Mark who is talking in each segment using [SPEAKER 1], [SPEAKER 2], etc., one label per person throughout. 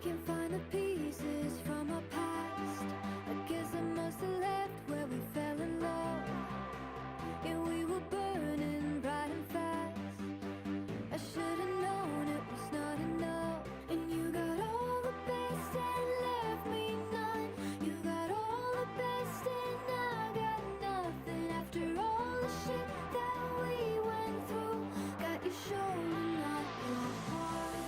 [SPEAKER 1] can find the pieces from our past. I guess I must have left where we fell in love. Yeah, we were burning bright and fast. I should have known it was not enough. And you got all the best and left me none. You got all the best and I got nothing. After all the shit that we went through, got your shoulder, not your heart.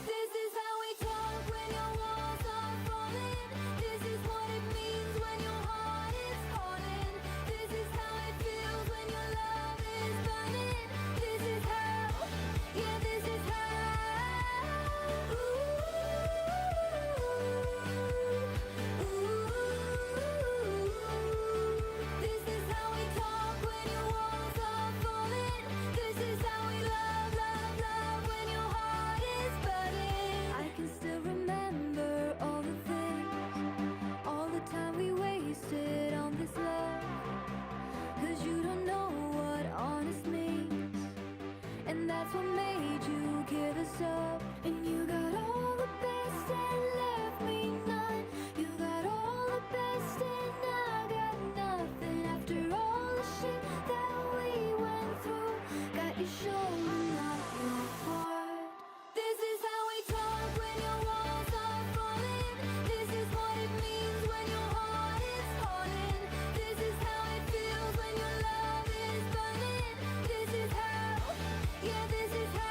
[SPEAKER 1] This is how we talk when your walls are falling. This is what it means when your heart is calling. This is how it feels when your love is burning. This is how, yeah, this is how. This is how we talk when your walls are falling. This is how we love, love, love when your heart is burning. I can still remember all the things, all the time we wasted on this love. 'Cause you don't know what honest means, and that's what made you give us up. And you got all the best and left me none. You got all the best and I got nothing. After all the shit that we went through, got your shoulder, not your heart. This is how we talk when your walls are falling. This is what it means when your heart is calling. This is how it feels when your love is burning. This is how, yeah, this is how.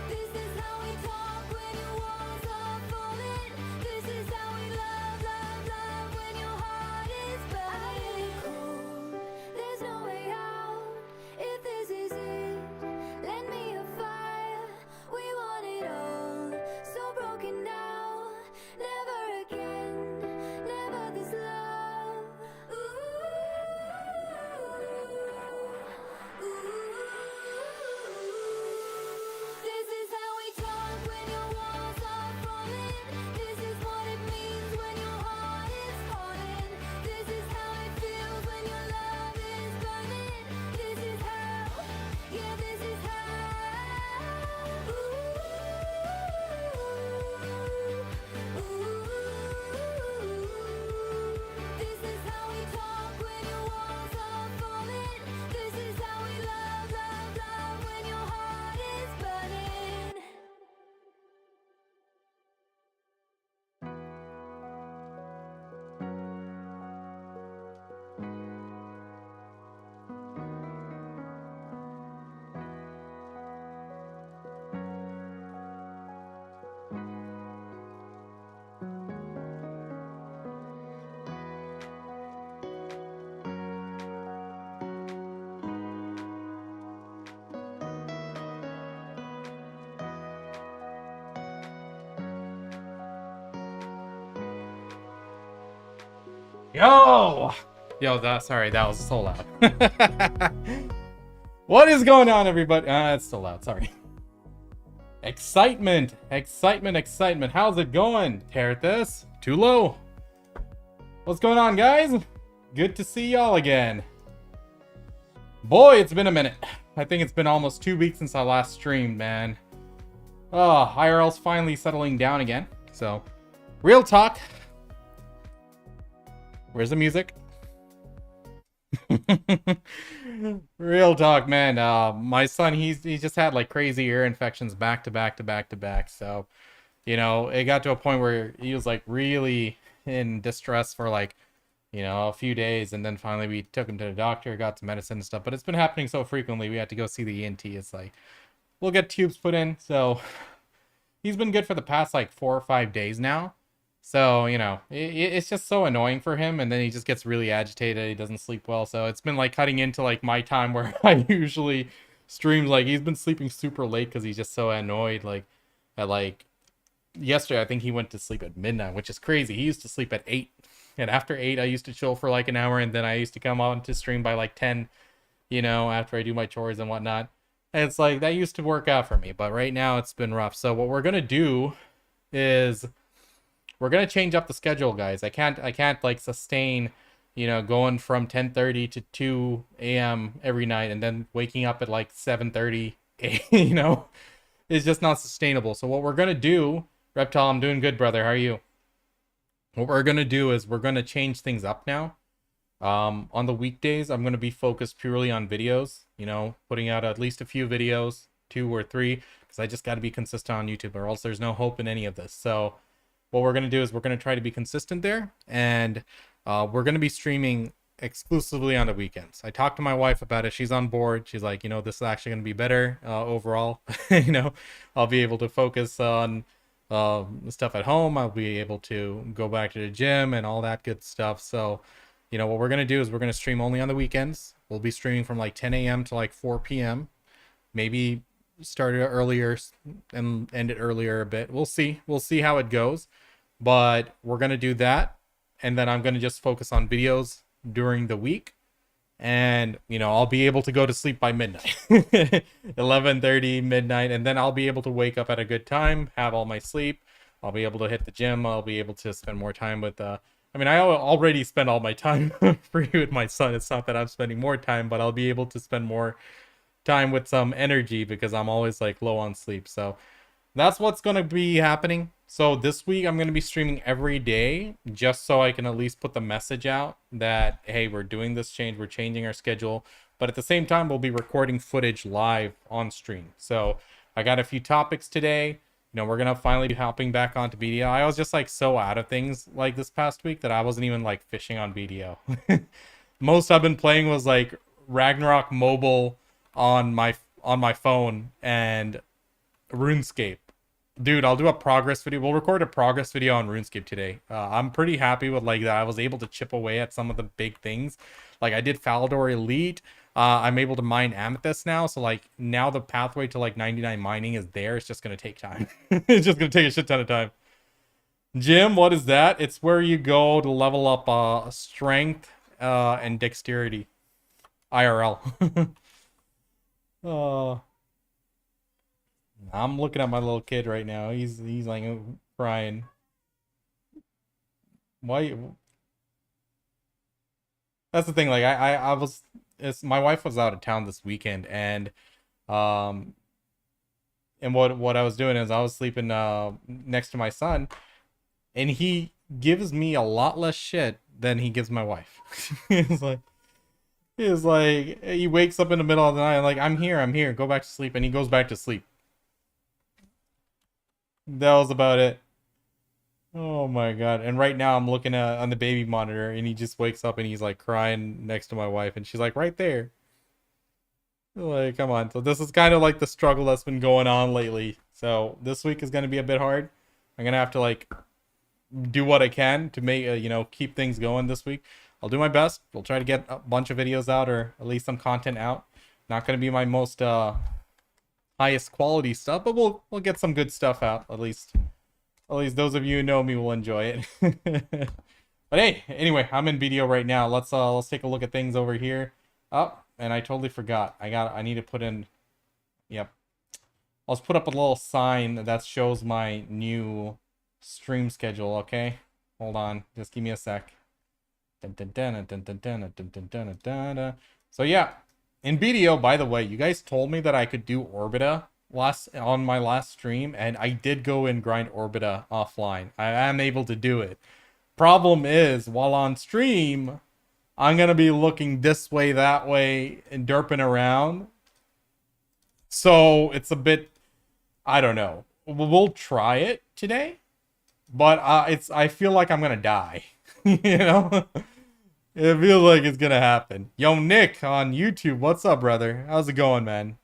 [SPEAKER 1] This is how we talk when your walls are falling. This is how we love, love, love when your heart is burning. Cold, there's no way out. If this is it, lend me a fire. We want it all, so broken now. Never again, never this love. This is how we talk when your walls are falling. This is what it means when your heart is calling. This is how it feels when your love is burning. This is how, yeah, this is how. This is how we talk when your walls are falling. This is how we love, love, love when your heart is burning.
[SPEAKER 2] Yo, sorry, that was so loud. What is going on, everybody? It's so loud, sorry. Excitement. How's it going? Terthus, too low. What's going on, guys? Good to see y'all again. Boy, it's been a minute. I think it's been almost 2 weeks since I last streamed, man. Oh, IRL's finally settling down again. So, real talk. Where's the music? Real talk, man. My son, he just had like crazy ear infections back to back. So, you know, it got to a point where he was like really in distress for like, you know, a few days, and then finally we took him to the doctor, got some medicine and stuff. But it's been happening so frequently, we had to go see the ENT. It's like, we'll get tubes put in. So he's been good for the past like 4 or 5 days now. So, you know, it's just so annoying for him, and then he just gets really agitated. He doesn't sleep well. So it's been like cutting into like my time where I usually stream. Like, he's been sleeping super late because he's just so annoyed. Like, at like yesterday, I think he went to sleep at midnight, which is crazy. He used to sleep at 8, and after 8 I used to chill for like an hour, and then I used to come on to stream by like 10, you know, after I do my chores and whatnot. And it's like, that used to work out for me, but right now it's been rough. So what we're gonna do is we're gonna change up the schedule, guys. I can't like sustain you know, going from 10:30 to 2 a.m. every night and then waking up at like 7:30, you know, is just not sustainable. So what we're going to do, Reptile, I'm doing good, brother. How are you? What we're going to do is we're going to change things up now. On the weekdays, I'm going to be focused purely on videos, you know, putting out at least a few videos, 2 or 3, because I just got to be consistent on YouTube or else there's no hope in any of this. So what we're going to do is we're going to try to be consistent there, and we're going to be streaming exclusively on the weekends. I talked to my wife about it. She's on board. She's like, you know, this is actually going to be better overall. You know, I'll be able to focus on stuff at home. I'll be able to go back to the gym and all that good stuff. So, you know, what we're going to do is we're going to stream only on the weekends. We'll be streaming from like 10 a.m. to like 4 p.m. Maybe start it earlier and end it earlier a bit. We'll see. We'll see how it goes. But we're going to do that. And then I'm going to just focus on videos during the week. And, you know, I'll be able to go to sleep by midnight. 11:30, midnight. And then I'll be able to wake up at a good time, have all my sleep. I'll be able to hit the gym. I'll be able to spend more time with I mean, I already spend all my time free with my son. It's not that I'm spending more time, but I'll be able to spend more time with some energy because I'm always like low on sleep. So that's what's going to be happening. So this week I'm going to be streaming every day just so I can at least put the message out that, hey, we're doing this change. We're changing our schedule. But at the same time, we'll be recording footage live on stream. So I got a few topics today. You know, we're going to finally be hopping back onto BDO. I was just like so out of things like this past week that I wasn't even like fishing on BDO. Most I've been playing was like Ragnarok Mobile on my phone and RuneScape. Dude, I'll do a progress video. We'll record a progress video on RuneScape today. I'm pretty happy with like that. I was able to chip away at some of the big things. Like I did Falador Elite. I'm able to mine amethyst now. So like now the pathway to like 99 mining is there. It's just going to take time. It's just going to take a shit ton of time. Jim, what is that? It's where you go to level up strength and dexterity. IRL. I'm looking at my little kid right now. He's like crying. Why? That's the thing. Like I was, my wife was out of town this weekend, um, and what I was doing is I was sleeping next to my son, and he gives me a lot less shit than he gives my wife. He's like. He's like, he wakes up in the middle of the night, like, I'm here, go back to sleep, and he goes back to sleep. That was about it. Oh my god. And right now I'm looking at on the baby monitor, and he just wakes up and he's like crying next to my wife, and she's like right there. Like, come on. So this is kind of like the struggle that's been going on lately. So this week is going to be a bit hard. I'm going to have to like do what I can to make, you know, keep things going this week. I'll do my best. We'll try to get a bunch of videos out, or at least some content out. Not going to be my most highest quality stuff, but we'll get some good stuff out. At least those of you who know me will enjoy it. But hey, anyway, I'm in BDO right now. Let's take a look at things over here. Oh, and I totally forgot. I need to put in. Yep. Let's put up a little sign that shows my new stream schedule. Okay, hold on. Just give me a sec. So yeah, in BDO, by the way, you guys told me that I could do Orbita on my last stream, and I did go and grind Orbita offline. I am able to do it. Problem is, while on stream, I'm gonna be looking this way, that way, and derping around. So it's a bit, I don't know. We'll try it today, but I feel like I'm gonna die. You know. It feels like it's gonna happen. Yo, Nick on YouTube, what's up, brother? How's it going, man?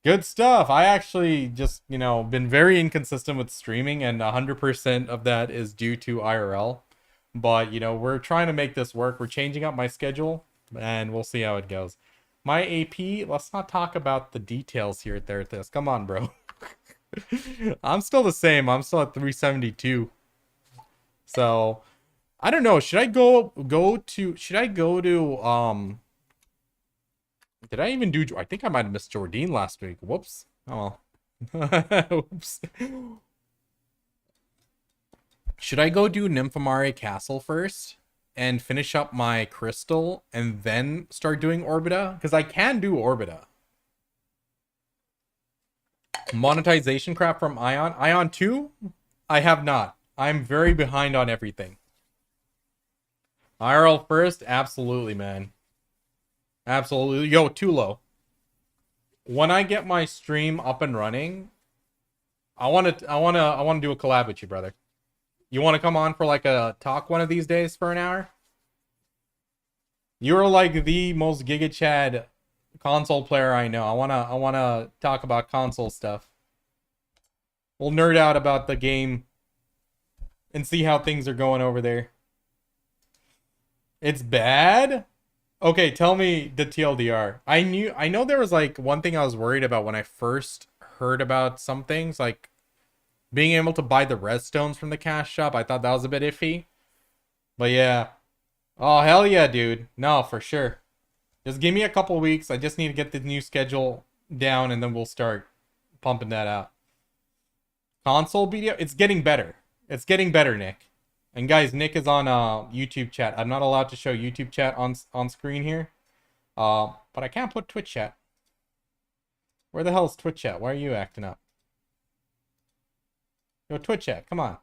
[SPEAKER 2] Good stuff. I actually just, you know, been very inconsistent with streaming, and 100% of that is due to IRL. But, you know, we're trying to make this work. We're changing up my schedule, and we'll see how it goes. My AP, let's not talk about the details here at this. Come on, bro. I'm still the same. I'm still at 372. So... I don't know. Should I go to did I even do, I think I might have missed Jordine last week. Whoops. Oh well. Oops. Should I go do Nymphomare Castle first? and finish up my crystal and then start doing Orbita, because I can do Orbita. Monetization crap from Ion. Ion 2? I have not. I'm very behind on everything. IRL first? Absolutely, man. Absolutely. Yo, Tulo. When I get my stream up and running, I want to do a collab with you, brother. You want to come on for like a talk one of these days for an hour? You're like the most Giga Chad console player I know. I wanna talk about console stuff. We'll nerd out about the game and see how things are going over there. It's bad? Okay, tell me the TLDR. I know there was like one thing I was worried about when I first heard about some things, like being able to buy the redstones from the cash shop. I thought that was a bit iffy. But yeah. Oh, hell yeah, dude. No, for sure. Just give me a couple weeks. I just need to get the new schedule down and then we'll start pumping that out. Console BDO? It's getting better. It's getting better, Nick. And guys, Nick is on YouTube chat. I'm not allowed to show YouTube chat on screen here. But I can't put Twitch chat. Where the hell is Twitch chat? Why are you acting up? Yo, Twitch chat, come on.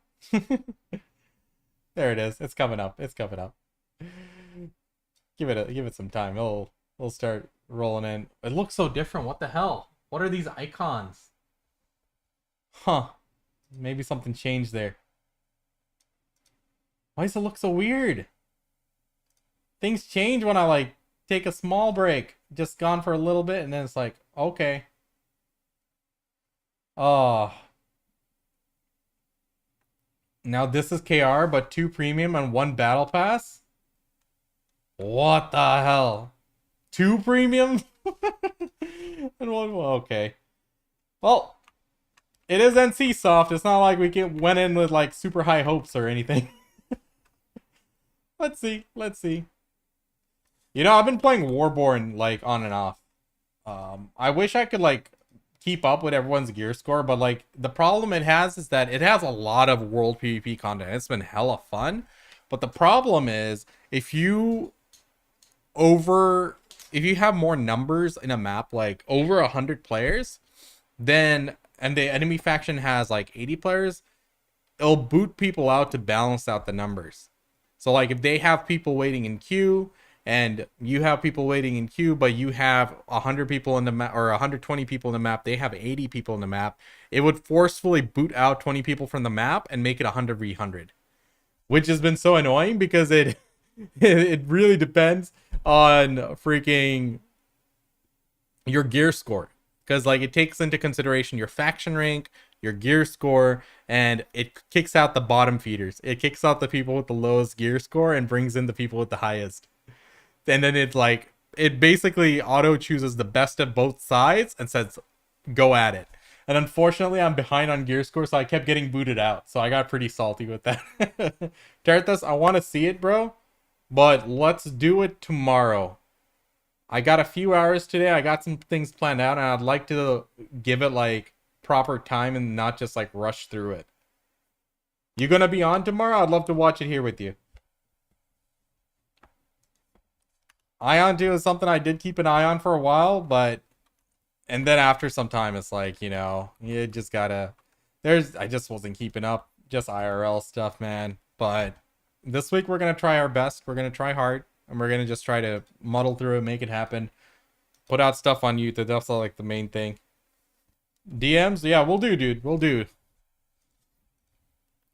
[SPEAKER 2] There it is. It's coming up. It's coming up. Give it some time. We'll start rolling in. It looks so different. What the hell? What are these icons? Huh. Maybe something changed there. Why does it look so weird? Things change when I like take a small break. Just gone for a little bit and then it's like, okay. Oh. Now this is KR, but 2 premium and 1 battle pass? What the hell? 2 premium? And 1, okay. Well, it is NC soft. It's not like we went in with like super high hopes or anything. Let's see. Let's see. You know, I've been playing Warborne like on and off. I wish I could like keep up with everyone's gear score, but like the problem it has is that it has a lot of world PvP content. It's been hella fun, but the problem is if you have more numbers in a map, like over 100 players, then and the enemy faction has like 80 players, it'll boot people out to balance out the numbers. So like if they have people waiting in queue and you have people waiting in queue, but you have 100 people in the map or 120 people in the map, they have 80 people in the map, it would forcefully boot out 20 people from the map and make it 100 v 100, which has been so annoying because it really depends on freaking your gear score, because like it takes into consideration your faction rank, your gear score, and it kicks out the bottom feeders. It kicks out the people with the lowest gear score and brings in the people with the highest. And then it's like it basically auto chooses the best of both sides and says go at it. And unfortunately I'm behind on gear score, so I kept getting booted out, so I got pretty salty with that. Terthus, I want to see it, bro, but let's do it tomorrow. I got a few hours today. I got some things planned out and I'd like to give it like proper time and not just like rush through it. You gonna be on tomorrow? I'd love to watch it here with you. Ion 2 is something I did keep an eye on for a while, but and then after some time it's like, you know, you just gotta I just wasn't keeping up, just IRL stuff, man. But this week we're gonna try our best. We're gonna try hard and we're gonna just try to muddle through it, make it happen, put out stuff on YouTube. That's all like the main thing. DMs, yeah, we'll do, dude, we'll do.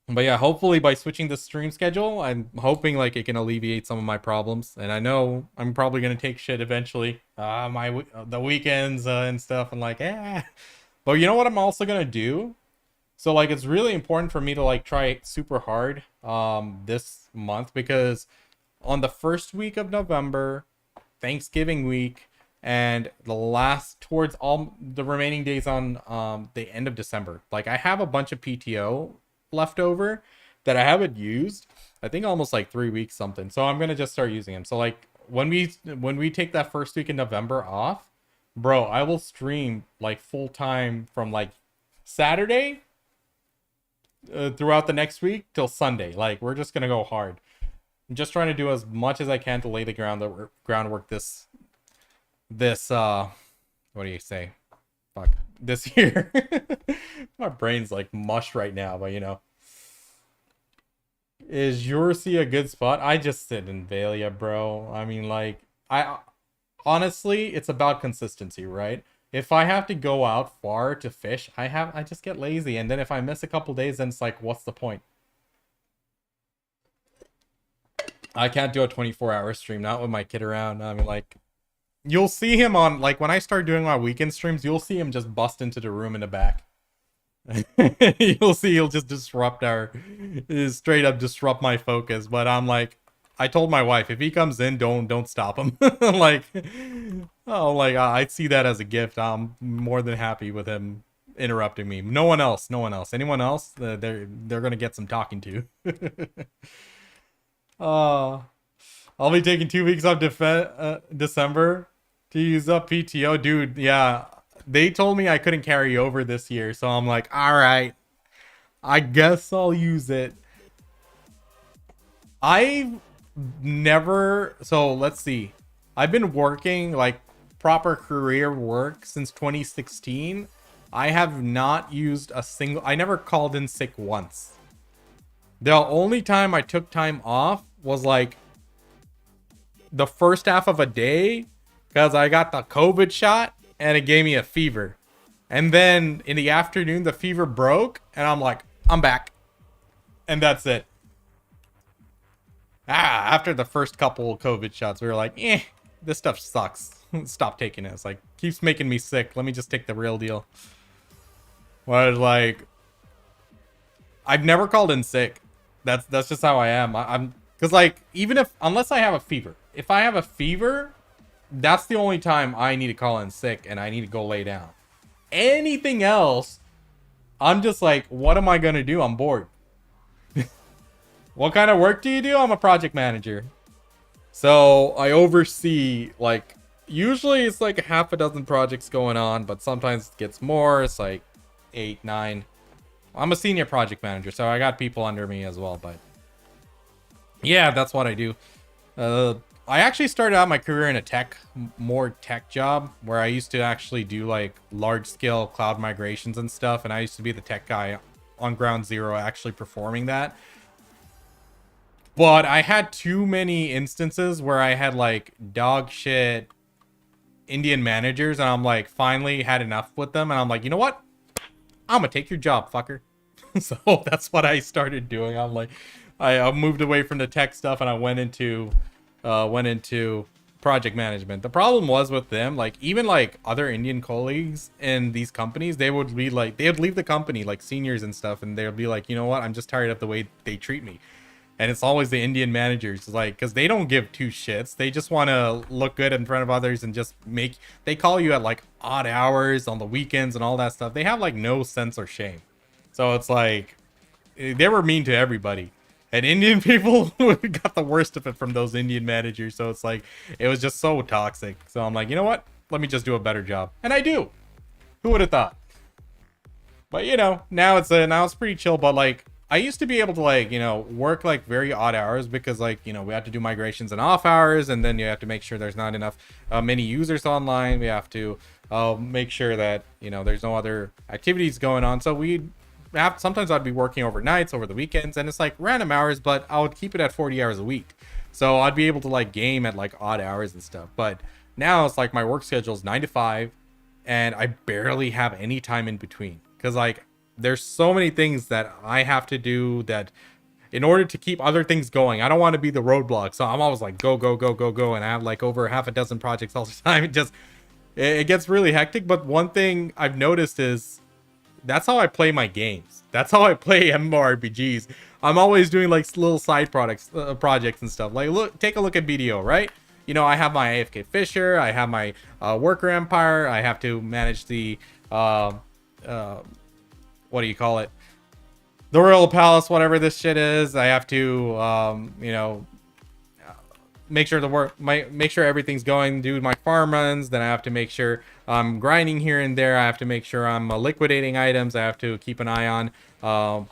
[SPEAKER 2] But yeah, hopefully by switching the stream schedule, I'm hoping like it can alleviate some of my problems. And I know I'm probably gonna take shit eventually. The weekends and stuff, and like, But you know what I'm also gonna do? So like, it's really important for me to like try super hard this month, because on the first week of November, Thanksgiving week, and the last towards all the remaining days on the end of December, like I have a bunch of PTO left over that I haven't used. I think almost like 3 weeks something. So I'm gonna just start using them. So like when we take that first week in November off, bro, I will stream like full time from like Saturday throughout the next week till Sunday. Like we're just gonna go hard. I'm just trying to do as much as I can to lay the groundwork this what do you say? Fuck. This year. My brain's like mush right now, but you know. Is Yorsi a good spot? I just sit in Valia, bro. I mean, like, I honestly, it's about consistency, right? If I have to go out far to fish, I just get lazy, and then if I miss a couple days, then it's like, what's the point? I can't do a 24-hour stream, not with my kid around. I mean, like, you'll see him on, like, when I start doing my weekend streams, you'll see him just bust into the room in the back. You'll see he'll just disrupt straight up disrupt my focus. But I'm like, I told my wife, if he comes in, don't stop him. Like, oh, like I'd see that as a gift. I'm more than happy with him interrupting me. No one else. Anyone else, they're gonna get some talking to. I'll be taking 2 weeks off December to use up PTO, dude. Yeah. They told me I couldn't carry over this year, so I'm like, all right, I guess I'll use it. I've never, so let's see. I've been working like proper career work since 2016. I have not used I never called in sick once. The only time I took time off was like the first half of a day because I got the COVID shot. And it gave me a fever. And then in the afternoon, the fever broke. And I'm like, I'm back. And that's it. After the first couple of COVID shots, we were like, this stuff sucks. Stop taking it. It's like, keeps making me sick. Let me just take the real deal. Whereas, like, I've never called in sick. That's just how I am. I'm because, like, unless I have a fever. If I have a fever, that's the only time I need to call in sick and I need to go lay down. Anything else, I'm just like, what am I going to do? I'm bored. What kind of work do you do? I'm a project manager. So I oversee, like, usually it's like a half a dozen projects going on, but sometimes it gets more. It's like 8, 9. I'm a senior project manager, so I got people under me as well. But yeah, that's what I do. I actually started out my career in a more tech job where I used to actually do like large scale cloud migrations and stuff. And I used to be the tech guy on ground zero actually performing that. But I had too many instances where I had like dog shit Indian managers and I'm like finally had enough with them. And I'm like, you know what? I'm gonna take your job, fucker. So that's what I started doing. I'm like, I moved away from the tech stuff and I went into project management. The problem was with them, like even like other Indian colleagues in these companies, they would leave the company, like seniors and stuff, and they'll be like, you know what, I'm just tired of the way they treat me. And it's always the Indian managers, like, because they don't give two shits. They just want to look good in front of others and just they call you at like odd hours on the weekends and all that stuff. They have like no sense or shame. So it's like they were mean to everybody. And Indian people got the worst of it from those Indian managers. So it's like, it was just so toxic. So I'm like, you know what? Let me just do a better job. And I do. Who would have thought? But you know, now it's pretty chill. But like, I used to be able to like, you know, work like very odd hours because like, you know, we have to do migrations in off hours. And then you have to make sure there's not enough many users online. We have to make sure that, you know, there's no other activities going on. So sometimes I'd be working overnights over the weekends and it's like random hours, but I would keep it at 40 hours a week. So I'd be able to like game at like odd hours and stuff. But now it's like my work schedule is 9 to 5 and I barely have any time in between because like there's so many things that I have to do that in order to keep other things going. I don't want to be the roadblock. So I'm always like, go. And I have like over half a dozen projects all the time. It gets really hectic. But one thing I've noticed is that's how I play my games. That's how I play MMORPGs. I'm always doing like little side projects and stuff. Like, take a look at BDO, right? You know, I have my AFK Fisher. I have my Worker Empire. I have to manage the what do you call it? The Royal Palace, whatever this shit is. I have to, you know, make sure make sure everything's going, do my farm runs. Then I have to make sure I'm grinding here and there. I have to make sure I'm liquidating items. I have to keep an eye on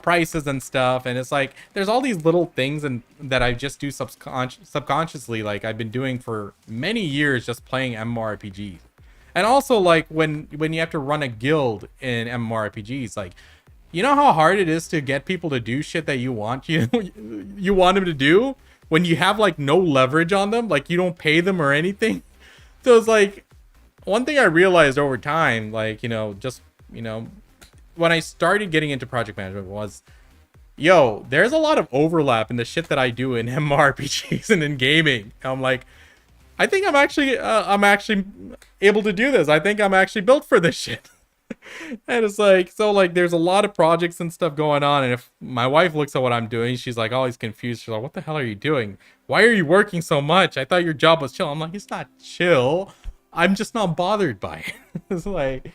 [SPEAKER 2] prices and stuff. And it's like there's all these little things and that I just do subconsciously, like I've been doing for many years, just playing MMORPGs. And also, like when you have to run a guild in MMORPGs, like, you know how hard it is to get people to do shit that you want you want them to do when you have like no leverage on them, like you don't pay them or anything. So it's like one thing I realized over time, like, just when I started getting into project management was, there's a lot of overlap in the shit that I do in MMORPGs and in gaming. I'm like, I think I'm actually able to do this. I think I'm actually built for this shit. And it's like, so like there's a lot of projects and stuff going on, and if my wife looks at what I'm doing, she's like always confused. She's like, what the hell are you doing? Why are you working so much? I thought your job was chill. I'm like, it's not chill, I'm just not bothered by it. It's like,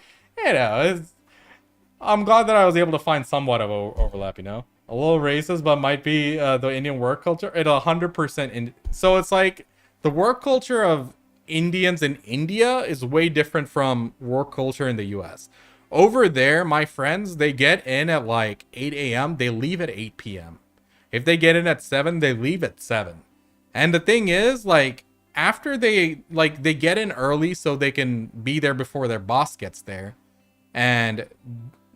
[SPEAKER 2] I'm glad that I was able to find somewhat of overlap, a little racist, but might be the Indian work culture. It 100% so it's like the work culture of Indians in India is way different from work culture in the US. Over there, my friends, they get in at like 8 a.m. They leave at 8 p.m. If they get in at 7, they leave at 7. And the thing is, like, after they get in early so they can be there before their boss gets there. And,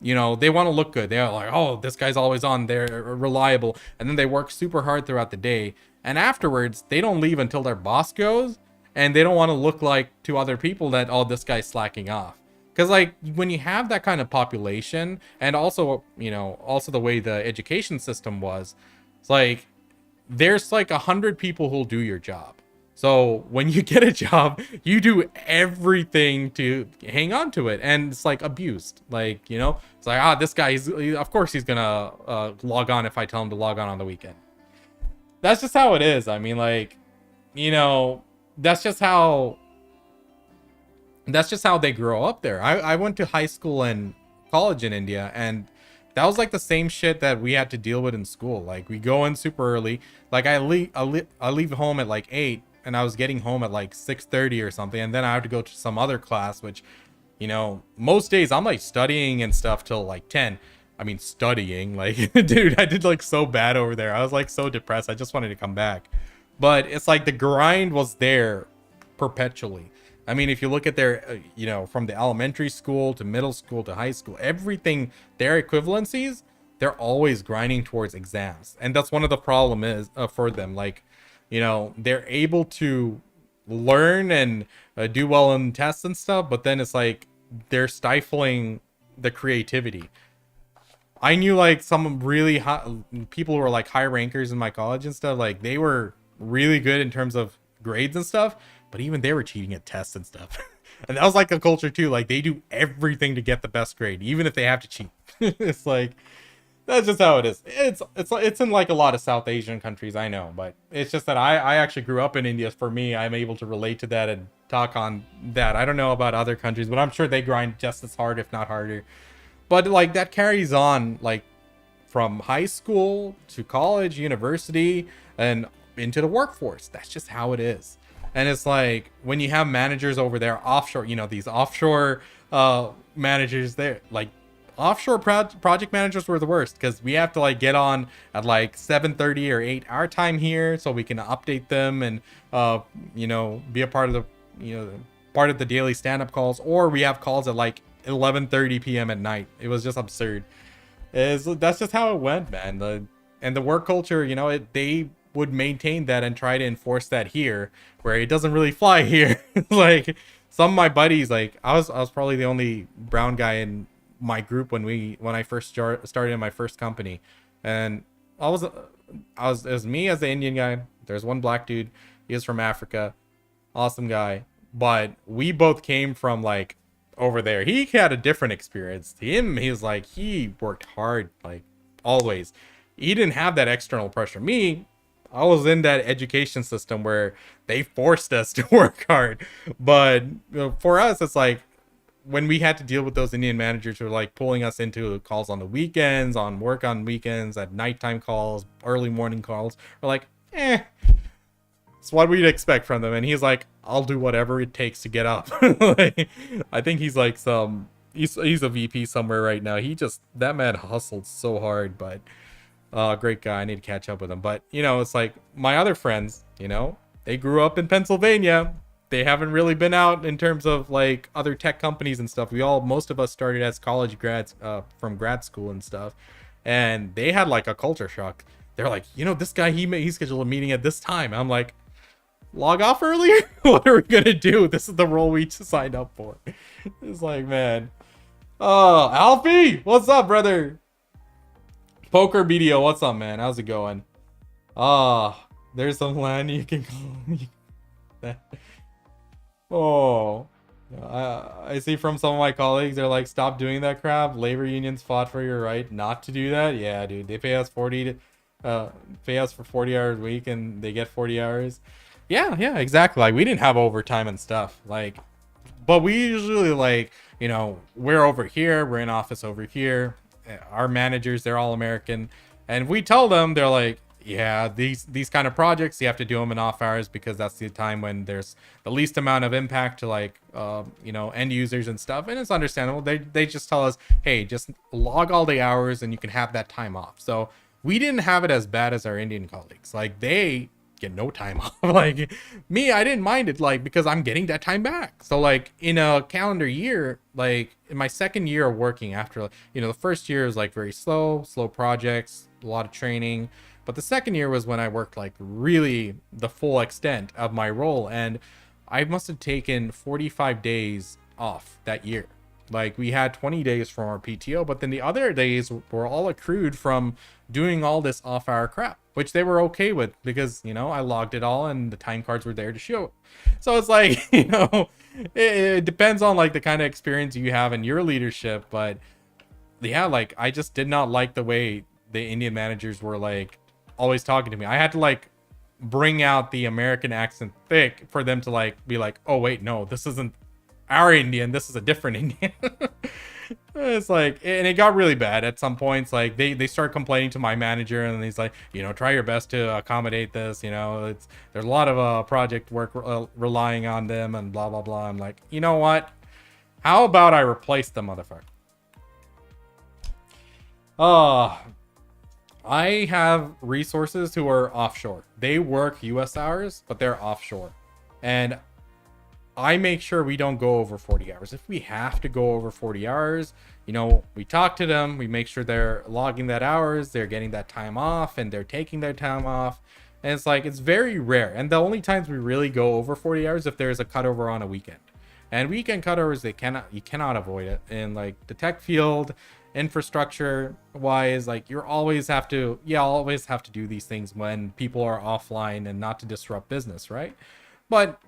[SPEAKER 2] they want to look good. They're like, oh, this guy's always on. They're reliable. And then they work super hard throughout the day. And afterwards, they don't leave until their boss goes. And they don't want to look like to other people that, oh, this guy's slacking off. Because, like, when you have that kind of population, and also, also the way the education system was, it's like, there's like 100 people who'll do your job. So when you get a job, you do everything to hang on to it. And it's like abused. Like, it's like, this guy, of course he's going to log on if I tell him to log on the weekend. That's just how it is. I mean, like, that's just how they grow up there. I went to high school and college in India, and that was like the same shit that we had to deal with in school. Like, we go in super early. Like, I leave home at like 8, and I was getting home at like 6:30 or something, and then I have to go to some other class, which, most days I'm like studying and stuff till like 10. I mean, studying, like, dude, I did like so bad over there. I was like so depressed. I just wanted to come back. But it's like the grind was there perpetually. I mean, if you look at their, from the elementary school to middle school to high school, everything, their equivalencies, they're always grinding towards exams. And that's one of the problem is for them. Like, they're able to learn and do well in tests and stuff, but then it's like they're stifling the creativity. I knew like some really high people who were like high rankers in my college and stuff. Like, they were really good in terms of grades and stuff, but even they were cheating at tests and stuff. And that was like a culture too. Like, they do everything to get the best grade, even if they have to cheat. It's like, that's just how it is. It's in like a lot of South Asian countries, I know, but it's just that I actually grew up in India. For me, I'm able to relate to that and talk on that. I don't know about other countries, but I'm sure they grind just as hard, if not harder. But like that carries on like from high school to college, university, and into the workforce. That's just how it is. And it's like when you have managers over there offshore, these offshore managers there, like offshore project managers were the worst, because we have to like get on at like 7:30 or 8 our time here so we can update them and be a part of the daily stand-up calls, or we have calls at like 11:30 p.m. at night. It was just absurd. That's just how it went, man. And the work culture, they would maintain that and try to enforce that here, where it doesn't really fly here. Like, some of my buddies, like I was probably the only brown guy in my group when I first started in my first company, and it was me as the Indian guy. There's one black dude. He was from Africa, awesome guy, but we both came from like over there. He had a different experience. He's like, he worked hard, like always. He didn't have that external pressure. Me, I was in that education system where they forced us to work hard. But for us, it's like when we had to deal with those Indian managers who were like pulling us into calls on the weekends, on work on weekends, at nighttime calls, early morning calls, we're like, It's what we'd expect from them. And he's like, I'll do whatever it takes to get up. Like, I think he's like he's a VP somewhere right now. That man hustled so hard, but great guy. I need to catch up with him. But, you know, it's like my other friends, you know, they grew up in Pennsylvania. They haven't really been out in terms of like other tech companies and stuff. Most of us started as college grads from grad school and stuff. And they had like a culture shock. They're like, you know, this guy, he scheduled a meeting at this time. I'm like, log off earlier? What are we gonna do? This is the role we signed up for. It's like, man. Oh, Alfie, what's up, brother? Poker BDO, what's up, man? How's it going? There's some land you can call. Oh, I see from some of my colleagues, they're like, stop doing that crap. Labor unions fought for your right not to do that. Yeah, dude, they pay us for 40 hours a week, and they get 40 hours. Yeah, exactly. Like, we didn't have overtime and stuff. Like, but we usually, like, you know, we're over here, we're in office over here. Our managers, they're all American, and we tell them, they're like, yeah, these kind of projects, you have to do them in off hours because that's the time when there's the least amount of impact to, like, you know, end users and stuff. And it's understandable. They just tell us, hey, just log all the hours and you can have that time off. So we didn't have it as bad as our Indian colleagues. Like, they get no time off. Like me, I didn't mind it, like, because I'm getting that time back. So like in a calendar year, like in my second year of working, after, you know, the first year was like very slow projects, a lot of training, but the second year was when I worked like really the full extent of my role, and I must have taken 45 days off that year. Like, we had 20 days from our PTO, but then the other days were all accrued from doing all this off-hour crap, which they were okay with because, you know, I logged it all and the time cards were there to show. So it's like, you know, it depends on like the kind of experience you have in your leadership. But yeah, like, I just did not like the way the Indian managers were like always talking to me. I had to like bring out the American accent thick for them to like be like, oh wait, no, this isn't our Indian, this is a different Indian. It's like, and it got really bad at some points. Like they start complaining to my manager, and he's like, you know, try your best to accommodate this, you know, there's a lot of project work relying on them and blah blah blah. I'm like, you know what, how about I replace the motherfucker? I have resources who are offshore. They work US hours, but they're offshore, and I make sure we don't go over 40 hours. If we have to go over 40 hours, you know, we talk to them, we make sure they're logging that hours, they're getting that time off, and they're taking their time off. And it's like, it's very rare. And the only times we really go over 40 hours if there's a cutover on a weekend. And weekend cutovers, you cannot avoid it. In like the tech field, infrastructure wise, like you always have to do these things when people are offline and not to disrupt business, right? But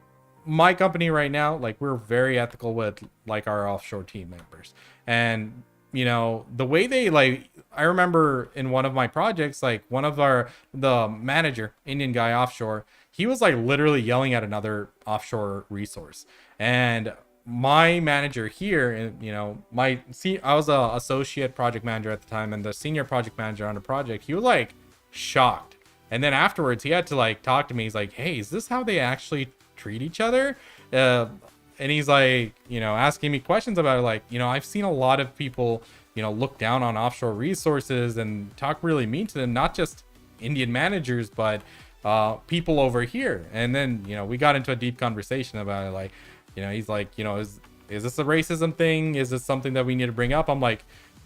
[SPEAKER 2] my company right now, like, we're very ethical with like our offshore team members, and you know, the way they, like, I remember in one of my projects, like the manager, Indian guy offshore, he was like literally yelling at another offshore resource. And my manager here, and you know, I was a associate project manager at the time, and the senior project manager on the project, he was like shocked. And then afterwards he had to like talk to me. He's like, hey, is this how they actually treat each other? And he's like, you know, asking me questions about it, like, you know, I've seen a lot of people, you know, look down on offshore resources and talk really mean to them, not just Indian managers, but people over here. And then, you know, we got into a deep conversation about it. Like, you know, he's like, you know, is this a racism thing? Is this something that we need to bring up? I'm like,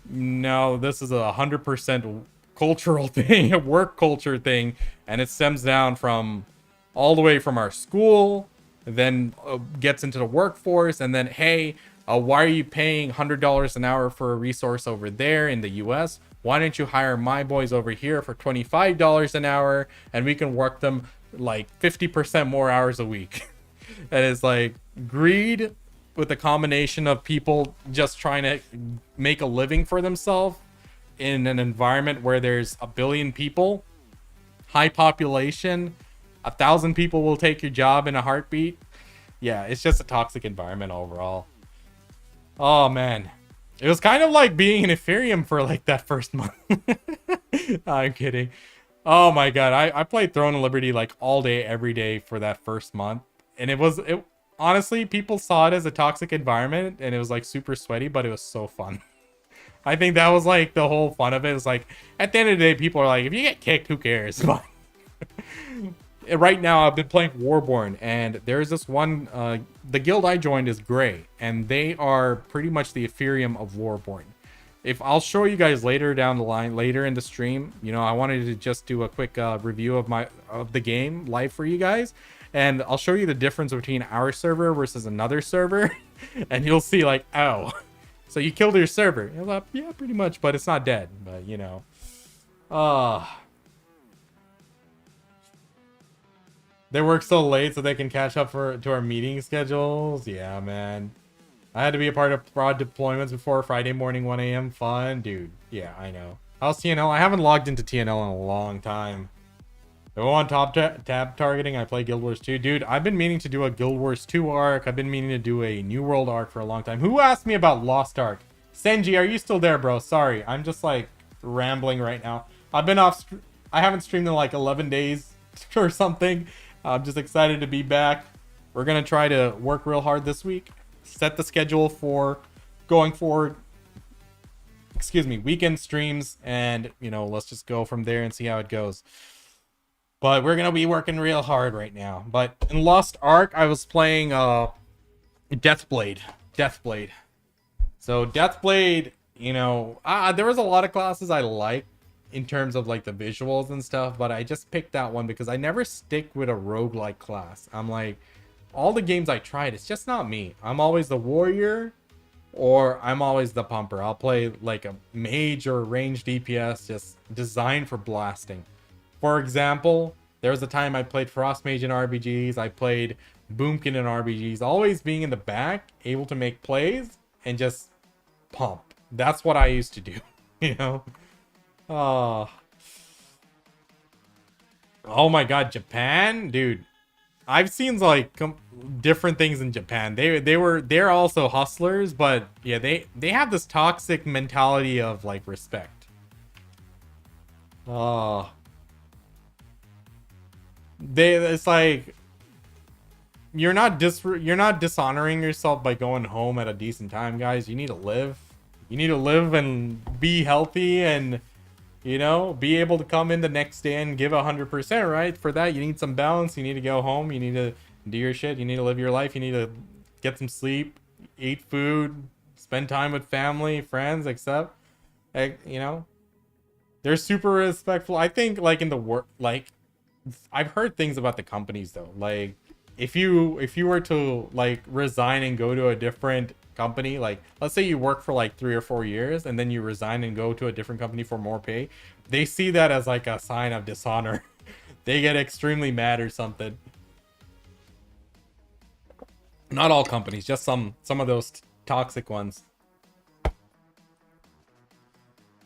[SPEAKER 2] no, this is 100% cultural thing, a work culture thing, and it stems down from all the way from our school, then gets into the workforce, and then, hey, why are you paying $100 an hour for a resource over there in the US? Why don't you hire my boys over here for $25 an hour, and we can work them like 50% more hours a week? And it's like greed with a combination of people just trying to make a living for themselves in an environment where there's a billion people, high population, 1,000 people will take your job in a heartbeat. Yeah, it's just a toxic environment overall. Oh man, it was kind of like being in Ethereum for like that first month. I'm kidding. Oh my god, I played Throne of Liberty like all day, every day for that first month. And it honestly, people saw it as a toxic environment and it was like super sweaty, but it was so fun. I think that was like the whole fun of it. It's like at the end of the day, people are like, if you get kicked, who cares? But right now I've been playing Warborne, and there's this one the guild I joined is Gray, and they are pretty much the Ethereum of Warborne. If I'll show you guys later down the line, later in the stream, you know, I wanted to just do a quick review of the game live for you guys, and I'll show you the difference between our server versus another server, and you'll see like, oh, so you killed your server. You're like, yeah, pretty much, but it's not dead. But you know, they work so late so they can catch up to our meeting schedules. Yeah, man. I had to be a part of fraud deployments before Friday morning 1 a.m. Fun, dude. Yeah, I know. How's TNL? I haven't logged into TNL in a long time. If I want tab targeting, I play Guild Wars 2. Dude, I've been meaning to do a Guild Wars 2 arc. I've been meaning to do a New World arc for a long time. Who asked me about Lost Ark? Senji, are you still there, bro? Sorry, I'm just like rambling right now. I've been off. I haven't streamed in like 11 days or something. I'm just excited to be back. We're gonna try to work real hard this week. Set the schedule for going forward. Excuse me, weekend streams, and you know, let's just go from there and see how it goes. But we're gonna be working real hard right now. But in Lost Ark, I was playing Deathblade. So Deathblade, you know, there was a lot of classes I liked in terms of like the visuals and stuff, but I just picked that one because I never stick with a roguelike class. I'm like, all the games I tried, it's just not me. I'm always the warrior, or I'm always the pumper. I'll play like a mage or ranged DPS, just designed for blasting. For example, there was a time I played Frost Mage in RBGs, I played Boomkin in RBGs, always being in the back, able to make plays and just pump. That's what I used to do, you know? Oh my god, Japan? Dude, I've seen like different things in Japan. They're also hustlers, but yeah, they have this toxic mentality of like respect. Oh, it's like you're not dishonoring yourself by going home at a decent time, guys. You need to live. You need to live and be healthy, and you know, be able to come in the next day and give 100%, right? For that, you need some balance. You need to go home. You need to do your shit. You need to live your life. You need to get some sleep, eat food, spend time with family, friends, except, you know, they're super respectful. I think, like, in the work, like, I've heard things about the companies, though. Like, if you were to, like, resign and go to a different company, like let's say you work for like 3 or 4 years and then you resign and go to a different company for more pay, they see that as like a sign of dishonor. They get extremely mad or something. Not all companies, just some of those toxic ones.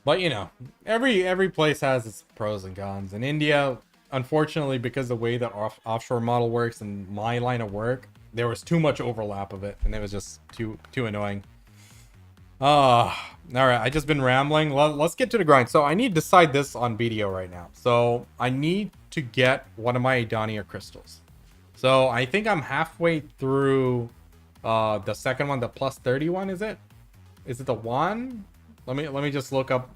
[SPEAKER 2] But you know, every place has its pros and cons. In India, unfortunately, because the way the offshore model works and my line of work, there was too much overlap of it, and it was just too annoying. All right, I just been rambling. Let's get to the grind. So I need to decide this on BDO right now. So I need to get one of my Idania crystals. So I think I'm halfway through the second one, the plus 31. Is it the one? Let me just look up,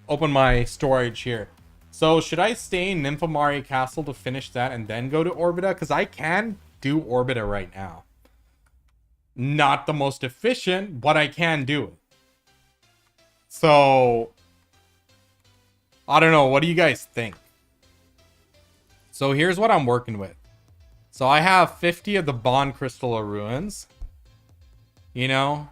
[SPEAKER 2] open my storage here. So should I stay in Nymphomari Castle to finish that and then go to Orbita? Because I can do Orbita right now. Not the most efficient, but I can do it. So I don't know. What do you guys think? So here's what I'm working with. So I have 50 of the Bond Crystal Ruins. You know?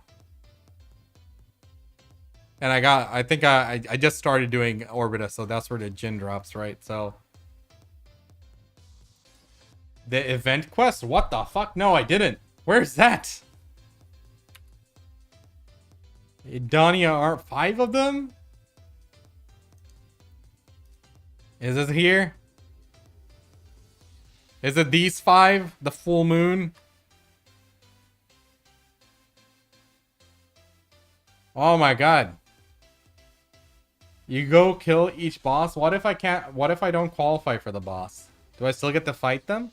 [SPEAKER 2] And I think I just started doing Orbita, so that's where the Jin drops, right? So the event quest? What the fuck? No, I didn't. Where's that? Idania aren't 5 of them? Is it here? Is it these 5? The full moon? Oh my god. You go kill each boss. What if I can't? What if I don't qualify for the boss? Do I still get to fight them?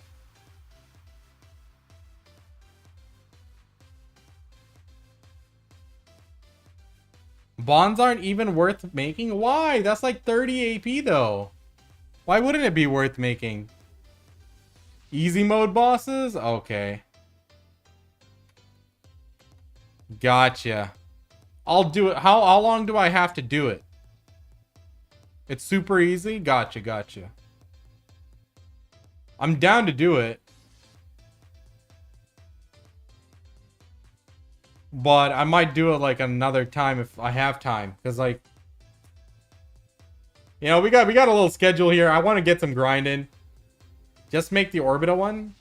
[SPEAKER 2] Bonds aren't even worth making? Why? That's like 30 AP though. Why wouldn't it be worth making? Easy mode bosses? Okay. Gotcha. I'll do it. How long do I have to do it? It's super easy? Gotcha, gotcha. I'm down to do it. But I might do it like another time if I have time. Because like... You know, we got a little schedule here. I want to get some grinding. Just make the Orbita one.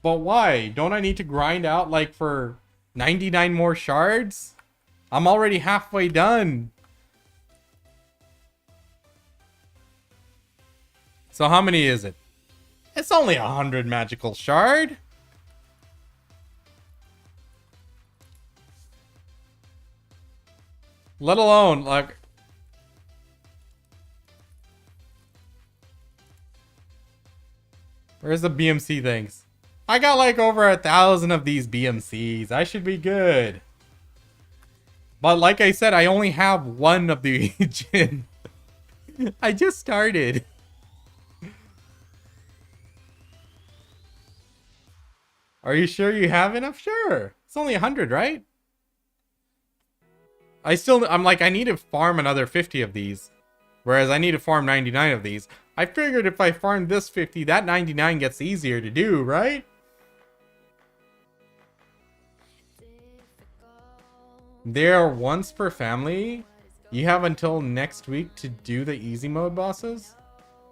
[SPEAKER 2] But why? Don't I need to grind out like for 99 more shards? I'm already halfway done. So how many is it? It's only 100 magical shard. Let alone like... Where's the BMC things? I got like over 1,000 of these BMCs. I should be good. But like I said, I only have one of the Jin. I just started. Are you sure you have enough? Sure. It's only 100, right? I'm like, I need to farm another 50 of these. Whereas I need to farm 99 of these. I figured if I farm this 50, that 99 gets easier to do, right? They are once per family. You have until next week to do the easy mode bosses.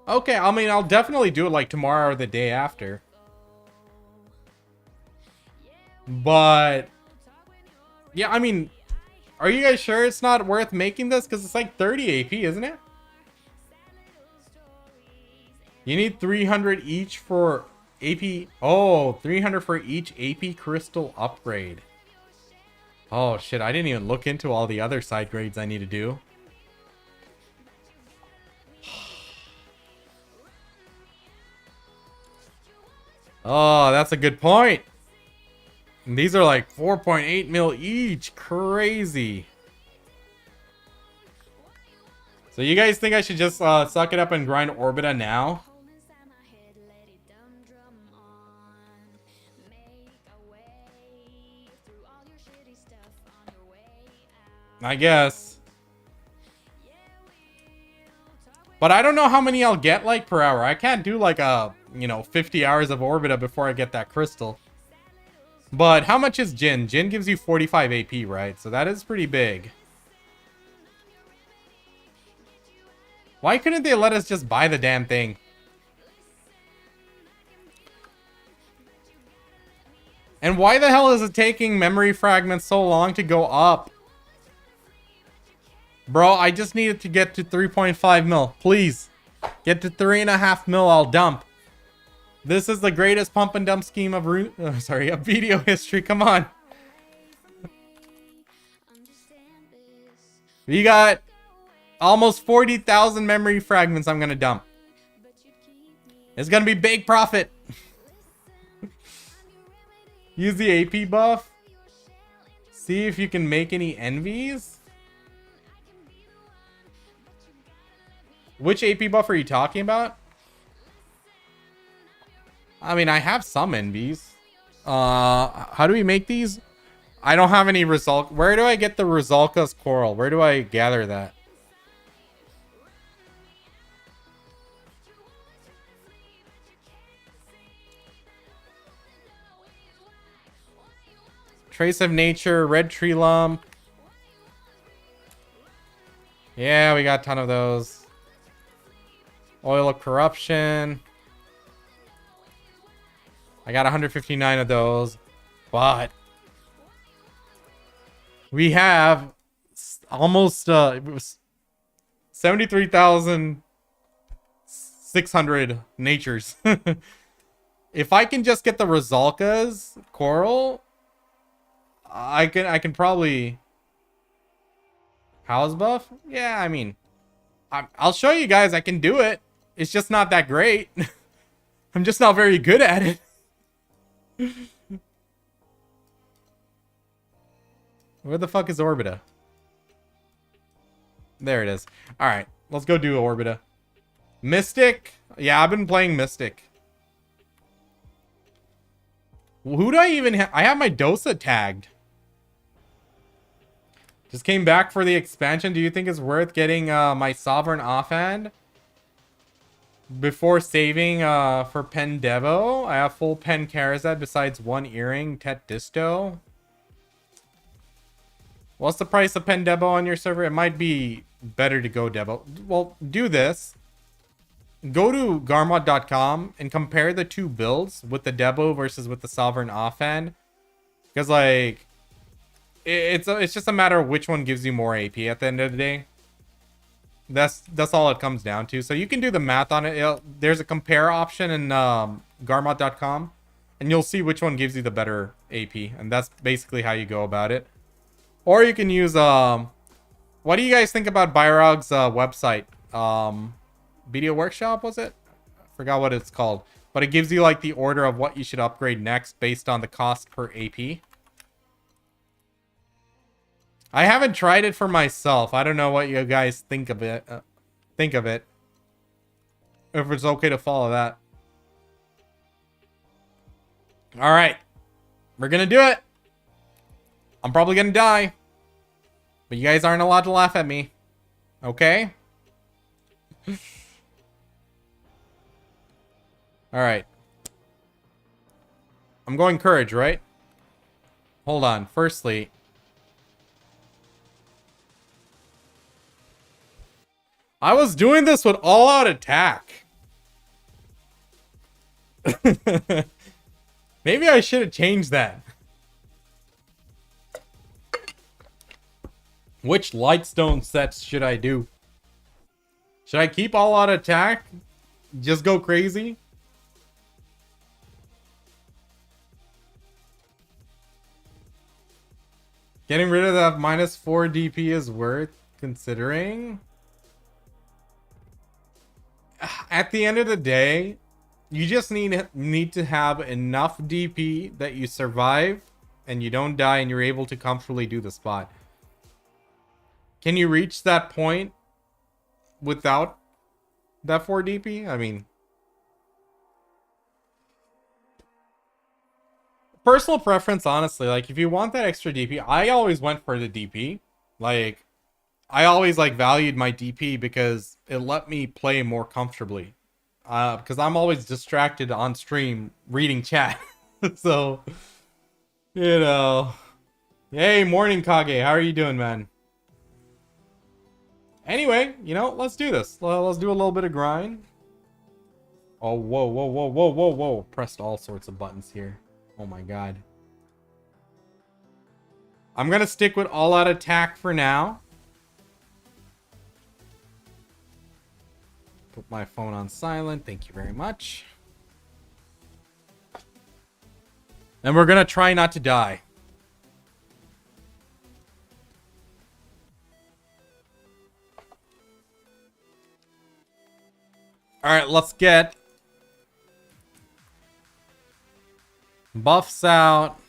[SPEAKER 2] Okay, I mean, I'll definitely do it like tomorrow or the day after. But yeah, I mean, are you guys sure it's not worth making this? Because it's like 30 AP, isn't it? You need 300 each for AP. Oh, 300 for each AP crystal upgrade. Oh shit, I didn't even look into all the other side grades I need to do. Oh, that's a good point. And these are like 4.8 mil each. Crazy. So you guys think I should just suck it up and grind Orbita now? I guess. But I don't know how many I'll get like per hour. I can't do like a, 50 hours of Orbita before I get that crystal. But how much is Jin? Jin gives you 45 AP, right? So that is pretty big. Why couldn't they let us just buy the damn thing? And why the hell is it taking memory fragments so long to go up? Bro, I just needed to get to 3.5 mil. Please. Get to 3.5 mil, I'll dump. This is the greatest pump and dump scheme of BDO history. Come on. We got almost 40,000 memory fragments I'm gonna dump. It's gonna be big profit. Use the AP buff. See if you can make any envies. Which AP buff are you talking about? I mean, I have some envies. How do we make these? I don't have any result. Where do I get the Rosalka's coral? Where do I gather that? Trace of nature, red tree lump. Yeah, we got a ton of those. Oil of corruption. I got 159 of those. But we have almost 73,600 natures. If I can just get the Rosalka's coral, I can probably house buff. Yeah, I mean, I'll show you guys. I can do it. It's just not that great. I'm just not very good at it. Where the fuck is Orbita? There it is. Alright, let's go do Orbita. Mystic? Yeah, I've been playing Mystic. Who do I even have? I have my Dosa tagged. Just came back for the expansion. Do you think it's worth getting my Sovereign offhand? Before saving for Pen Devo? I have full Pen Karazad besides one earring, Tet Disto. What's the price of Pen Devo on your server? It might be better to go Devo. Well, do this. Go to garmod.com and compare the two builds with the Devo versus with the Sovereign offhand. Because, like, it's just a matter of which one gives you more AP at the end of the day. That's all it comes down to. So you can do the math on it. There's a compare option in garmod.com. And you'll see which one gives you the better AP. And that's basically how you go about it. Or you can use, what do you guys think about Byrog's website? BDO Workshop, was it? I forgot what it's called. But it gives you, like, the order of what you should upgrade next based on the cost per AP. I haven't tried it for myself. I don't know what you guys think of it. If it's okay to follow that. Alright. We're gonna do it. I'm probably gonna die. But you guys aren't allowed to laugh at me. Okay? Alright. I'm going courage, right? Hold on. Firstly, I was doing this with all-out attack. Maybe I should have changed that. Which Lightstone sets should I do? Should I keep all-out attack? Just go crazy? Getting rid of that -4 DP is worth considering. At the end of the day, you just need to have enough DP that you survive and you don't die and you're able to comfortably do the spot. Can you reach that point without that 4 DP? I mean, personal preference, honestly. Like, if you want that extra DP, I always went for the DP. Like, I always, like, valued my DP because it let me play more comfortably. Because I'm always distracted on stream reading chat. So, you know. Hey, morning, Kage. How are you doing, man? Anyway, you know, let's do this. Let's do a little bit of grind. Oh, whoa, whoa, whoa, whoa, whoa, whoa. Pressed all sorts of buttons here. Oh my god. I'm gonna stick with all-out attack for now. Put my phone on silent. Thank you very much. And we're gonna try not to die. Alright, let's get buffs out.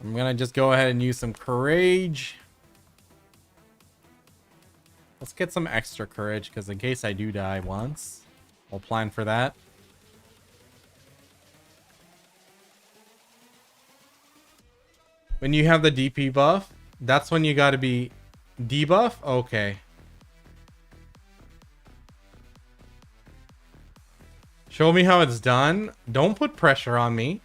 [SPEAKER 2] I'm gonna just go ahead and use some courage. Let's get some extra courage, because in case I do die once, I'll plan for that. When you have the DP buff, that's when you gotta be debuff? Okay. Show me how it's done. Don't put pressure on me.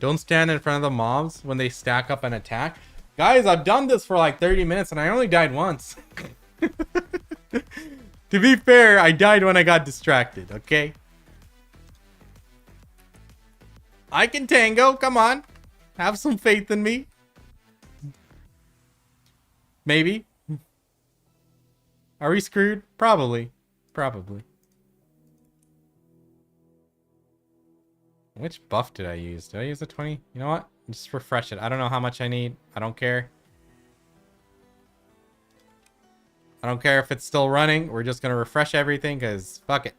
[SPEAKER 2] Don't stand in front of the mobs when they stack up and attack. Guys, I've done this for like 30 minutes and I only died once. To be fair, I died when I got distracted, okay? I can tango, come on. Have some faith in me. Maybe. Are we screwed? Probably. Probably. Which buff did I use? Did I use a 20? You know what? Just refresh it. I don't know how much I need. I don't care. I don't care if it's still running. We're just going to refresh everything because fuck it.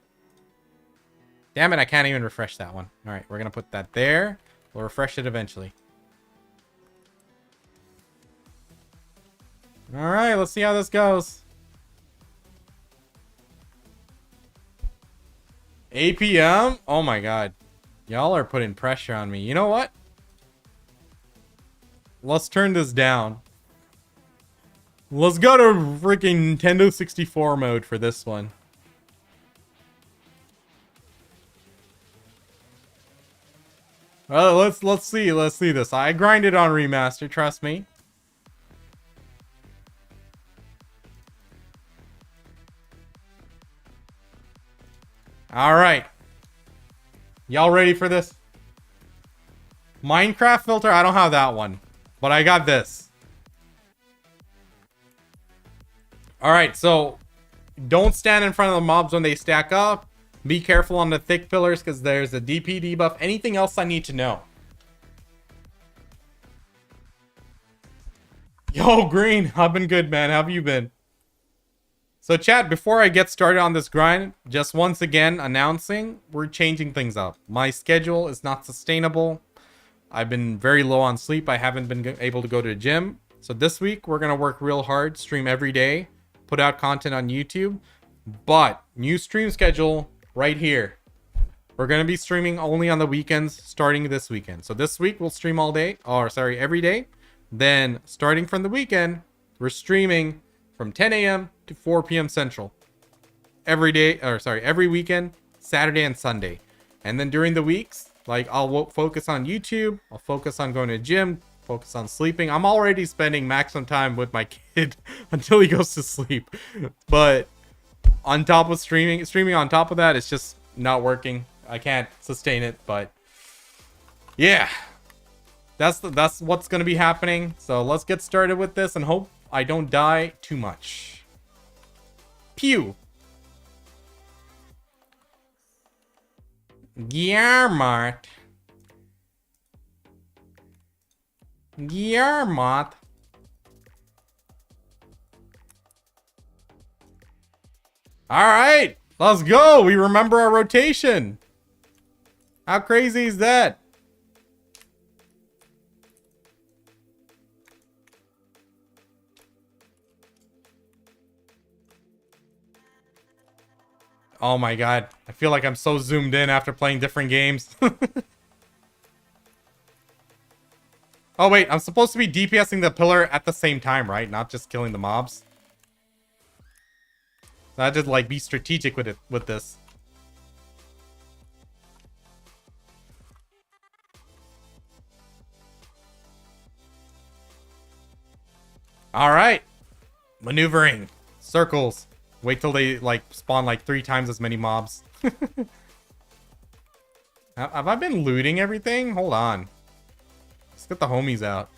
[SPEAKER 2] Damn it, I can't even refresh that one. All right, we're going to put that there. We'll refresh it eventually. All right, let's see how this goes. 8 p.m.? Oh my god. Y'all are putting pressure on me. You know what? Let's turn this down. Let's go to freaking Nintendo 64 mode for this one. Let's see this. I grinded on remaster, trust me. All right. Y'all ready for this? Minecraft filter, I don't have that one, but I got this. All right, so don't stand in front of the mobs when they stack up. Be careful on the thick pillars because there's a DP debuff. Anything else I need to know? Yo, Green, I've been good, man. How have you been? So, chat, before I get started on this grind, just once again announcing we're changing things up. My schedule is not sustainable. I've been very low on sleep. I haven't been able to go to the gym. So this week, we're going to work real hard, stream every day, put out content on YouTube. But, new stream schedule right here. We're going to be streaming only on the weekends starting this weekend. So this week, we'll stream all day. Or, sorry, every day. Then, starting from the weekend, we're streaming from 10 a.m. to 4 p.m. Central. Every day, or sorry, every weekend, Saturday and Sunday. And then during the weeks, like I'll focus on YouTube, I'll focus on going to the gym, focus on sleeping. I'm already spending maximum time with my kid until he goes to sleep. But on top of streaming on top of that, it's just not working. I can't sustain it, but yeah. That's what's going to be happening. So let's get started with this and hope I don't die too much. Pew. Guillermot. Guillermot. Alright, let's go. We remember our rotation. How crazy is that? Oh my god. I feel like I'm so zoomed in after playing different games. Oh wait, I'm supposed to be DPSing the pillar at the same time, right? Not just killing the mobs. I just like be strategic with this. Alright. Maneuvering. Circles. Wait till they like spawn like 3 times as many mobs. Have I been looting everything? Hold on. Let's get the homies out.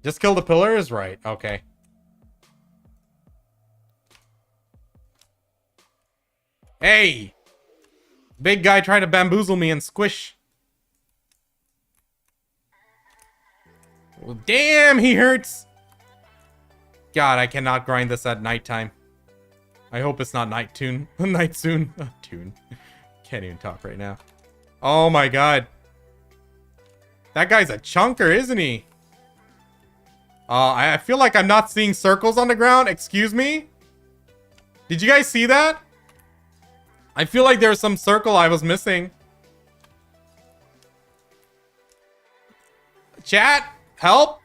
[SPEAKER 2] Just kill the pillars? Right, okay. Hey! Big guy trying to bamboozle me and squish. Well, damn, he hurts. God, I cannot grind this at nighttime. I hope it's not night soon. Tune. Can't even talk right now. Oh my god. That guy's a chunker, isn't he? I feel like I'm not seeing circles on the ground. Excuse me? Did you guys see that? I feel like there's some circle I was missing. Chat? Help?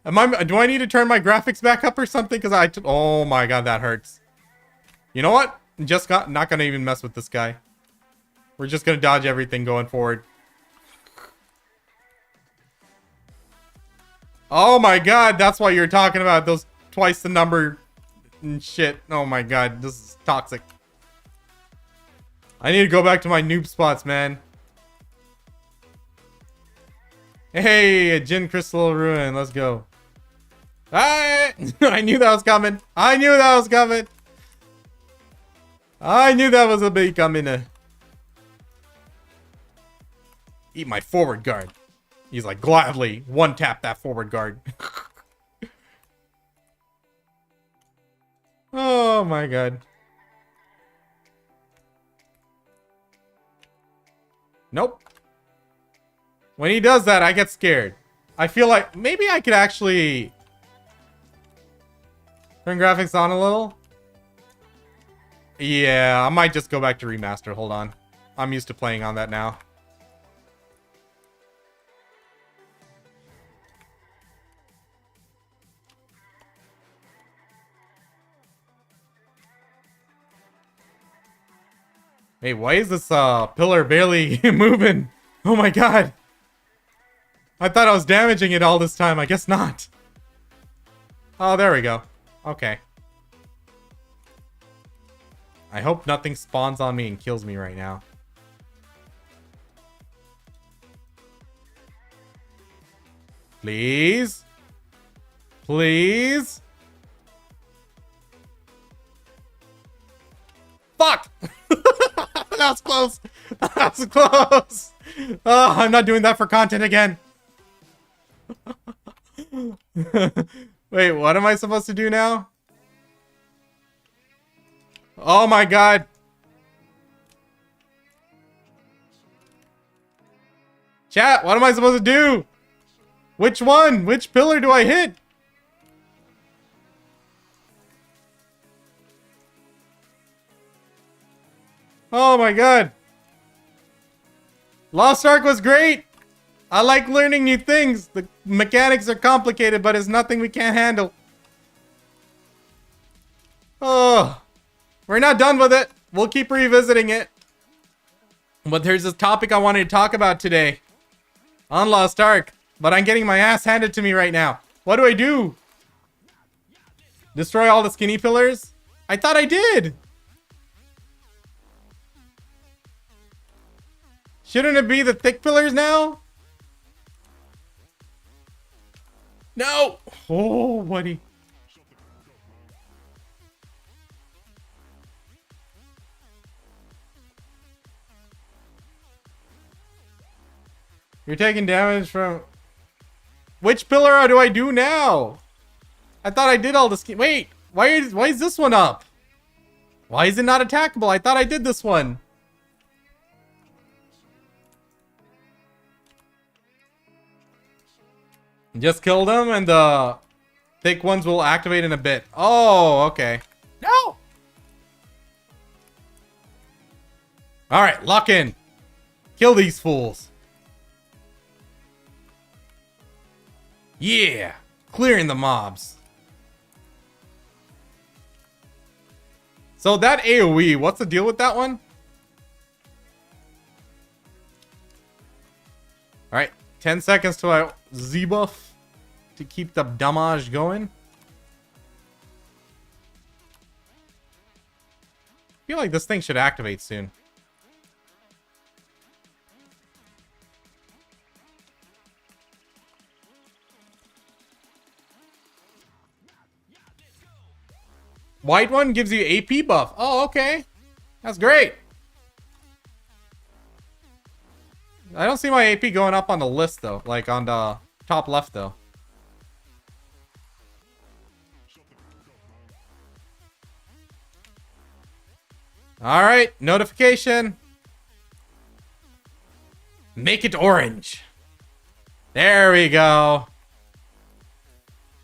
[SPEAKER 2] Do I need to turn my graphics back up or something? Because oh my god, that hurts. You know what? Not gonna even mess with this guy. We're just gonna dodge everything going forward. Oh my god, that's why you're talking about those twice the number and shit. Oh my god, this is toxic. I need to go back to my noob spots, man. Hey, a Jin Crystal Ruin. Let's go. I knew that was coming. I knew that was coming. I knew that was a big coming. Eat my forward guard. He's like, gladly one tap that forward guard. Oh my god. Nope. When he does that, I get scared. I feel like maybe I could actually turn graphics on a little. Yeah, I might just go back to remaster. Hold on. I'm used to playing on that now. Hey, why is this pillar barely moving? Oh my god. I thought I was damaging it all this time. I guess not. Oh, there we go. Okay. I hope nothing spawns on me and kills me right now. Please? Please? Fuck! That was close. That was close. Oh, I'm not doing that for content again. Wait, what am I supposed to do now? Oh my god. Chat, what am I supposed to do? Which one? Which pillar do I hit? Oh my god. Lost Ark was great. I like learning new things. The mechanics are complicated, but it's nothing we can't handle. Oh, we're not done with it. We'll keep revisiting it. But there's this topic I wanted to talk about today on Lost Ark, but I'm getting my ass handed to me right now. What do I do? Destroy all the skinny pillars? I thought I did. Shouldn't it be the thick pillars now? No! Oh, buddy. You're taking damage from... Which pillar do I do now? I thought I did all the wait! Why is this one up? Why is it not attackable? I thought I did this one. Just kill them and the thick ones will activate in a bit. Oh, okay. No! Alright, lock in. Kill these fools. Yeah! Clearing the mobs. So that AoE, what's the deal with that one? Alright, 10 seconds to a Z-buff to keep the damage going. I feel like this thing should activate soon. White one gives you AP buff. Oh, okay. That's great. I don't see my AP going up on the list, though. Like, on the top left, though. Alright, notification. Make it orange. There we go.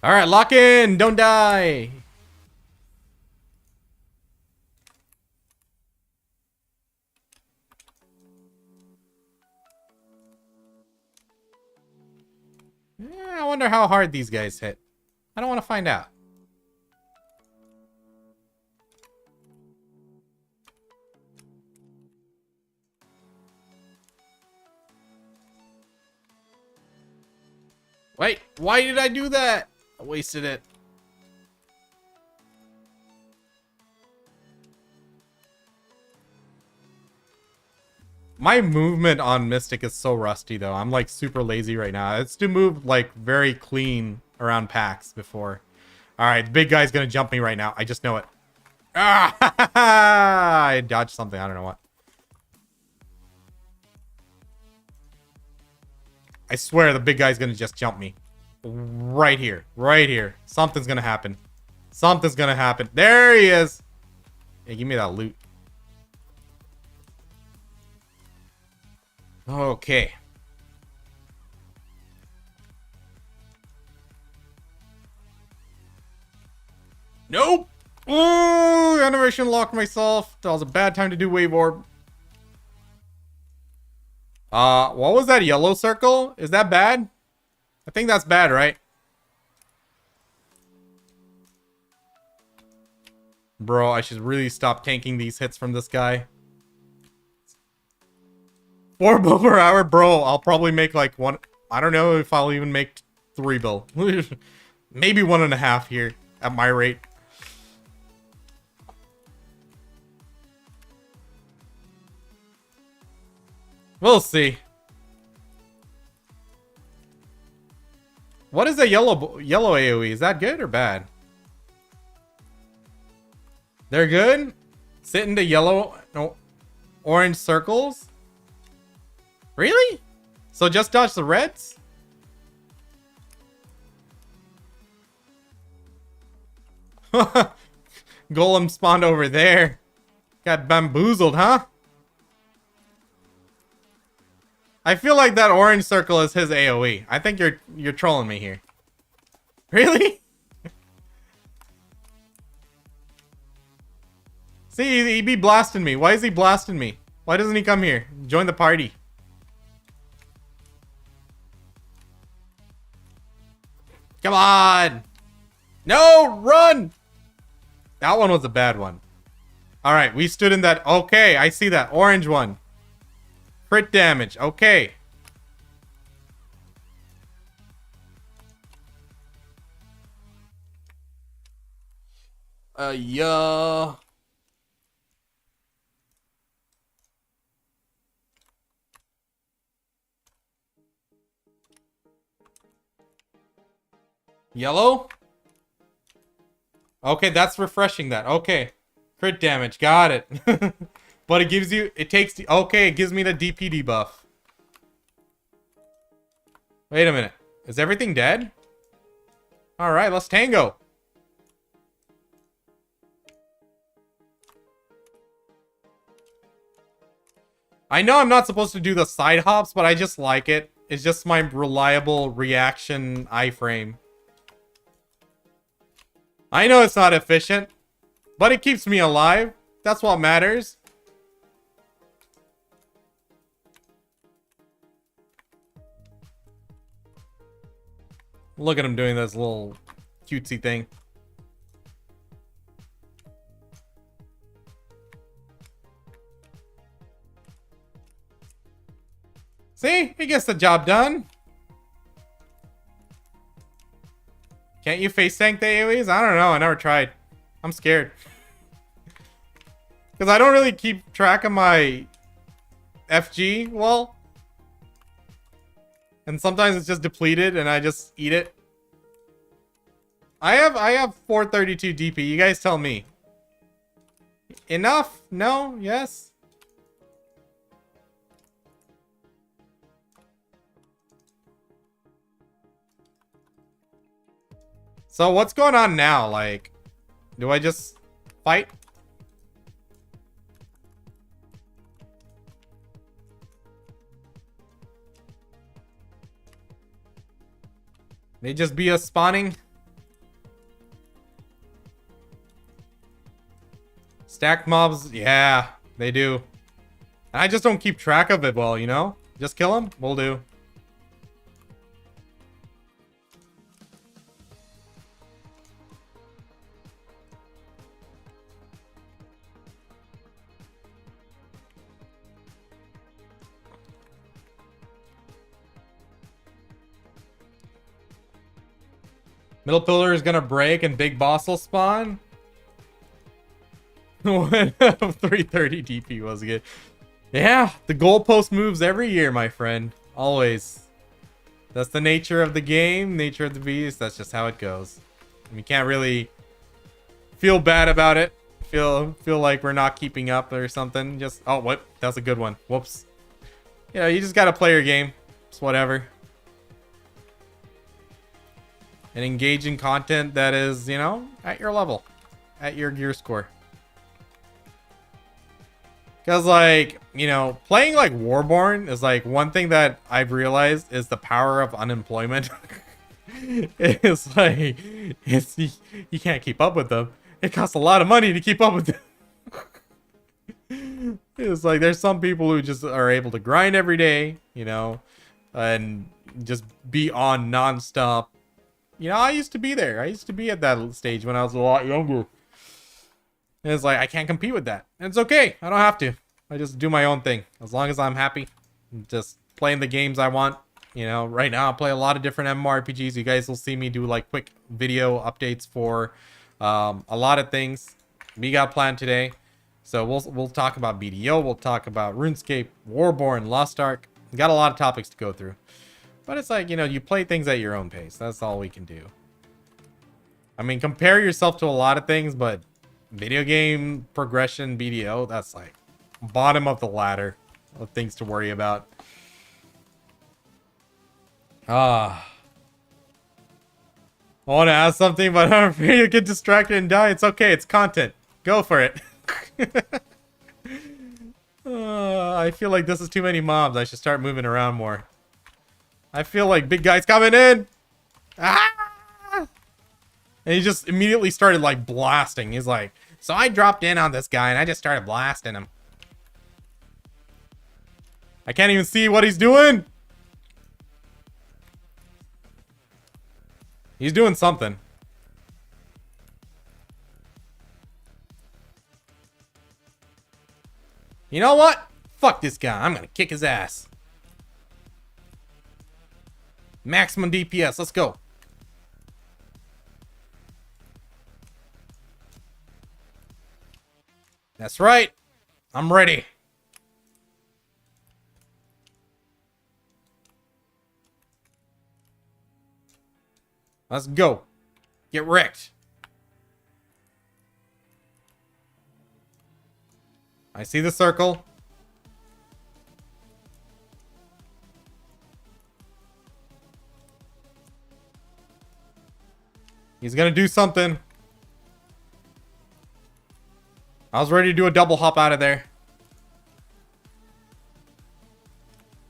[SPEAKER 2] Alright, lock in. Don't die. Yeah, I wonder how hard these guys hit. I don't want to find out. Wait, why did I do that? I wasted it. My movement on Mystic is so rusty, though. I'm, like, super lazy right now. It's to move, like, very clean around packs before. Alright, the big guy's gonna jump me right now. I just know it. Ah! I dodged something. I don't know what. I swear the big guy's gonna just jump me. Right here. Right here. Something's gonna happen. Something's gonna happen. There he is. Hey, give me that loot. Okay. Nope. Ooh, animation locked myself. That was a bad time to do wave orb. What was that yellow circle? Is that bad? I think that's bad, right? Bro, I should really stop tanking these hits from this guy. 4 bill per hour, bro. I'll probably make like one. I don't know if I'll even make 3 bill. Maybe 1.5 here at my rate. We'll see. What is a yellow AoE? Is that good or bad? They're good? Sit into yellow, no, orange circles? Really? So just dodge the reds? Golem spawned over there. Got bamboozled, huh? I feel like that orange circle is his AoE. I think you're trolling me here. Really? See, he be blasting me. Why is he blasting me? Why doesn't he come here? Join the party. Come on! No, run! That one was a bad one. Alright, we stood in that. Okay, I see that. Orange one. Crit damage. Okay. Yeah. Yellow? Okay, that's refreshing that. Okay. Crit damage. Got it. But it gives you... It takes the... Okay, it gives me the DP debuff. Wait a minute. Is everything dead? Alright, let's tango. I know I'm not supposed to do the side hops, but I just like it. It's just my reliable reaction iframe. I know it's not efficient, but it keeps me alive. That's what matters. Look at him doing this little cutesy thing. See? He gets the job done. Can't you face tank the AoEs? I don't know. I never tried. I'm scared. Because I don't really keep track of my FG well. And sometimes it's just depleted and I just eat it. I have 432 DP. You guys tell me. Enough? No? Yes? So what's going on now? Like, do I just fight? They just be us spawning? Stacked mobs? Yeah, they do. And I just don't keep track of it well, you know? Just kill them? Will do. Middle pillar is gonna break and big boss will spawn. 330 DP was good. Yeah, the goalpost moves every year, my friend. Always. That's the nature of the game, nature of the beast. That's just how it goes. And we can't really feel bad about it. Feel like we're not keeping up or something. Just, oh, what? That's a good one. Whoops. You know, you just gotta play your game. It's whatever. and engaging content that is, you know, at your level, at your gear score. Because, like, you know, playing like Warborne is like one thing that I've realized is the power of unemployment. It's like, you can't keep up with them. It costs a lot of money to keep up with them. It's like there's some people who just are able to grind every day, you know, and just be on nonstop. You know, I used to be there. I used to be at that stage when I was a lot younger. And it's like, I can't compete with that. And it's okay. I don't have to. I just do my own thing. As long as I'm happy. Just playing the games I want. You know, right now I play a lot of different MMORPGs. You guys will see me do like quick video updates for a lot of things we got planned today. So we'll talk about BDO. We'll talk about Runescape, Warborne, Lost Ark. We got a lot of topics to go through. But it's like, you know, you play things at your own pace. That's all we can do. I mean, compare yourself to a lot of things, but video game progression, BDO, that's like bottom of the ladder of things to worry about. I want to ask something, but I'm afraid to get distracted and die. It's okay. It's content. Go for it. I feel like this is too many mobs. I should start moving around more. I feel like big guy's coming in. Ah! And he just immediately started like blasting. He's like, so I dropped in on this guy and I just started blasting him. I can't even see what he's doing. He's doing something. You know what? Fuck this guy. I'm gonna kick his ass. Maximum DPS. Let's go. That's right. I'm ready. Let's go. Get wrecked. I see the circle. He's gonna do something. I was ready to do a double hop out of there.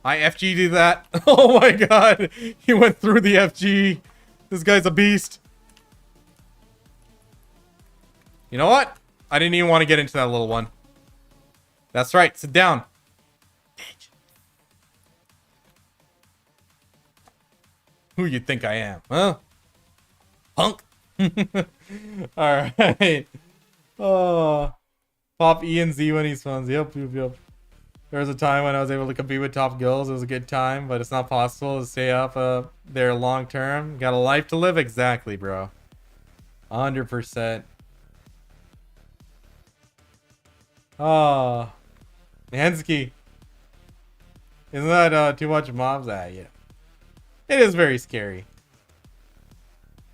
[SPEAKER 2] I FG'd that. Oh my god. He went through the FG. This guy's a beast. You know what? I didn't even want to get into that little one. That's right. Sit down. Bitch. Who you think I am, huh? Punk. Alright. Oh. Pop E and Z when he's fun. Yep. There was a time when I was able to compete with top girls. It was a good time, but it's not possible to stay up there long term. Got a life to live. Exactly, bro. 100%. Oh. Hansky. Isn't that too much mobs? Ah, yeah. It is very scary.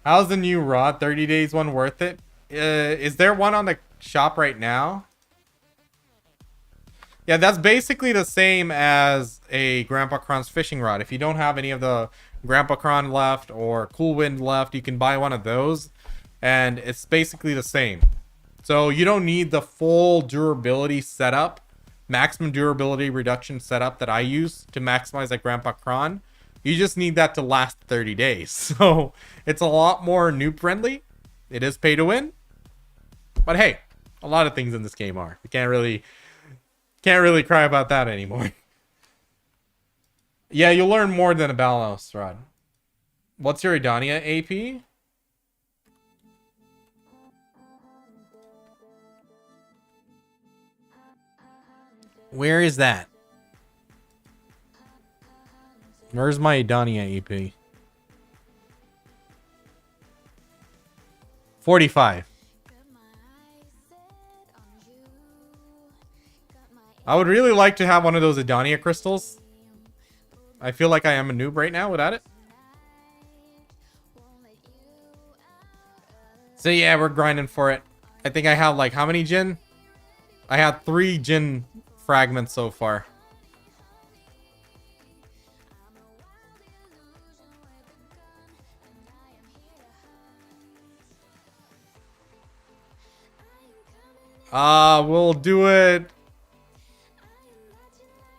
[SPEAKER 2] How's the new Raw 30 days one worth it? Is there one on the shop right now? Yeah, that's basically the same as a Grandpa Kron's fishing rod. If you don't have any of the Grandpa Kron left or Cool Wind left, you can buy one of those. And it's basically the same. So you don't need the full durability setup, maximum durability reduction setup that I use to maximize that Grandpa Kron. You just need that to last 30 days. So it's a lot more noob friendly. It is pay to win. But hey, a lot of things in this game are. You can't really cry about that anymore. Yeah, you'll learn more than a Balos rod. What's your Idania AP? Where is that? Where's my Idania AP? 45. I would really like to have one of those Idania crystals. I feel like I am a noob right now without it. So yeah, we're grinding for it. I think I have like how many Jin? I had 3 Jin fragments so far. We'll do it.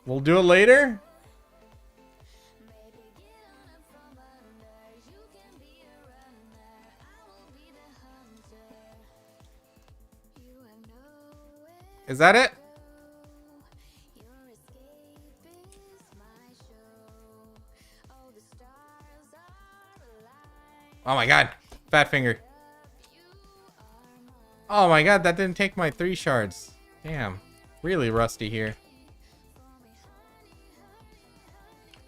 [SPEAKER 2] We'll do it later. Is that it? Oh my god. Fat finger. Oh my god, that didn't take my 3 shards. Damn. Really rusty here.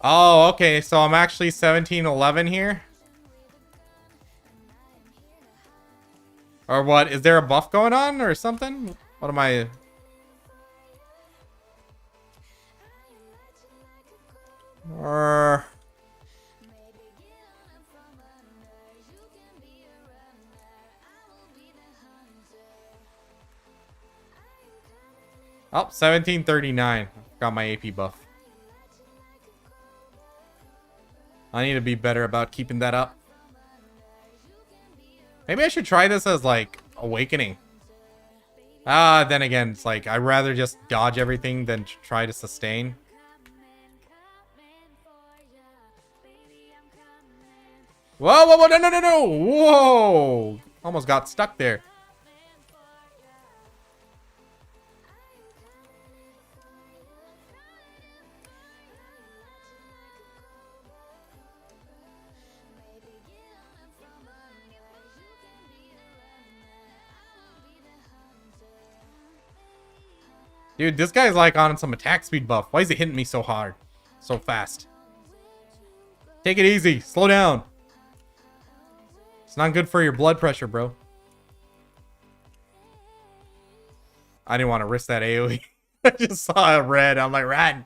[SPEAKER 2] Oh, okay. So I'm actually 1711 here. Or what? Is there a buff going on or something? What am I... Oh, 1739. Got my AP buff. I need to be better about keeping that up. Maybe I should try this as, like, Awakening. Then again, it's like, I'd rather just dodge everything than try to sustain. Whoa, whoa, whoa, no, no, no, no! Whoa! Almost got stuck there. Dude, this guy's like on some attack speed buff. Why is he hitting me so hard? So fast. Take it easy. Slow down. It's not good for your blood pressure, bro. I didn't want to risk that AoE. I just saw a red. I'm like, red.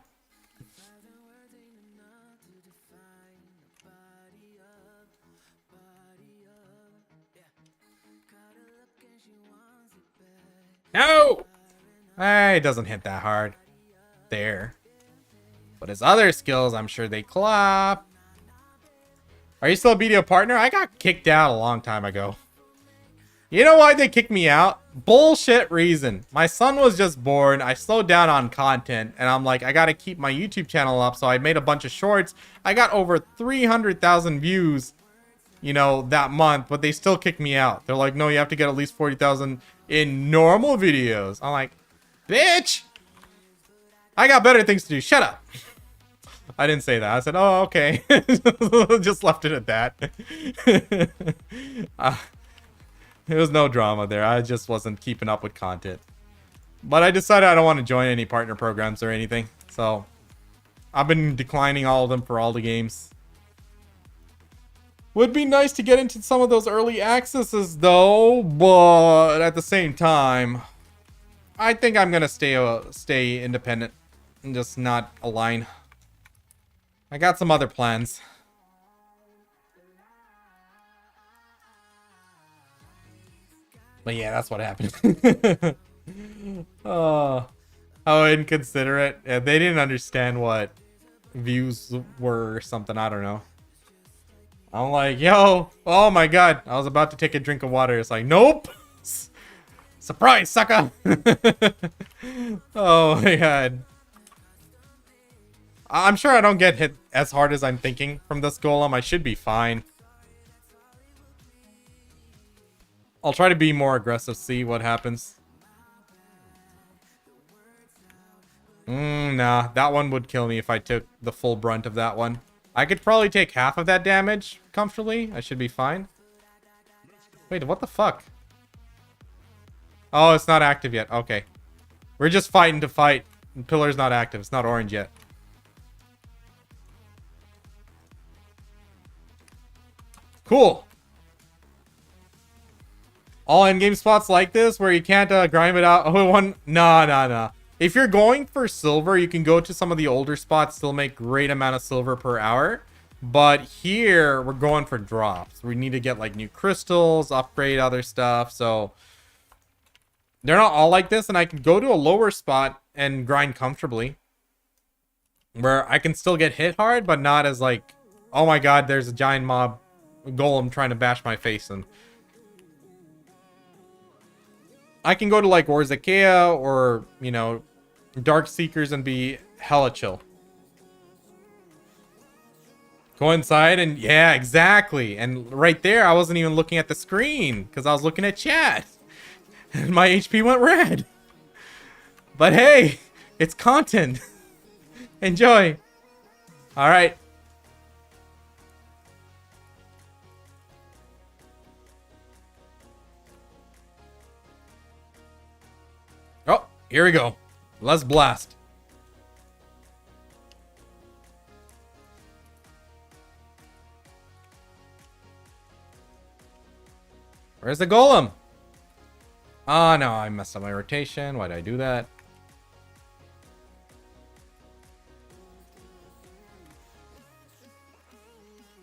[SPEAKER 2] No! It doesn't hit that hard. There. But his other skills, I'm sure they clap. Are you still a BDO partner? I got kicked out a long time ago. You know why they kicked me out? Bullshit reason. My son was just born. I slowed down on content. And I'm like, I gotta keep my YouTube channel up. So I made a bunch of shorts. I got over 300,000 views, you know, that month. But they still kicked me out. They're like, no, you have to get at least 40,000 in normal videos. I'm like, bitch! I got better things to do. Shut up. I didn't say that. I said, oh, okay. Just left it at that. There was no drama there. I just wasn't keeping up with content. But I decided I don't want to join any partner programs or anything. So I've been declining all of them for all the games. Would be nice to get into some of those early accesses though. But at the same time, I think I'm going to stay independent and just not align. I got some other plans. But yeah, that's what happened. Oh, how inconsiderate. Yeah, they didn't understand what views were or something. I don't know. I'm like, yo, oh my god. I was about to take a drink of water. It's like, nope. Surprise, sucker. Oh my god. I'm sure I don't get hit as hard as I'm thinking from this golem. I should be fine. I'll try to be more aggressive, see what happens. Nah, that one would kill me if I took the full brunt of that one. I could probably take half of that damage comfortably. I should be fine. Wait, what the fuck? Oh, it's not active yet. Okay. We're just fighting to fight. Pillar's not active. It's not orange yet. Cool. All in-game spots like this where you can't grind it out. Oh, nah. If you're going for silver, you can go to some of the older spots, still make great amount of silver per hour. But here, we're going for drops. We need to get like new crystals, upgrade other stuff. So they're not all like this, and I can go to a lower spot and grind comfortably. Where I can still get hit hard, but not as like, oh my god, there's a giant mob golem trying to bash my face in. I can go to like Orzakea or, you know, Dark Seekers and be hella chill. Go inside and yeah, exactly. And right there, I wasn't even looking at the screen because I was looking at chat. And my HP went red. But hey, it's content. Enjoy. All right. Oh, here we go. Let's blast. Where's the golem? Oh, no, I messed up my rotation. Why did I do that?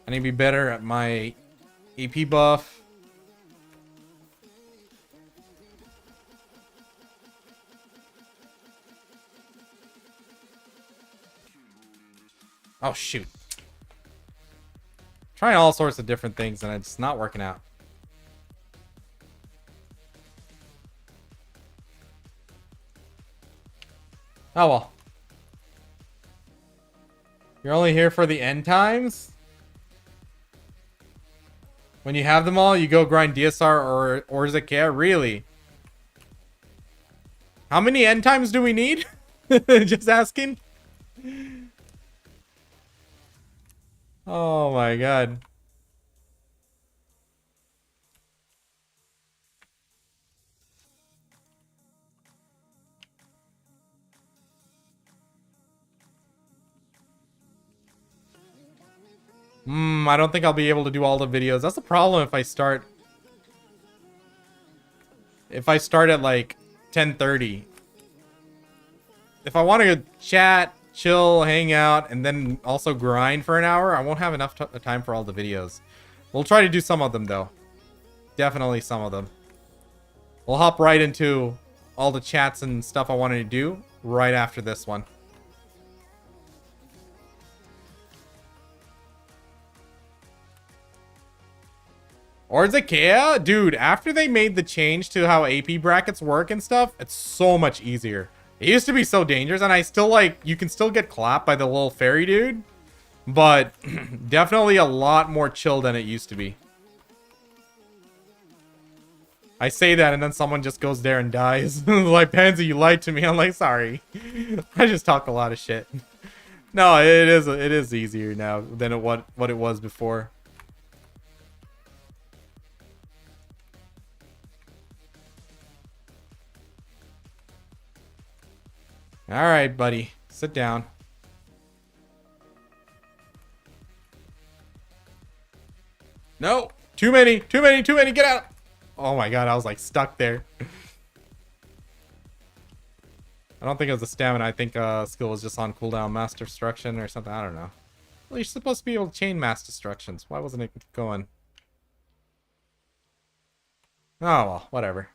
[SPEAKER 2] I need to be better at my AP buff. Oh, shoot. Trying all sorts of different things and it's not working out. Oh, well. You're only here for the end times? When you have them all, you go grind DSR or Orzakea? Really? How many end times do we need? Just asking. Oh my god. I don't think I'll be able to do all the videos. That's the problem if I start at like 10:30. If I want to chat, chill, hang out, and then also grind for an hour, I won't have enough time for all the videos. We'll try to do some of them though. Definitely some of them. We'll hop right into all the chats and stuff I wanted to do right after this one. Orzakea? Dude, after they made the change to how AP brackets work and stuff, it's so much easier. It used to be so dangerous, and I still like, you can still get clapped by the little fairy dude, but definitely a lot more chill than it used to be. I say that, and then someone just goes there and dies. Like, Pansy, you lied to me. I'm like, sorry. I just talk a lot of shit. No, it is easier now than what it was before. All right, buddy. Sit down. No. Too many. Too many. Too many. Get out. Oh my god, I was like stuck there. I don't think it was a stamina. I think skill was just on cooldown. Mass destruction or something. I don't know. Well, you're supposed to be able to chain mass destructions. Why wasn't it going? Oh, well, whatever.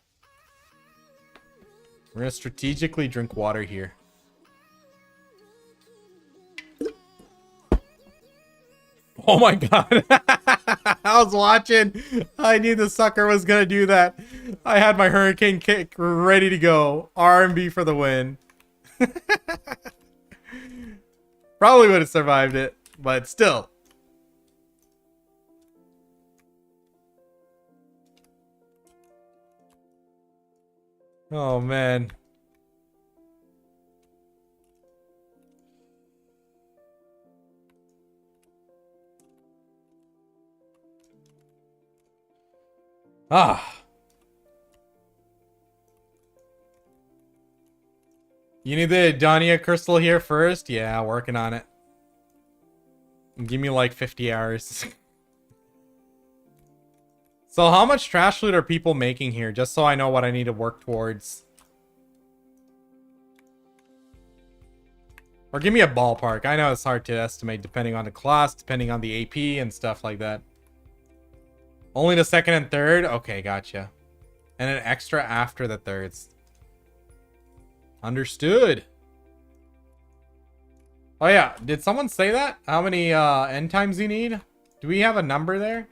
[SPEAKER 2] We're gonna strategically drink water here. Oh my god. I was watching. I knew the sucker was gonna do that. I had my hurricane kick ready to go. R&B for the win. Probably would have survived it, but still. Oh man. Ah. You need the Dania crystal here first? Yeah, working on it. Give me like 50 hours. So how much trash loot are people making here? Just so I know what I need to work towards. Or give me a ballpark. I know it's hard to estimate depending on the class, depending on the AP and stuff like that. Only the second and third? Okay, gotcha. And an extra after the thirds. Understood. Oh yeah, did someone say that? How many end times you need? Do we have a number there?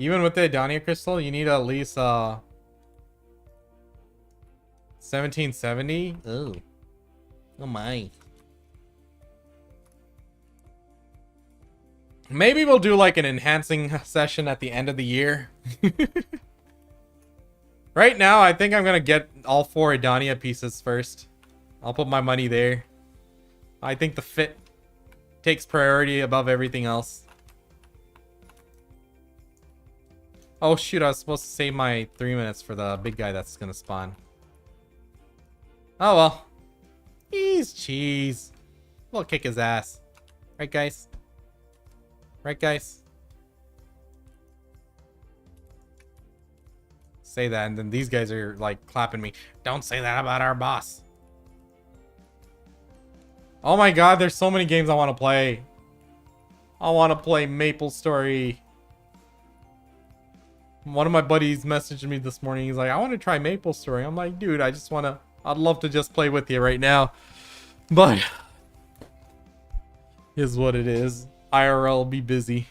[SPEAKER 2] Even with the Adania crystal, you need at least 1770. Oh. Oh my. Maybe we'll do like an enhancing session at the end of the year. Right now, I think I'm gonna get all 4 Adania pieces first. I'll put my money there. I think the fit takes priority above everything else. Oh shoot, I was supposed to save my 3 minutes for the big guy that's gonna spawn. Oh well. He's cheese. We'll kick his ass. Right, guys? Right, guys? Say that, and then these guys are like clapping me. Don't say that about our boss. Oh my god, there's so many games I want to play. I want to play Maple Story. One of my buddies messaged me this morning. He's like, I want to try Maple Story. I'm like, dude, I just want to... I'd love to just play with you right now. But... is what it is. IRL will be busy.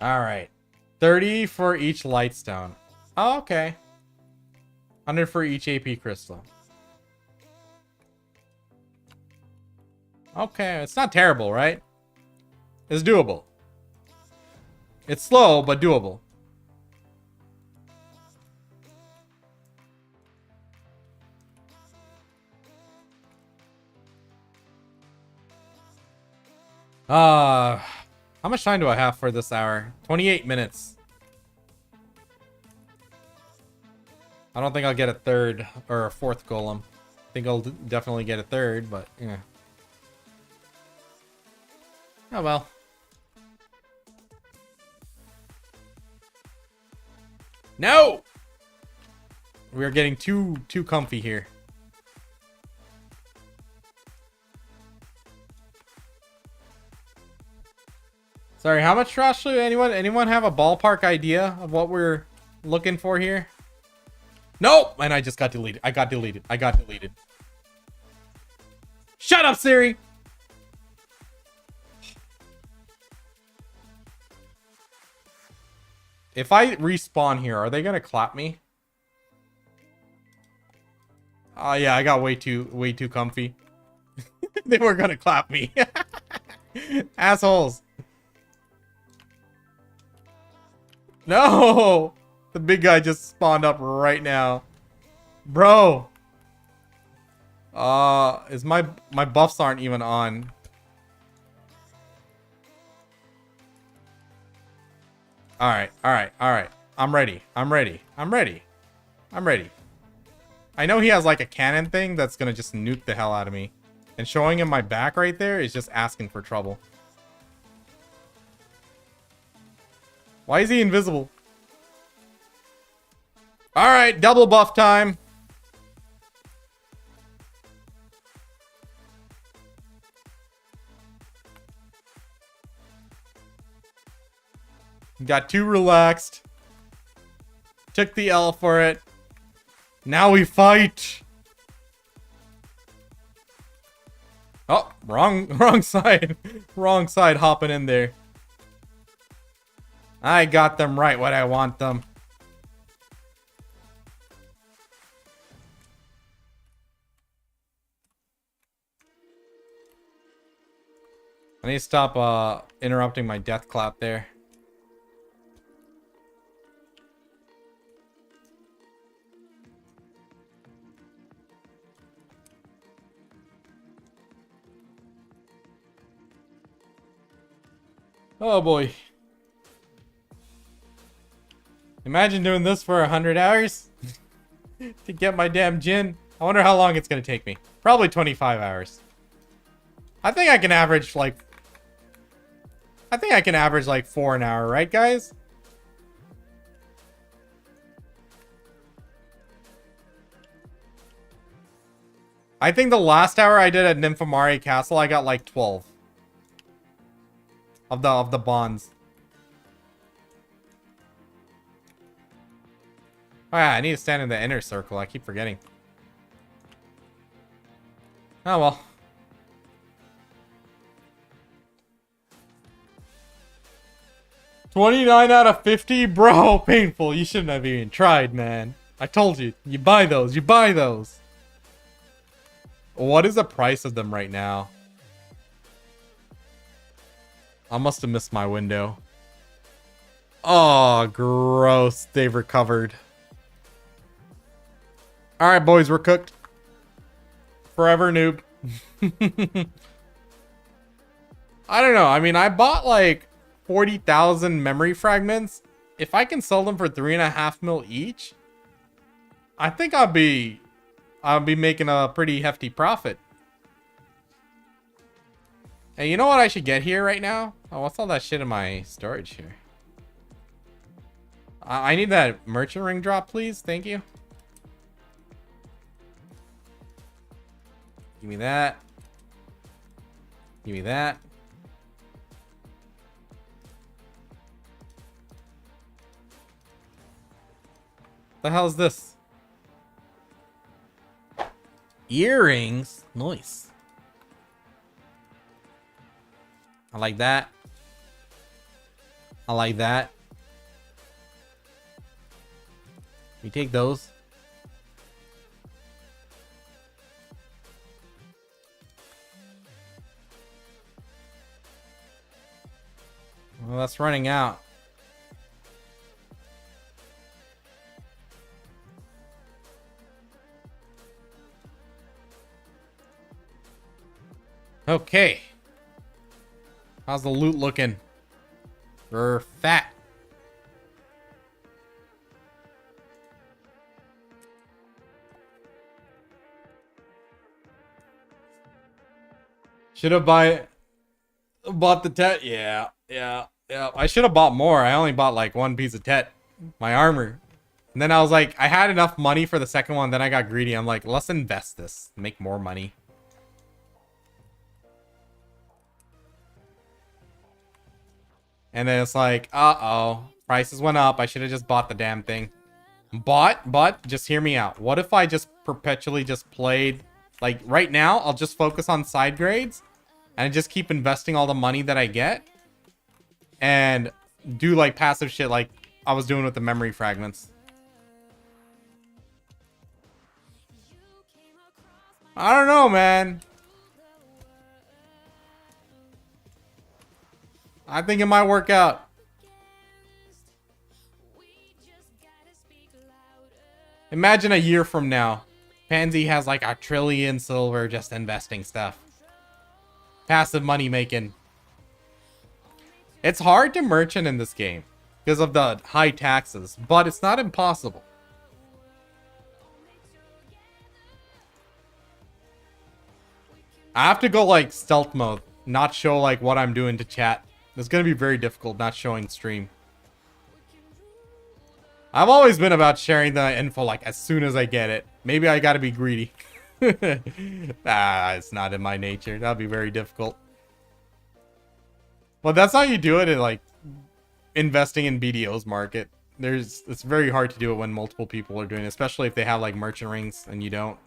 [SPEAKER 2] Alright. 30 for each lightstone. Oh, okay. 100 for each AP crystal. Okay, it's not terrible, right? It's doable. It's slow, but doable. How much time do I have for this hour? 28 minutes. I don't think I'll get a third or a fourth golem. I think I'll definitely get a third, but yeah. Oh well. No! We're getting too comfy here. Sorry, how much trash do anyone have a ballpark idea of what we're looking for here? Nope! And I just got deleted. I got deleted. Shut up, Siri! If I respawn here, are they gonna clap me? Oh yeah, I got way too comfy. They were gonna clap me. Assholes. No! The big guy just spawned up right now. Bro! Is my buffs aren't even on. Alright. I'm ready. I know he has like a cannon thing that's gonna just nuke the hell out of me. And showing him my back right there is just asking for trouble. Why is he invisible? Alright, double buff time. Got too relaxed. Took the L for it. Now we fight. Oh, wrong side. Wrong side hopping in there. I got them right what I want them. I need to stop interrupting my death clap there. Oh boy. Imagine doing this for 100 hours to get my damn gin. I wonder how long it's gonna take me. Probably 25 hours. I think I can average like 4 an hour, right guys? I think the last hour I did at Nymphomari Castle, I got like 12 of the bonds. Oh yeah, I need to stand in the inner circle. I keep forgetting. Oh well. $29 out of 50? Bro, painful. You shouldn't have even tried, man. I told you. You buy those. You buy those. What is the price of them right now? I must have missed my window. Oh, gross. They've recovered. Alright, boys. We're cooked. Forever noob. I don't know. I mean, I bought like 40,000 memory fragments. If I can sell them for 3.5 mil each, I think I'll be making a pretty hefty profit. Hey, you know what I should get here right now? Oh, what's all that shit in my storage here? I need that merchant ring drop, please. Thank you. Give me that. Give me that. The hell is this? Earrings? Nice. I like that. I like that. We take those. Well, that's running out. Okay. How's the loot looking? We're fat. Should have bought the tet. Yeah. I should have bought more. I only bought like one piece of tet, my armor. And then I was like, I had enough money for the second one. Then I got greedy. I'm like, let's invest this, make more money. And then it's like, uh-oh, prices went up. I should have just bought the damn thing. But just hear me out. What if I just perpetually just played, like right now, I'll just focus on side grades and just keep investing all the money that I get and do like passive shit like I was doing with the memory fragments. I don't know, man. I think it might work out. Imagine a year from now, Pansy has like 1 trillion silver just investing stuff. Passive money making. It's hard to merchant in this game because of the high taxes, but it's not impossible. I have to go like stealth mode, not show like what I'm doing to chat. It's going to be very difficult not showing stream. I've always been about sharing the info like as soon as I get it. Maybe I got to be greedy. It's not in my nature. That'd be very difficult. But that's how you do it in like investing in BDO's market. It's very hard to do it when multiple people are doing it, especially if they have like merchant rings and you don't.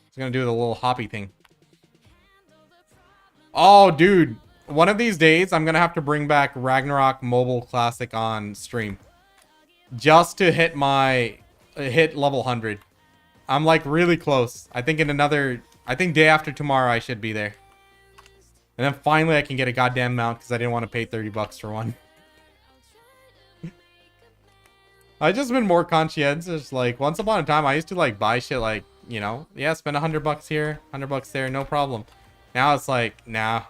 [SPEAKER 2] It's gonna do the little hoppy thing. Oh, dude. One of these days, I'm gonna have to bring back Ragnarok Mobile Classic on stream. Just to hit level 100. I'm like really close. I think day after tomorrow I should be there. And then finally I can get a goddamn mount because I didn't want to pay 30 bucks for one. I've just been more conscientious. Like, once upon a time, I used to like buy shit like, you know, yeah, spend 100 bucks here, 100 bucks there, no problem. Now it's like, nah.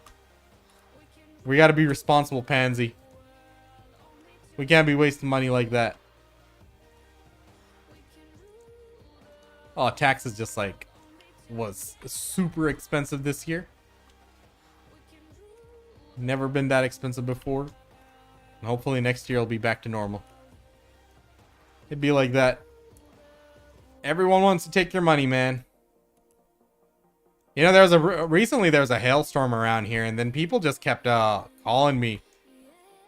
[SPEAKER 2] We gotta be responsible, Pansy. We can't be wasting money like that. Oh, taxes just like was super expensive this year. Never been that expensive before. And hopefully next year it'll be back to normal. It'd be like that. Everyone wants to take your money, man. You know, recently there was a hailstorm around here, and then people just kept calling me,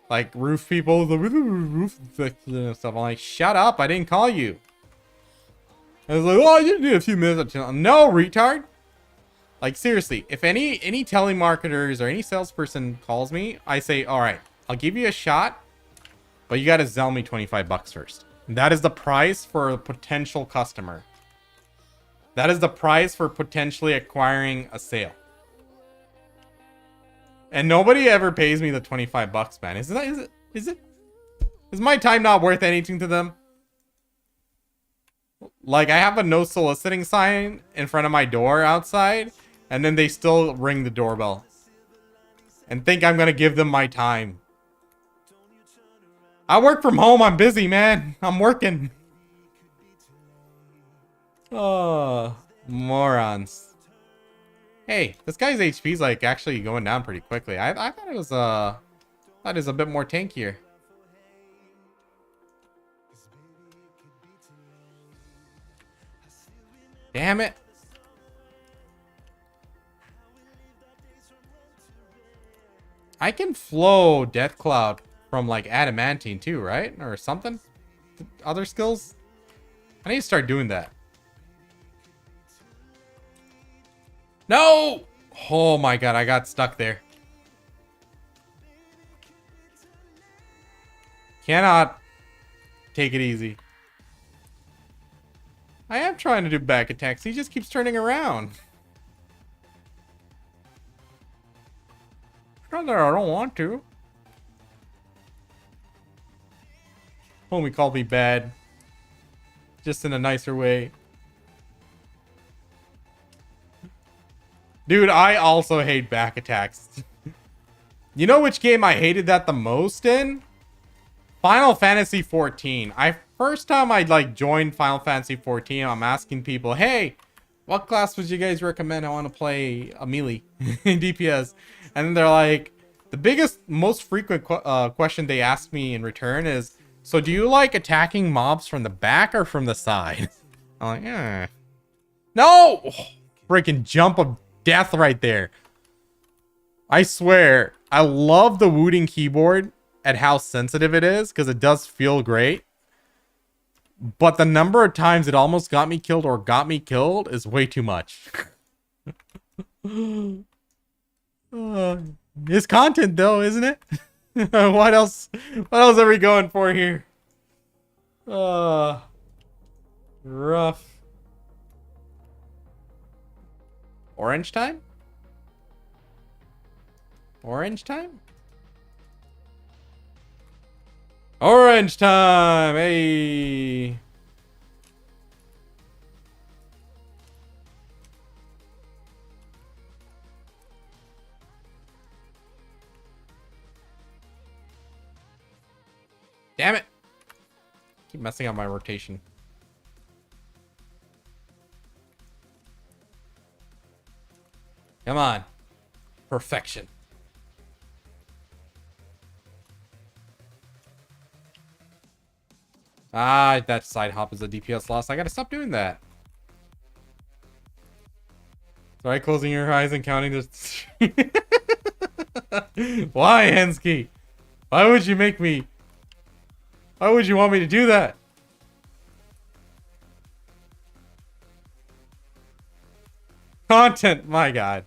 [SPEAKER 2] like roof people, the roof stuff. I'm like, shut up! I didn't call you. I was like, oh, you need a few minutes. No, retard. Like seriously, if any telemarketers or any salesperson calls me, I say, all right, I'll give you a shot, but you got to sell me $25 first. That is the price for a potential customer. That is the price for potentially acquiring a sale. And nobody ever pays me the $25, man. Is my time not worth anything to them? Like, I have a no soliciting sign in front of my door outside, and then they still ring the doorbell and think I'm gonna give them my time. I work from home. I'm busy, man. I'm working. Oh, morons. Hey, this guy's HP is like actually going down pretty quickly. I thought it was a bit more tankier. Damn it. I can flow Death Cloud from like adamantine too, right? Or something? Other skills? I need to start doing that. No! Oh my god, I got stuck there. Cannot take it easy. I am trying to do back attacks. He just keeps turning around. I don't want to. Homie called me bad. Just in a nicer way. Dude, I also hate back attacks. You know which game I hated that the most in? Final Fantasy 14. First time I like joined Final Fantasy 14, I'm asking people, hey, what class would you guys recommend? I want to play a melee in DPS. And then they're like, the biggest, most frequent question they ask me in return is, so do you like attacking mobs from the back or from the side? I'm like, yeah. No! Oh, freaking jump of death right there. I swear, I love the Wooting keyboard at how sensitive it is, because it does feel great. But the number of times it almost got me killed or got me killed is way too much. It's content though, isn't it? What else are we going for here? Rough. Orange time? Orange time? Orange time! Hey! Damn it! Keep messing up my rotation. Come on. Perfection. Ah, that side hop is a DPS loss. I gotta stop doing that. Try closing your eyes and counting this. Why, Hensky? Why would you make me? Why would you want me to do that? Content, my god.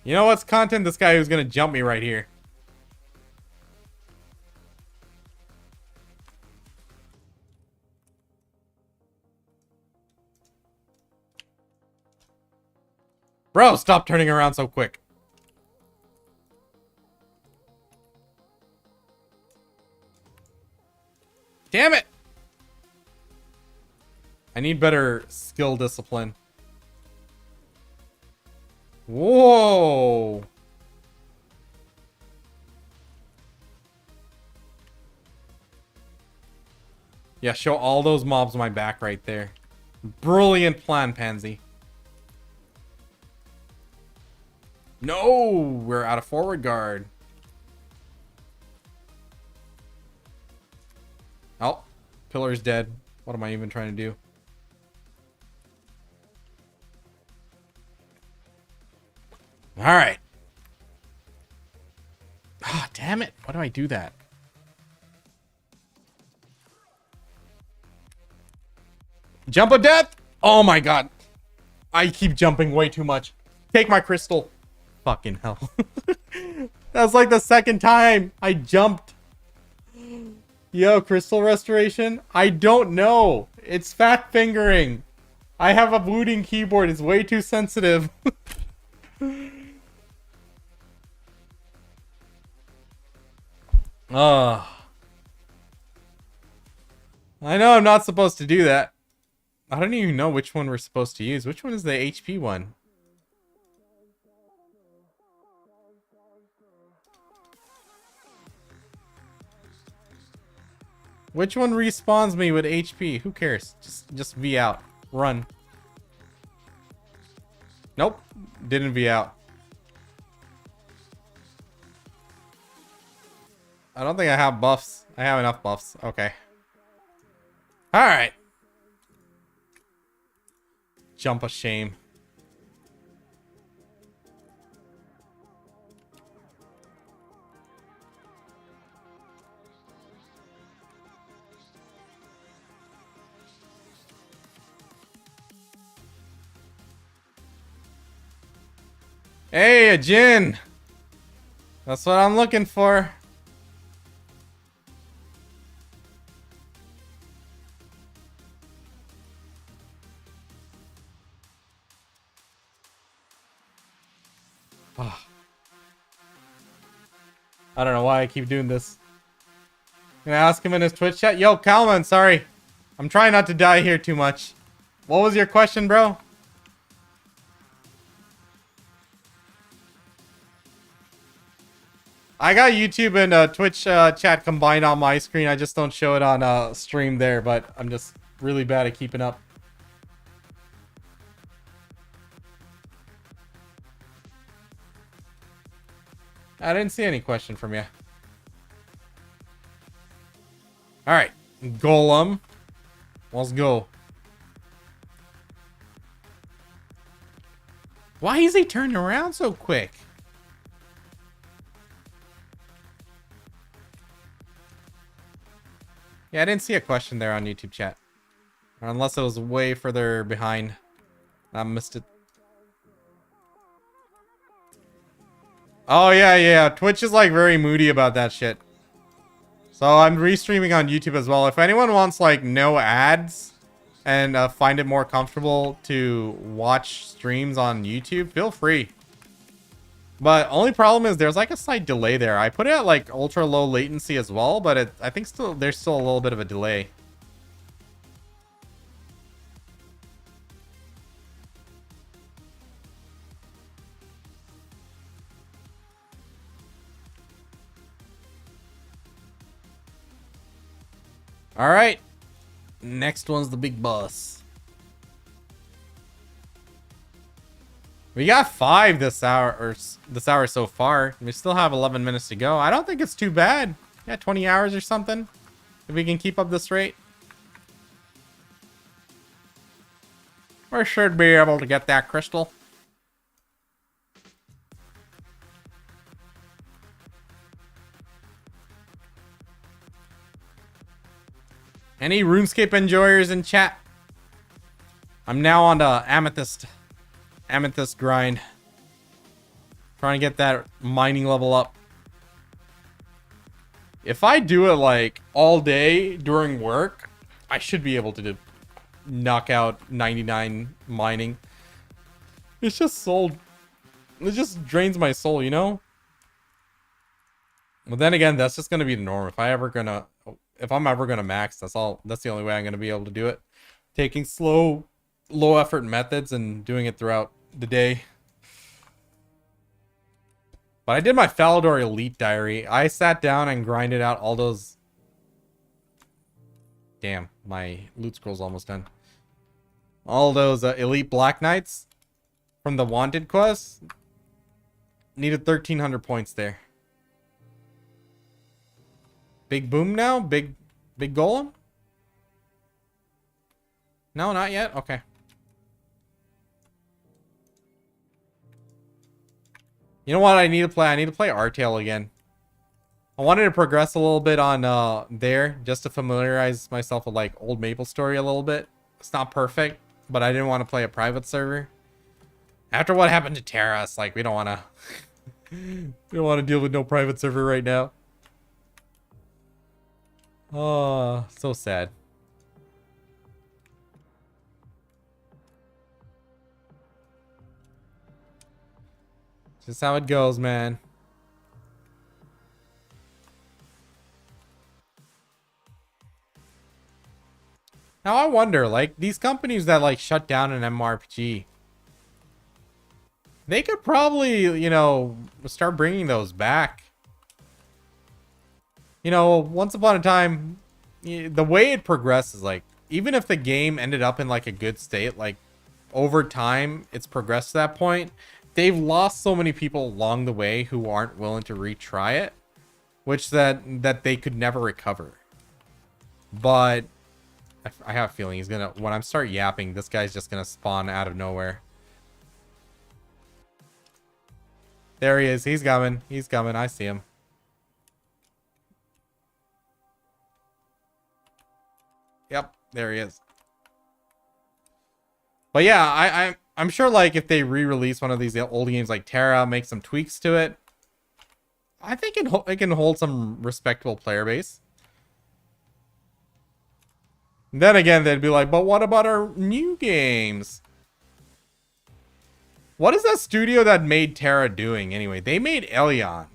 [SPEAKER 2] You know what's content? This guy who's gonna jump me right here. Bro, stop turning around so quick. Damn it! I need better skill discipline. Whoa! Yeah, show all those mobs my back right there. Brilliant plan, Pansy. No! We're out of forward guard. Oh, pillar's dead. What am I even trying to do? All right. Ah, damn it. Why do I do that? Jump of death. Oh my god. I keep jumping way too much. Take my crystal. Fucking hell. That's like the second time I jumped. Yo, crystal restoration? I don't know. It's fat fingering. I have a booting keyboard. It's way too sensitive. Ugh. I know I'm not supposed to do that. I don't even know which one we're supposed to use. Which one is the HP one? Which one respawns me with HP? Who cares? Just V out. Run. Nope. Didn't V out. I don't think I have buffs. I have enough buffs. Okay. Alright. Jump of shame. Hey, a Jin! That's what I'm looking for. Oh. I don't know why I keep doing this. Can I ask him in his Twitch chat? Yo, Kalman, sorry. I'm trying not to die here too much. What was your question, bro? I got YouTube and Twitch chat combined on my screen. I just don't show it on stream there, but I'm just really bad at keeping up. I didn't see any question from you. Alright. Golem. Let's go. Why is he turning around so quick? Yeah, I didn't see a question there on YouTube chat. Unless it was way further behind. I missed it. Oh, yeah. Twitch is like very moody about that shit. So I'm restreaming on YouTube as well. If anyone wants like no ads and find it more comfortable to watch streams on YouTube, feel free. But only problem is there's like a slight delay there. I put it at like ultra low latency as well, but I think there's still a little bit of a delay. All right. Next one's the big boss. We got 5 this hour so far. We still have 11 minutes to go. I don't think it's too bad. Yeah, 20 hours or something. If we can keep up this rate. We should be able to get that crystal. Any RuneScape enjoyers in chat? I'm now on the amethyst grind. Trying to get that mining level up. If I do it like all day during work, I should be able to knock out 99 mining. It's just soul. It just drains my soul, you know? But then again, that's just gonna be the norm. If I'm ever gonna max, that's the only way I'm gonna be able to do it. Taking low effort methods and doing it throughout the day. But I did my Falador Elite Diary. I sat down and grinded out all those... Damn, my loot scroll's almost done. All those Elite Black Knights from the Wanted quest. Needed 1,300 points there. Big boom now? Big golem? No, not yet? Okay. You know what I need to play? I need to play Artale again. I wanted to progress a little bit on there just to familiarize myself with like old MapleStory a little bit. It's not perfect, but I didn't want to play a private server. After what happened to Terra, it's like we don't want to we don't want to deal with no private server right now. Oh, so sad. Just how it goes, man. Now I wonder, like, these companies that like shut down an MMORPG, they could probably, you know, start bringing those back. You know, once upon a time, the way it progresses, like, even if the game ended up in like a good state, like over time it's progressed to that point, they've lost so many people along the way who aren't willing to retry it, which that they could never recover. But I have a feeling he's gonna, when I start yapping, this guy's just gonna spawn out of nowhere. There he is. He's coming. He's coming. I see him. Yep, there he is. But yeah, I'm sure like if they re-release one of these old games like Terra, make some tweaks to it, I think it can hold some respectable player base. Then again, they'd be like, but what about our new games? What is that studio that made Terra doing anyway? They made Elion.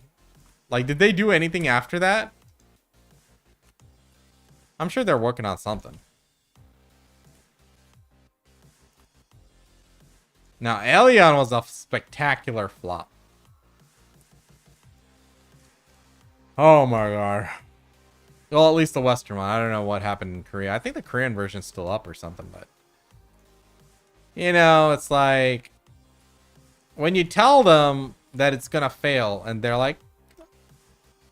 [SPEAKER 2] Like, did they do anything after that? I'm sure they're working on something. Now, Elion was a spectacular flop. Oh my god. Well, at least the Western one. I don't know what happened in Korea. I think the Korean version's still up or something, but... You know, it's like... When you tell them that it's gonna fail, and they're like...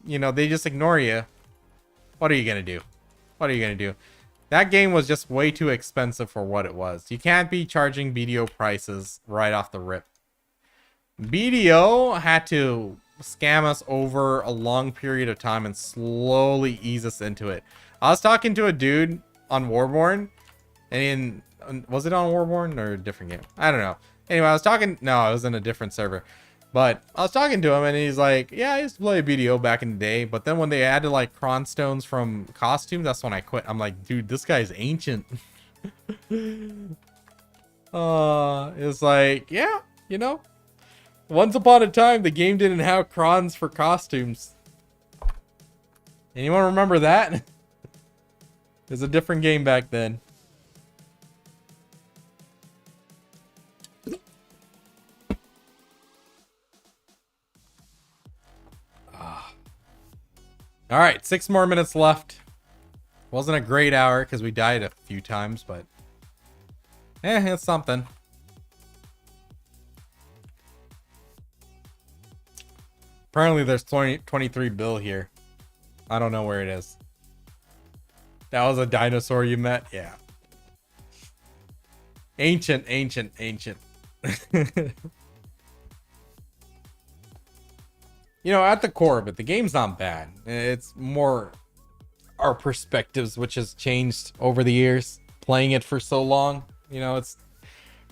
[SPEAKER 2] You know, they just ignore you. What are you gonna do? What are you gonna do? That game was just way too expensive for what it was. You can't be charging BDO prices right off the rip. BDO had to scam us over a long period of time and slowly ease us into it. I was talking to a dude on Warborne, and was it on Warborne or a different game? I don't know. Anyway, I was talking, no, I was in a different server. But I was talking to him and he's like, yeah, I used to play BDO back in the day, but then when they added like cron stones from costumes, that's when I quit. I'm like, dude, this guy's ancient. It's like, yeah, you know, once upon a time, the game didn't have crons for costumes. Anyone remember that? It was a different game back then. All right, 6 more minutes left. Wasn't a great hour because we died a few times, but it's something. Apparently there's 23 bill here. I don't know where it is. That was a dinosaur you met? Yeah. Ancient. You know, at the core of it, the game's not bad. It's more our perspectives, which has changed over the years, playing it for so long. You know, it's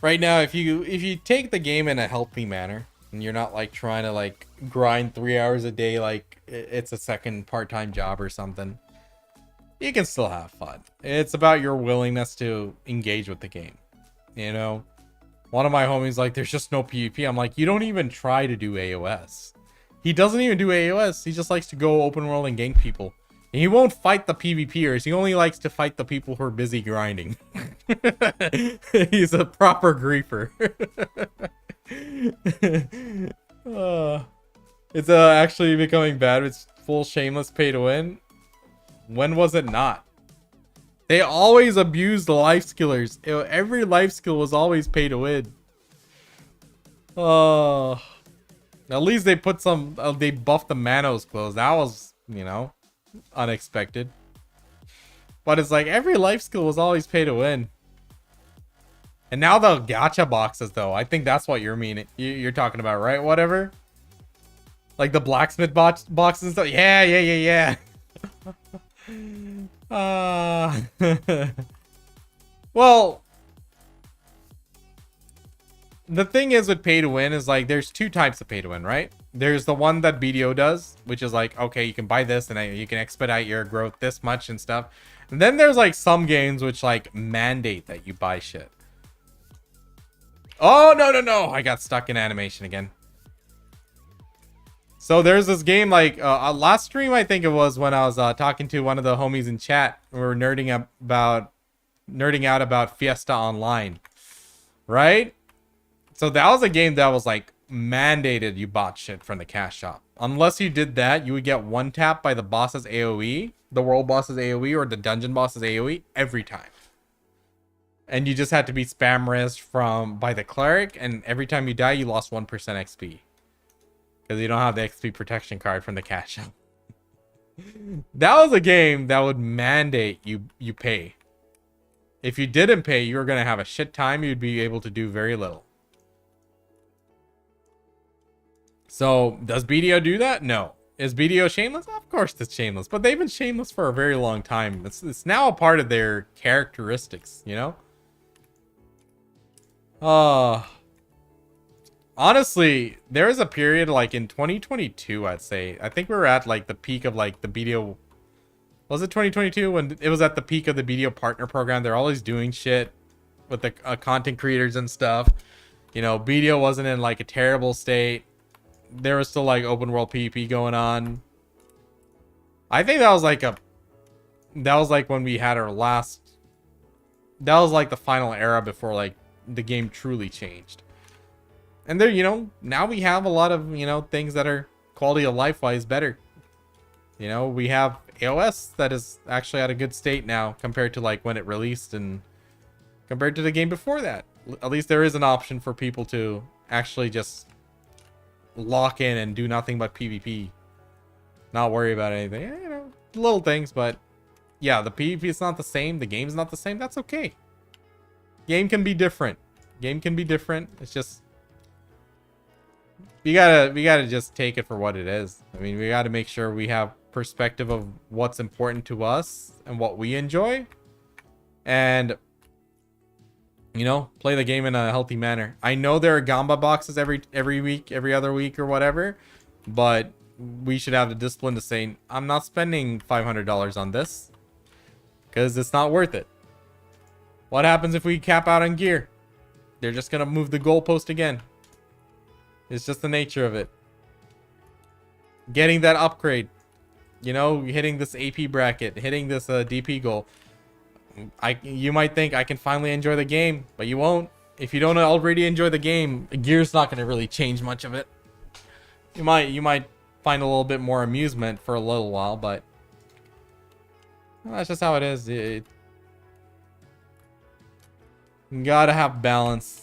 [SPEAKER 2] right now, if you take the game in a healthy manner and you're not like trying to like grind 3 hours a day like it's a second part-time job or something, you can still have fun. It's about your willingness to engage with the game. You know, one of my homies like, there's just no PvP. I'm like, you don't even try to do AOS. He doesn't even do AOS. He just likes to go open world and gank people. And he won't fight the PvPers. He only likes to fight the people who are busy grinding. He's a proper griefer. It's actually becoming bad. It's full shameless pay to win. When was it not? They always abused the life skillers. Every life skill was always pay to win. At least they put some, they buffed the Manos clothes. That was, you know, unexpected. But it's like every life skill was always pay to win. And now the gacha boxes, though, I think that's what you're talking about, right? Whatever. Like the blacksmith boxes and stuff. Yeah, yeah, yeah, yeah. Well, the thing is with pay to win is like there's two types of pay to win, right? There's the one that BDO does, which is like, okay, you can buy this and you can expedite your growth this much and stuff. And then there's like some games which like mandate that you buy shit. Oh, no, no, no. I got stuck in animation again. So there's this game like last stream, I think it was, when I was talking to one of the homies in chat. We were nerding out about Fiesta Online, right? So that was a game that was like mandated you bought shit from the cash shop. Unless you did that, you would get one tap by the boss's AoE, the world boss's AoE, or the dungeon boss's AoE every time. And you just had to be spam res by the cleric, and every time you die, you lost 1% XP. Because you don't have the XP protection card from the cash shop. That was a game that would mandate you pay. If you didn't pay, you were going to have a shit time. You'd be able to do very little. So, does BDO do that? No. Is BDO shameless? Of course it's shameless. But they've been shameless for a very long time. It's now a part of their characteristics, you know? Honestly, there was a period like in 2022, I'd say. I think we were at like the peak of like the BDO. Was it 2022 when it was at the peak of the BDO partner program? They're always doing shit with the content creators and stuff. You know, BDO wasn't in like a terrible state. There was still like open world PvP going on. I think that was like when we had our last. That was like the final era before like the game truly changed. And there, you know, now we have a lot of, you know, things that are quality of life wise better. You know, we have AOS that is actually at a good state now compared to like when it released and compared to the game before that. At least there is an option for people to actually just lock in and do nothing but PvP. Not worry about anything. You know, little things, but yeah, the PvP is not the same. The game's not the same. That's okay. Game can be different. Game can be different. It's just we gotta just take it for what it is. I mean, we gotta make sure we have perspective of what's important to us and what we enjoy, and you know, play the game in a healthy manner. I know there are Gamba boxes every week, every other week or whatever, but we should have the discipline to say, I'm not spending $500 on this because it's not worth it. What happens if we cap out on gear? They're just gonna move the goalpost again. It's just the nature of it. Getting that upgrade, you know, hitting this AP bracket, hitting this DP goal. You might think I can finally enjoy the game, but you won't. If you don't already enjoy the game, gear's not going to really change much of it. You might find a little bit more amusement for a little while, but well, that's just how it is. You gotta have balance.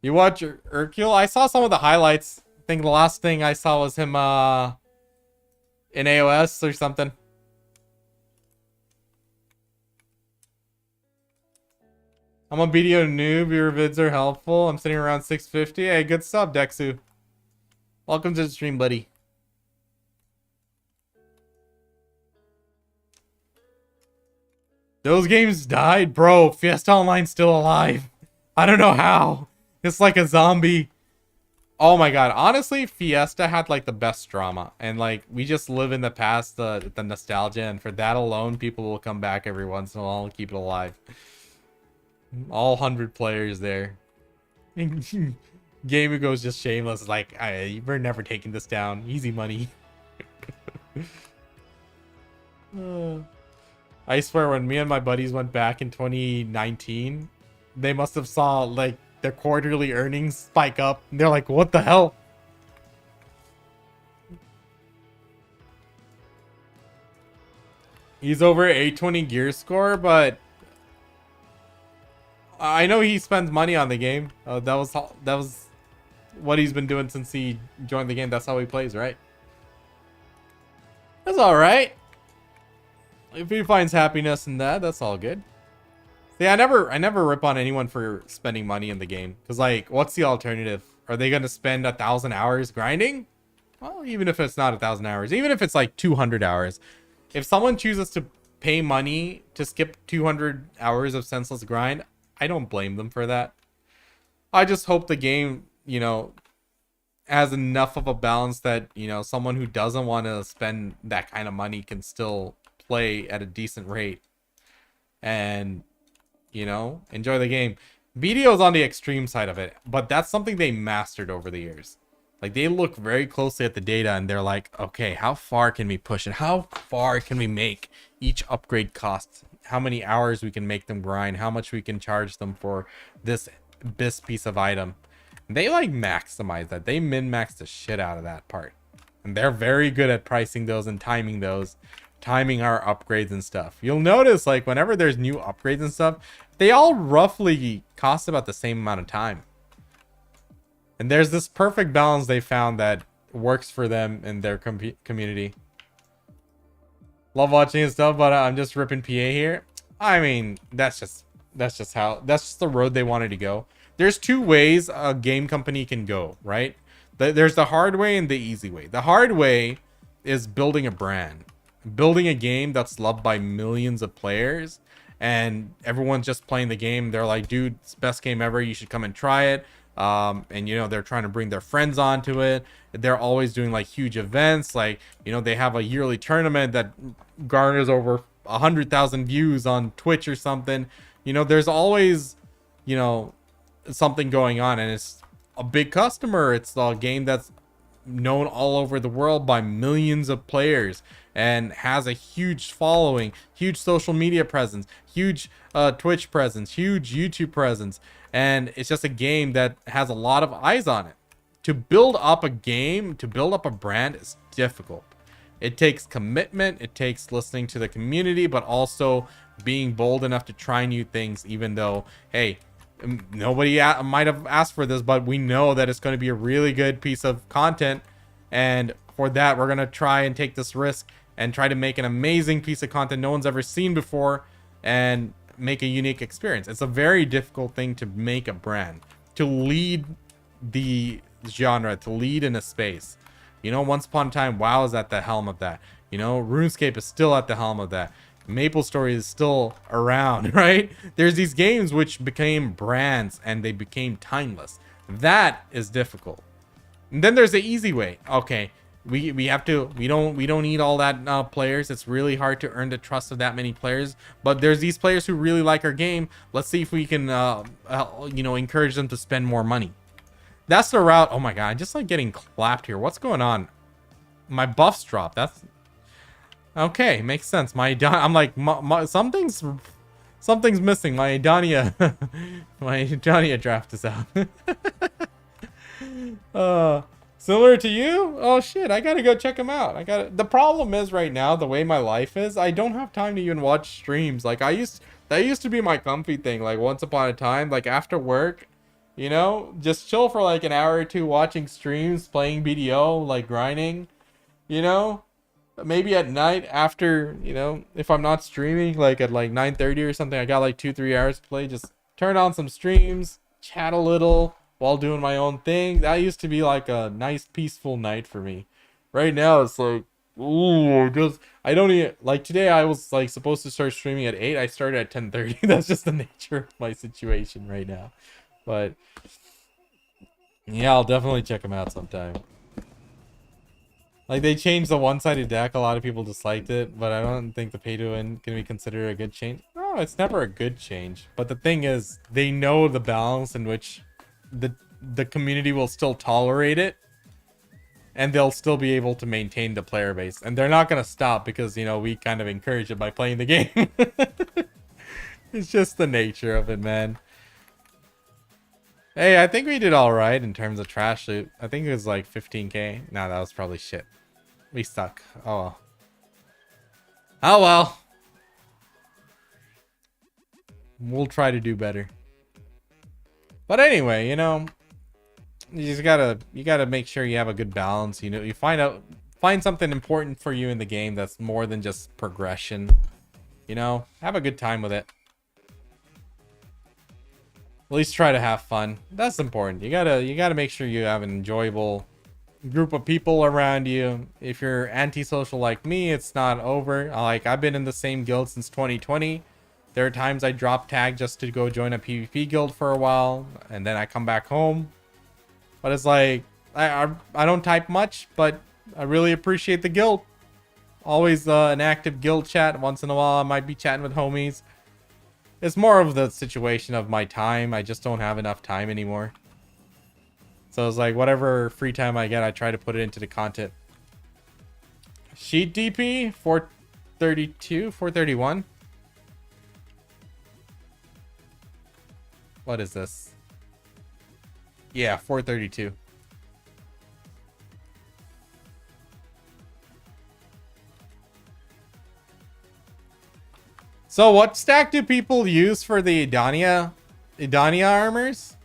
[SPEAKER 2] You watch Urkel? I saw some of the highlights. I think the last thing I saw was him in AOS or something. I'm a BDO noob. Your vids are helpful. I'm sitting around 650. Hey, good stuff, Dexu. Welcome to the stream, buddy. Those games died, bro. Fiesta Online's still alive. I don't know how. It's like a zombie. Oh my god. Honestly, Fiesta had like the best drama. And like, we just live in the past, the nostalgia. And for that alone, people will come back every once in a while and keep it alive. All 100 players there. Game goes just shameless. Like, we're never taking this down. Easy money. I swear, when me and my buddies went back in 2019, they must have saw like their quarterly earnings spike up. And they're like, what the hell? He's over 820 gear score, but I know he spends money on the game. That was what he's been doing since he joined the game. That's how he plays, right? That's all right. If he finds happiness in that, that's all good. See, I never rip on anyone for spending money in the game. Because, like, what's the alternative? Are they going to spend 1,000 hours grinding? Well, even if it's not 1,000 hours, even if it's like 200 hours, if someone chooses to pay money to skip 200 hours of senseless grind, I don't blame them for that. I just hope the game, you know, has enough of a balance that, you know, someone who doesn't want to spend that kind of money can still play at a decent rate and, you know, enjoy the game. BDO is on the extreme side of it, but that's something they mastered over the years. Like, they look very closely at the data and they're like, okay, how far can we push it? How far can we make each upgrade cost? How many hours we can make them grind? How much we can charge them for this piece of item? They like maximize that. They min-max the shit out of that part. And they're very good at pricing those and timing those. Timing our upgrades and stuff. You'll notice, like, whenever there's new upgrades and stuff, they all roughly cost about the same amount of time. And there's this perfect balance they found that works for them in their community. Love watching and stuff, but I'm just ripping PA here. I mean, that's just the road they wanted to go. There's two ways a game company can go, right? There's the hard way and the easy way. The hard way is building a brand. Building a game that's loved by millions of players and everyone's just playing the game. They're like, dude, it's the best game ever. You should come and try it. And, you know, they're trying to bring their friends onto it. They're always doing like huge events. Like, you know, they have a yearly tournament that garners over 100,000 views on Twitch or something. You know, there's always, you know, something going on, and it's a big customer. It's a game that's known all over the world by millions of players and has a huge following, huge social media presence, huge Twitch presence, huge YouTube presence, and it's just a game that has a lot of eyes on it. To build up a game, to build up a brand is difficult. It takes commitment, it takes listening to the community, but also being bold enough to try new things, even though, hey, nobody might have asked for this, but we know that it's going to be a really good piece of content, and for that we're going to try and take this risk and try to make an amazing piece of content no one's ever seen before and make a unique experience. It's a very difficult thing to make a brand, to lead the genre, to lead in a space. You know, once upon a time, WoW is at the helm of that. You know, RuneScape is still at the helm of that. MapleStory is still around, right? There's these games which became brands and they became timeless. That is difficult. And then there's the easy way. Okay, we don't need all that players. It's really hard to earn the trust of that many players. But there's these players who really like our game. Let's see if we can you know, encourage them to spend more money. That's the route. Oh my god, I'm just like getting clapped here. What's going on? My buffs dropped. That's okay, makes sense. I'm like, something's missing. My Idania, my Idania draft is out. Similar to you? Oh shit, I gotta go check him out. The problem is right now, the way my life is, I don't have time to even watch streams. Like that used to be my comfy thing. Like once upon a time, like after work, you know, just chill for like an hour or two watching streams, playing BDO, like grinding, you know. Maybe at night after, you know, if I'm not streaming, like at like 9:30 or something, I got like 2-3 hours to play, just turn on some streams, chat a little while doing my own thing. That used to be like a nice peaceful night for me. Right now it's like, ooh, I don't even, like today I was like supposed to start streaming at 8. I started at 10:30. That's just the nature of my situation right now. But yeah, I'll definitely check them out sometime. Like, they changed the one-sided deck. A lot of people disliked it, but I don't think the pay-to-win can be considered a good change. No, it's never a good change. But the thing is, they know the balance in which the community will still tolerate it, and they'll still be able to maintain the player base. And they're not going to stop because, you know, we kind of encourage it by playing the game. It's just the nature of it, man. Hey, I think we did all right in terms of trash loot. I think it was like 15k. No, that was probably shit. We suck. Oh well. Oh well. We'll try to do better. But anyway, you know, you gotta make sure you have a good balance. You know, you find something important for you in the game that's more than just progression. You know, have a good time with it. At least try to have fun. That's important. You gotta make sure you have an enjoyable group of people around you. If you're antisocial like me, it's not over. Like, I've been in the same guild since 2020. There are times I drop tag just to go join a PvP guild for a while, and then I come back home. But it's like, I don't type much, but I really appreciate the guild. Always an active guild chat. Once in a while, I might be chatting with homies. It's more of the situation of my time. I just don't have enough time anymore. So it's like, whatever free time I get, I try to put it into the content. Sheet DP, 432, 431. What is this? Yeah, 432. So what stack do people use for the Idania armors?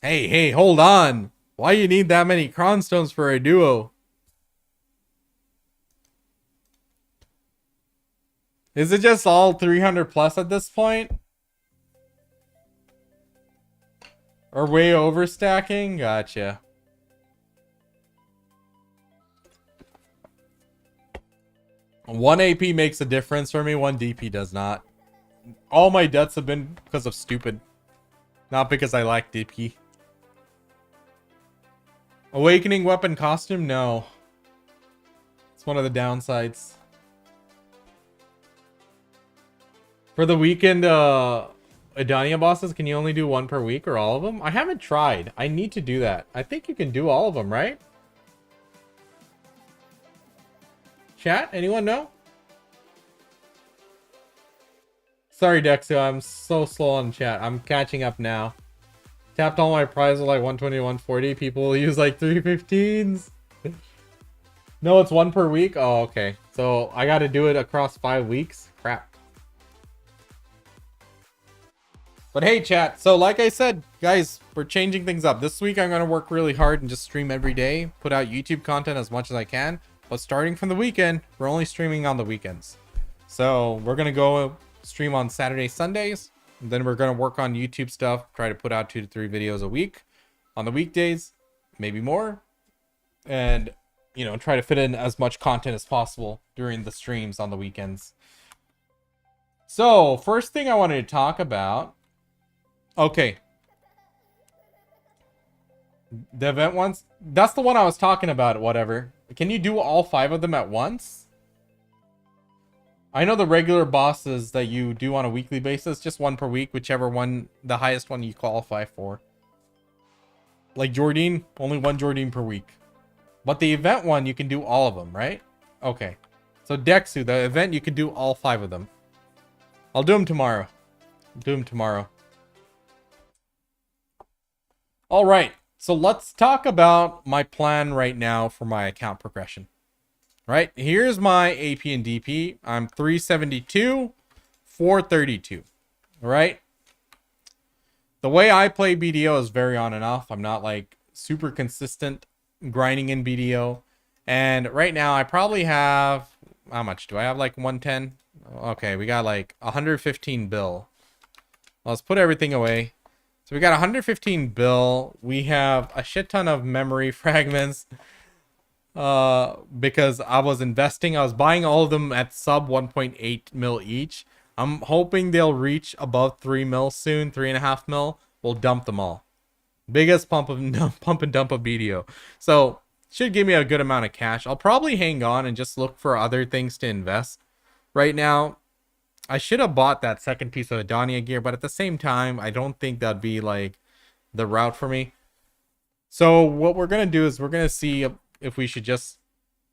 [SPEAKER 2] Hey, hold on. Why you need that many cronstones for a duo? Is it just all 300 plus at this point? Or way overstacking? Gotcha. One AP makes a difference for me, one DP does not. All my deaths have been because of stupid. Not because I like DP. Awakening weapon costume? No. It's one of the downsides. For the weekend Idania bosses, can you only do one per week or all of them? I haven't tried. I need to do that. I think you can do all of them, right? Chat? Anyone know? Sorry, Dexio. I'm so slow on chat. I'm catching up now. Tapped all my prizes like 120, 140. People use like 315s. No, it's one per week? Oh, okay. So I got to do it across 5 weeks? Crap. But hey, chat. So like I said, guys, we're changing things up. This week, I'm going to work really hard and just stream every day. Put out YouTube content as much as I can. But starting from the weekend, we're only streaming on the weekends. So we're going to go stream on Saturday, Sundays. And then we're going to work on YouTube stuff. Try to put out 2 to 3 videos a week on the weekdays. Maybe more. And, you know, try to fit in as much content as possible during the streams on the weekends. So, first thing I wanted to talk about. Okay. The event ones. That's the one I was talking about, whatever. Can you do all 5 of them at once? I know the regular bosses that you do on a weekly basis, just 1 per week, whichever one, the highest one you qualify for. Like Jordine, only 1 Jordine per week. But the event one, you can do all of them, right? Okay. So Dexu, the event, you can do all 5 of them. I'll do them tomorrow. All right, so let's talk about my plan right now for my account progression. Right, here's my AP and DP. I'm 372, 432. All right. The way I play BDO is very on and off. I'm not like super consistent grinding in BDO. And right now I probably have, how much do I have? Like 110. Okay, we got like 115 bill. Let's put everything away. So we got 115 bill. We have a shit ton of memory fragments because I was investing. I was buying all of them at sub 1.8 mil each. I'm hoping they'll reach above 3 mil soon, 3.5 mil. We'll dump them all. Biggest pump and dump of BDO. So should give me a good amount of cash. I'll probably hang on and just look for other things to invest. Right now, I should have bought that second piece of Idania gear, but at the same time, I don't think that'd be like the route for me. So what we're going to do is we're going to see if we should just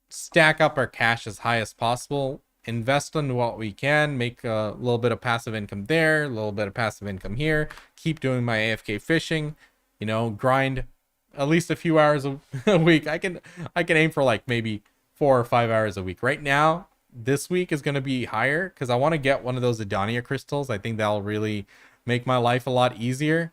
[SPEAKER 2] stack up our cash as high as possible, invest in what we can, make a little bit of passive income there, a little bit of passive income here, keep doing my AFK fishing, you know, grind at least a few hours a week. I can aim for like maybe 4 or 5 hours a week. Right now, this week is going to be higher because I want to get one of those Idania crystals. I think that'll really make my life a lot easier.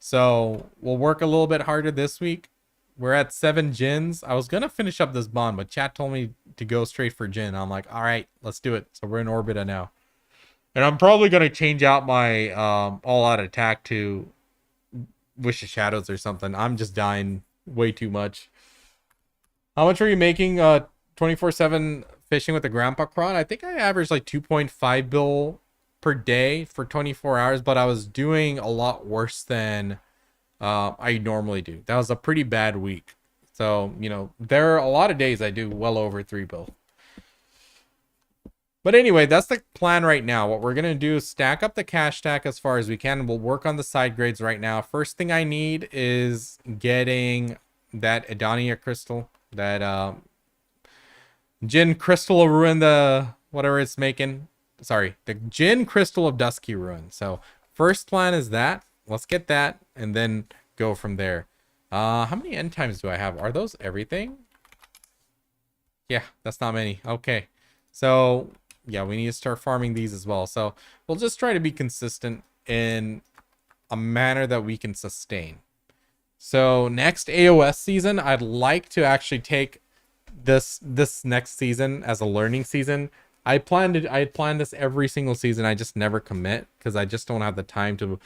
[SPEAKER 2] So we'll work a little bit harder this week. We're at 7 gins. I was gonna finish up this bond, but chat told me to go straight for gin. I'm like, all right, let's do it. So we're in Orbita now. And I'm probably gonna change out my all out attack to Wish of Shadows or something. I'm just dying way too much. How much are you making 24/7 fishing with the grandpa cron? I think I averaged like 2.5 bill per day for 24 hours, but I was doing a lot worse than I normally do. That was a pretty bad week. So, you know, there are a lot of days I do well over 3 bill. But anyway, that's the plan right now. What we're going to do is stack up the cash stack as far as we can. We'll work on the side grades right now. First thing I need is getting that Edonia crystal. That Jin crystal of ruin, the whatever it's making. Sorry, the Jin crystal of dusky ruin. So first plan is that. Let's get that and then go from there. How many end times do I have? Are those everything? Yeah, that's not many. Okay. So yeah, we need to start farming these as well. So we'll just try to be consistent in a manner that we can sustain. So next AOS season, I'd like to actually take this next season as a learning season. I planned this every single season. I just never commit because I just don't have the time to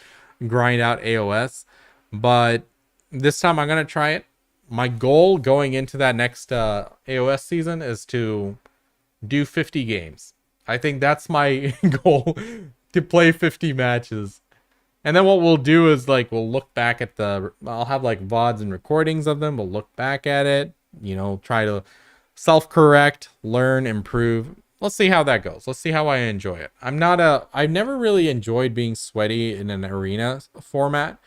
[SPEAKER 2] grind out AOS. But this time I'm gonna try it. My goal going into that next AOS season is to do 50 games. I think that's my goal, to play 50 matches. And then what we'll do is like we'll look back at I'll have like VODs and recordings of them. We'll look back at it, you know, try to self-correct, learn, improve. Let's see how that goes. Let's see how I enjoy it. I've never really enjoyed being sweaty in an arena format.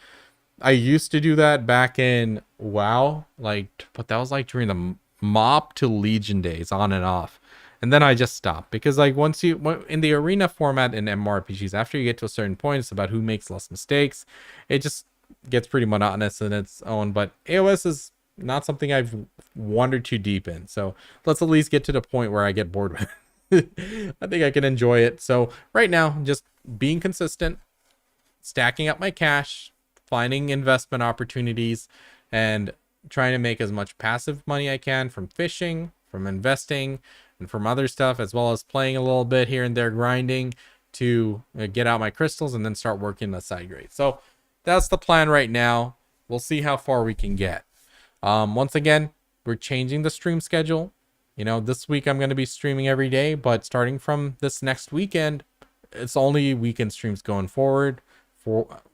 [SPEAKER 2] I used to do that back in WoW, but that was like during the MOP to Legion days, on and off. And then I just stopped because like in the arena format in MMORPGs, after you get to a certain point, it's about who makes less mistakes. It just gets pretty monotonous in its own. But AOS is not something I've wandered too deep in. So let's at least get to the point where I get bored with it. I think I can enjoy it. So right now, just being consistent, stacking up my cash, finding investment opportunities, and trying to make as much passive money I can from fishing, from investing, and from other stuff, as well as playing a little bit here and there, grinding to get out my crystals and then start working the side grade. So that's the plan right now. We'll see how far we can get. Once again, we're changing the stream schedule. You know, this week I'm going to be streaming every day, but starting from this next weekend, it's only weekend streams going forward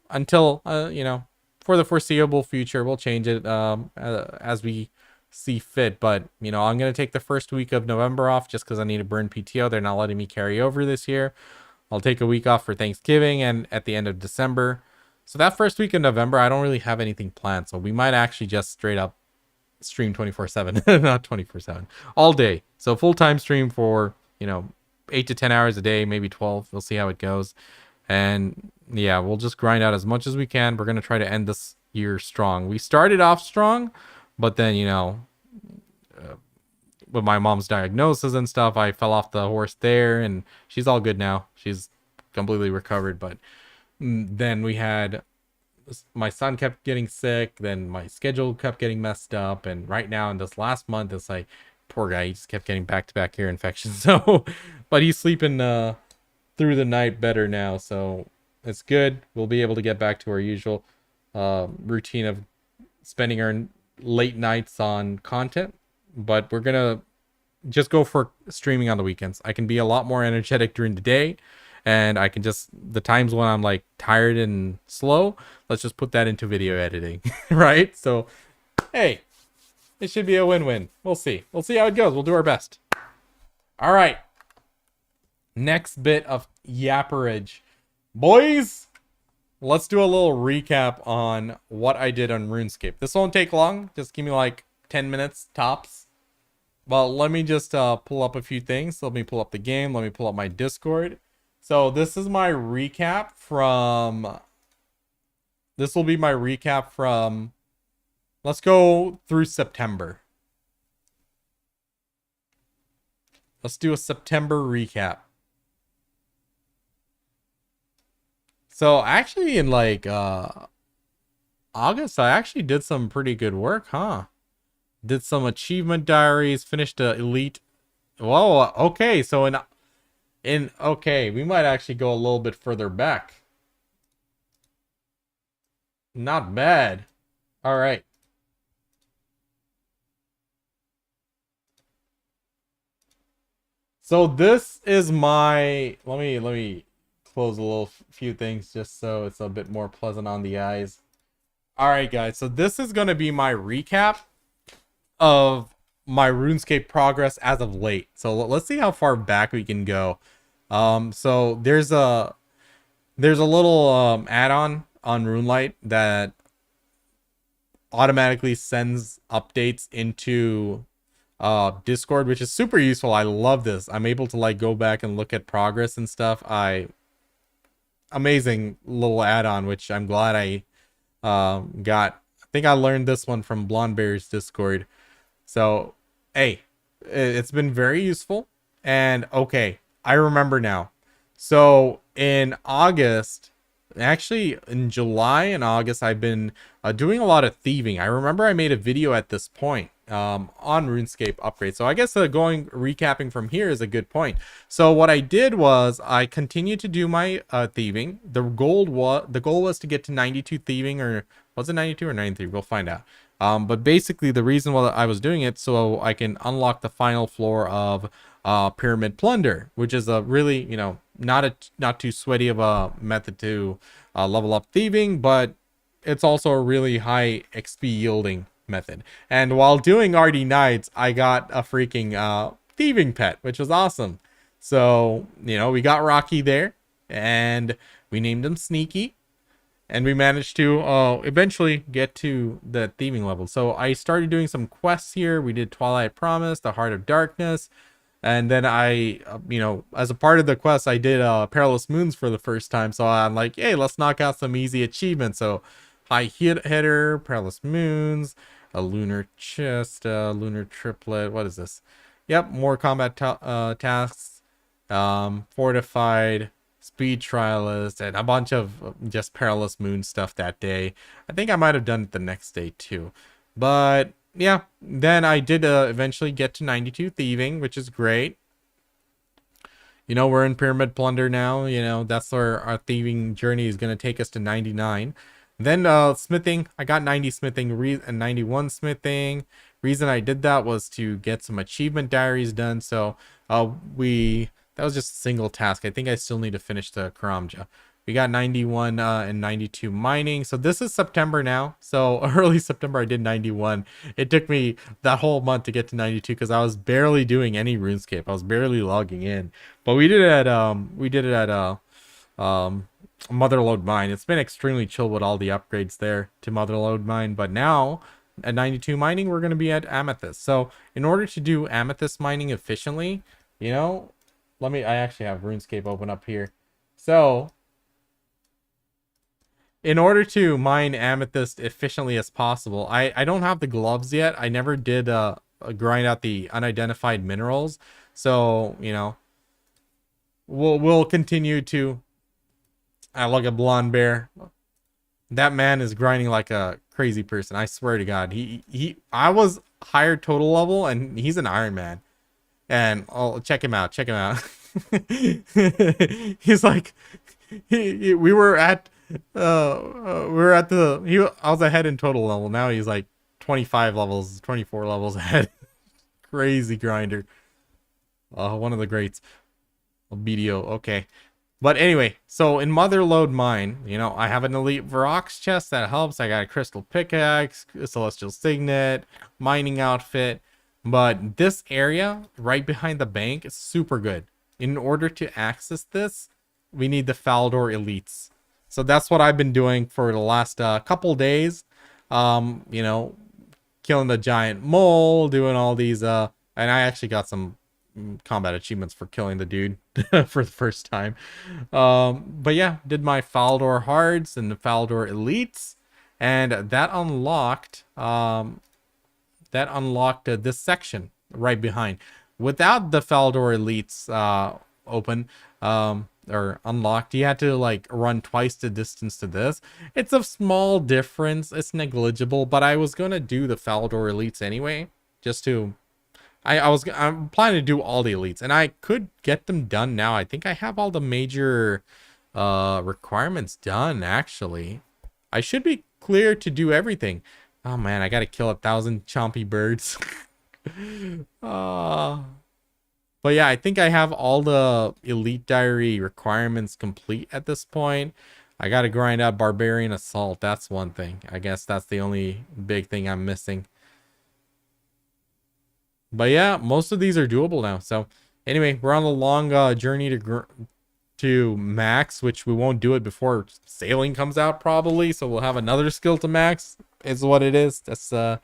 [SPEAKER 2] until you know, for the foreseeable future. We'll change it as we see fit. But you know, I'm going to take the first week of November off just because I need to burn PTO. They're not letting me carry over this year. I'll take a week off for Thanksgiving and at the end of December. So that first week of November, I don't really have anything planned. So we might actually just straight up stream 24/7, not 24/7, all day. So full-time stream for, you know, 8 to 10 hours a day, maybe 12. We'll see how it goes. And yeah, we'll just grind out as much as we can. We're going to try to end this year strong. We started off strong, but then, you know, with my mom's diagnosis and stuff, I fell off the horse there, and she's all good now. She's completely recovered. But then we had, my son kept getting sick, then my schedule kept getting messed up, and right now in this last month, it's like, poor guy, he just kept getting back-to-back ear infections. So, but he's sleeping through the night better now, so it's good. We'll be able to get back to our usual routine of spending our late nights on content, but we're gonna just go for streaming on the weekends. I can be a lot more energetic during the day, and I can just, the times when I'm like tired and slow, let's just put that into video editing. Right? So hey, it should be a win-win. We'll see how it goes. We'll do our best. All right, next bit of yapperage, boys. Let's do a little recap on what I did on RuneScape. This won't take long. Just give me like 10 minutes tops. Well, let me just pull up a few things. Let me pull up the game. Let me pull up my Discord. So this is my recap from... This will be my recap from... Let's go through September. Let's do a September recap. So actually in like August, I actually did some pretty good work, huh? Did some achievement diaries, finished the elite. Whoa, okay, so okay, we might actually go a little bit further back. Not bad. All right. So this is my, let me close a little few things just so it's a bit more pleasant on the eyes. All right, guys. So this is going to be my recap of my RuneScape progress as of late. So let's see how far back we can go. So there's a little add-on on RuneLite that automatically sends updates into Discord, which is super useful. I love this. I'm able to like go back and look at progress and stuff. Amazing little add-on, which I'm glad I got. I think I learned this one from Blondeberry's Discord. So, hey, it's been very useful. And okay, I remember now. So in August, actually in July and August, I've been doing a lot of thieving. I remember I made a video at this point on RuneScape upgrade. So I guess recapping from here is a good point. So what I did was I continued to do my thieving. The goal was to get to 92 thieving, or was it 92 or 93? We'll find out. But basically the reason why I was doing it so I can unlock the final floor of Pyramid Plunder, which is a really, not too sweaty of a method to level up thieving, but it's also a really high XP yielding method. And while doing RD Knights, I got a freaking thieving pet, which was awesome. So, we got Rocky there, and we named him Sneaky. And we managed to eventually get to the thieving level. So I started doing some quests here. We did Twilight Promise, the Heart of Darkness. And then I, as a part of the quest, I did Perilous Moons for the first time. So I'm like, hey, let's knock out some easy achievements. So High Hitter, Perilous Moons, a Lunar Chest, Lunar Triplet. What is this? Yep, more combat tasks, Fortified, Speed Trialist, and a bunch of just Perilous Moon stuff that day. I think I might have done it the next day too. But yeah, then I did eventually get to 92 thieving, which is great. We're in Pyramid Plunder now. That's where our thieving journey is going to take us to 99. Then smithing, I got 90 smithing and 91 smithing. Reason I did that was to get some achievement diaries done. So that was just a single task. I think I still need to finish the Karamja. We got 91 and 92 mining. So this is September now. So early September I did 91. It took me that whole month to get to 92 because I was barely doing any RuneScape. I was barely logging in. But we did it at Motherlode Mine. It's been extremely chill with all the upgrades there to Motherlode Mine. But now at 92 mining, we're going to be at Amethyst. So in order to do Amethyst mining efficiently, I actually have RuneScape open up here. So in order to mine Amethyst efficiently as possible, I don't have the gloves yet. I never did grind out the unidentified minerals. So, we'll continue to look at Blonde Bear. That man is grinding like a crazy person. I swear to God. I was higher total level and he's an Iron Man. And check him out. He's like, I was ahead in total level. Now he's like 24 levels ahead. Crazy grinder. One of the greats. BDO. Okay. But anyway, so in Motherlode Mine, I have an Elite Varrox chest that helps. I got a Crystal Pickaxe, a Celestial Signet, mining outfit. But this area right behind the bank is super good. In order to access this, we need the Faldor Elites. So that's what I've been doing for the last couple days. Killing the giant mole, doing all these and I actually got some combat achievements for killing the dude for the first time. But yeah, did my Faldor Hards and the Faldor Elites, and that unlocked this section right behind. Without the Faldor Elites open, or unlocked, you had to like run twice the distance to this. It's a small difference. It's negligible, but I was gonna do the Falador elites anyway, just to. I'm planning to do all the elites, and I could get them done now. I think I have all the major requirements done. Actually, I should be clear to do everything. Oh man, I gotta kill 1,000 chompy birds. uh But yeah, I think I have all the Elite Diary requirements complete at this point. I got to grind out Barbarian Assault. That's one thing. I guess that's the only big thing I'm missing. But yeah, most of these are doable now. So anyway, we're on a long journey to max, which we won't do it before sailing comes out probably. So we'll have another skill to max. Is what it is. That's the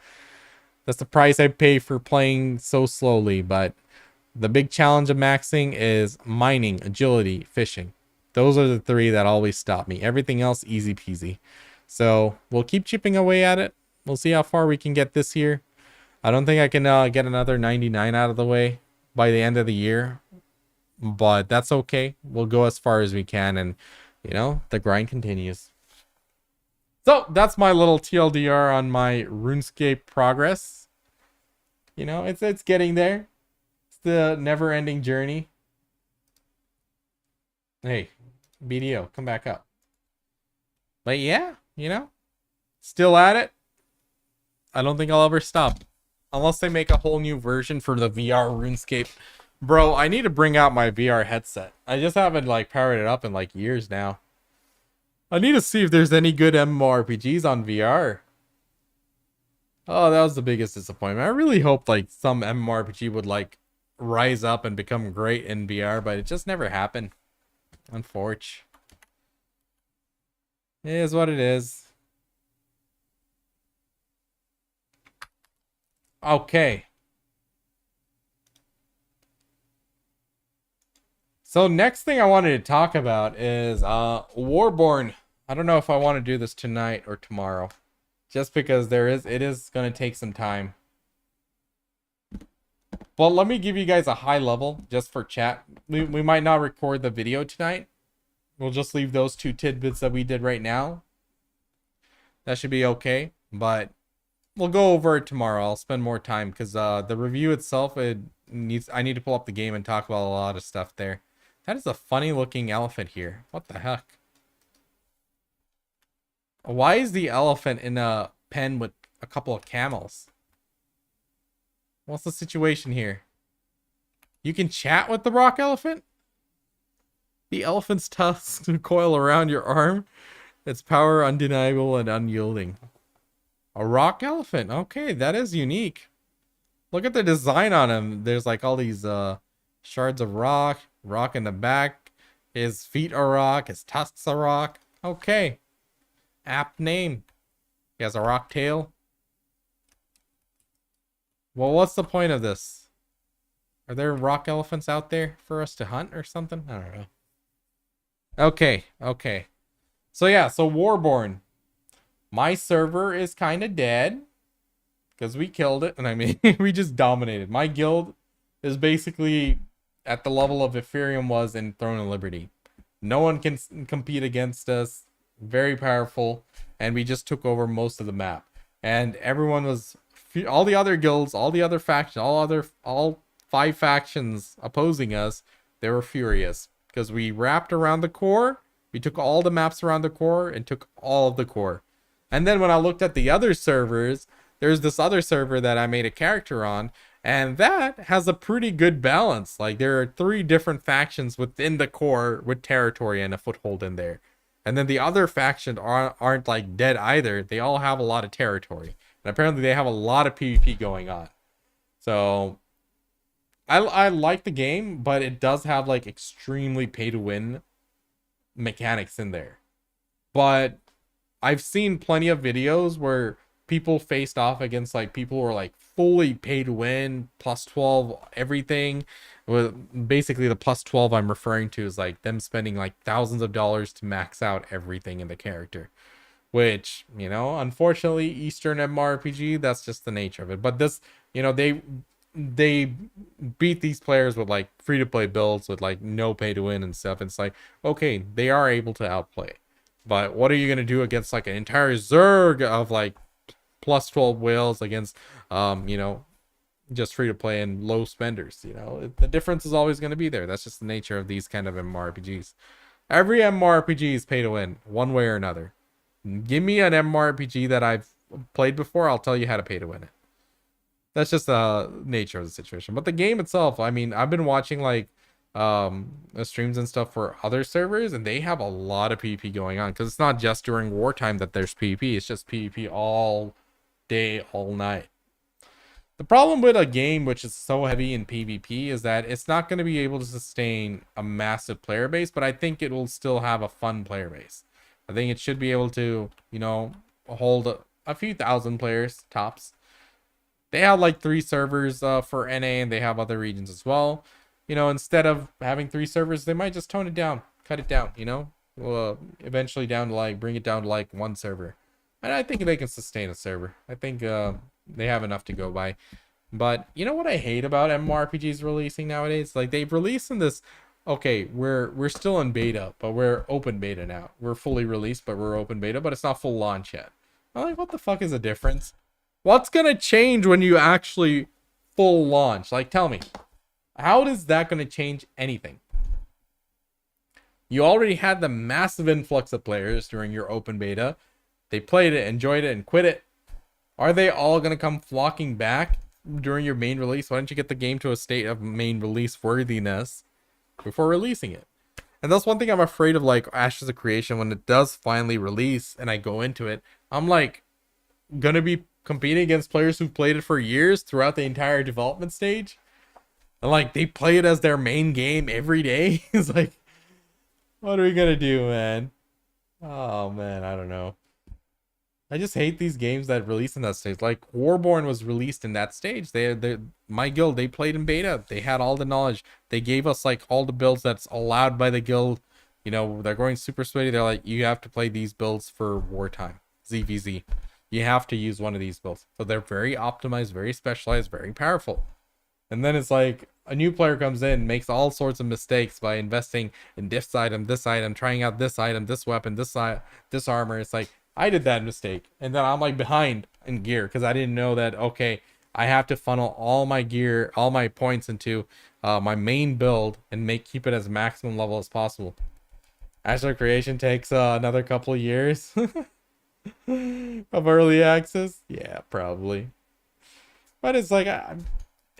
[SPEAKER 2] price I pay for playing so slowly. But the big challenge of maxing is mining, agility, fishing. Those are the three that always stop me. Everything else, easy peasy. So we'll keep chipping away at it. We'll see how far we can get this year. I don't think I can get another 99 out of the way by the end of the year. But that's okay. We'll go as far as we can. And, you know, the grind continues. So that's my little TLDR on my RuneScape progress. You know, it's getting there. The never-ending journey. Hey, BDO, come back up. But yeah, you know, still at it. I don't think I'll ever stop. Unless they make a whole new version for the VR RuneScape. Bro, I need to bring out my VR headset. I just haven't like powered it up in like years now. I need to see if there's any good MMORPGs on VR. Oh, that was the biggest disappointment. I really hoped like some MMORPG would like rise up and become great in VR, but it just never happened. Unfortunately. It is what it is. Okay. So next thing I wanted to talk about is Warborne. I don't know if I want to do this tonight or tomorrow. Just because it is going to take some time. Well, let me give you guys a high level just for chat. We might not record the video tonight. We'll just leave those two tidbits that we did right now. That should be okay. But we'll go over it tomorrow. I'll spend more time because the review itself, I need to pull up the game and talk about a lot of stuff there. That is a funny looking elephant here. What the heck? Why is the elephant in a pen with a couple of camels? What's the situation here? You can chat with the rock elephant? The elephant's tusks coil around your arm. Its power undeniable and unyielding. A rock elephant. Okay, that is unique. Look at the design on him. There's like all these shards of rock in the back. His feet are rock. His tusks are rock. Okay. Apt name. He has a rock tail. Well, what's the point of this? Are there rock elephants out there for us to hunt or something? I don't know. Okay. So yeah, so Warborne. My server is kind of dead. Because we killed it. And I mean, we just dominated. My guild is basically at the level of Ethereum was in Throne of Liberty. No one can compete against us. Very powerful. And we just took over most of the map. And everyone was... all the other guilds, all the other factions, all 5 factions opposing us, they were furious. Because we wrapped around the core. We took all the maps around the core and took all of the core. And then when I looked at the other servers... there's this other server that I made a character on, and that has a pretty good balance. Like, there are 3 different factions within the core with territory and a foothold in there. And then the other factions aren't like dead either. They all have a lot of territory. And apparently they have a lot of PvP going on. So, I like the game, but it does have like extremely pay-to-win mechanics in there. But I've seen plenty of videos where people faced off against like people who are like fully pay to win, plus 12 everything. Well, basically the plus 12 I'm referring to is like them spending like thousands of dollars to max out everything in the character, which, you know, unfortunately Eastern MMORPG, that's just the nature of it. But this, you know, they beat these players with like free to play builds with like no pay to win and stuff. It's like, okay, they are able to outplay. But what are you gonna do against like an entire Zerg of like plus 12 whales against you know, just free to play and low spenders? You know, the difference is always gonna be there. That's just the nature of these kind of MMORPGs. Every MMORPG is pay to win, one way or another. Give me an MMORPG that I've played before, I'll tell you how to pay to win it. That's just the nature of the situation. But the game itself, I mean, I've been watching like streams and stuff for other servers, and they have a lot of PvP going on, because it's not just during wartime that there's PvP. It's just PvP all day, all night. The problem with a game which is so heavy in PvP is that it's not going to be able to sustain a massive player base, but I think it will still have a fun player base. I think it should be able to, you know, hold a few thousand players tops. They have like 3 servers for NA, and they have other regions as well. You know, instead of having 3 servers, they might just tone it down, cut it down, you know, eventually down to like, bring it down to like 1 server. And I think they can sustain a server. I think they have enough to go by. But you know what I hate about MMORPGs releasing nowadays? Like, they've released in this, okay, we're still in beta, but we're open beta now. We're fully released, but we're open beta, but it's not full launch yet. I'm like, what the fuck is the difference? What's gonna change when you actually full launch? Like, tell me, how is that gonna change anything? You already had the massive influx of players during your open beta. They played it, enjoyed it, and quit it. Are they all gonna come flocking back during your main release? Why don't you get the game to a state of main release worthiness before releasing it? And that's one thing I'm afraid of, like Ashes of Creation, when it does finally release and I go into it, I'm like gonna be competing against players who've played it for years throughout the entire development stage, and like they play it as their main game every day. It's like, what are we gonna do, man? Oh man, I don't know. I just hate these games that release in that stage. Like Warborne was released in that stage. They my guild, they played in beta. They had all the knowledge. They gave us like all the builds that's allowed by the guild. You know, they're going super sweaty. They're like, you have to play these builds for wartime. ZVZ. You have to use one of these builds. So they're very optimized, very specialized, very powerful. And then it's like a new player comes in, makes all sorts of mistakes by investing in this item, trying out this item, this weapon, this armor. It's like, I did that mistake, and then I'm like behind in gear because I didn't know that, okay, I have to funnel all my gear, all my points into my main build and keep it as maximum level as possible. Ashes Creation takes another couple of years of early access. Yeah, probably. But it's like,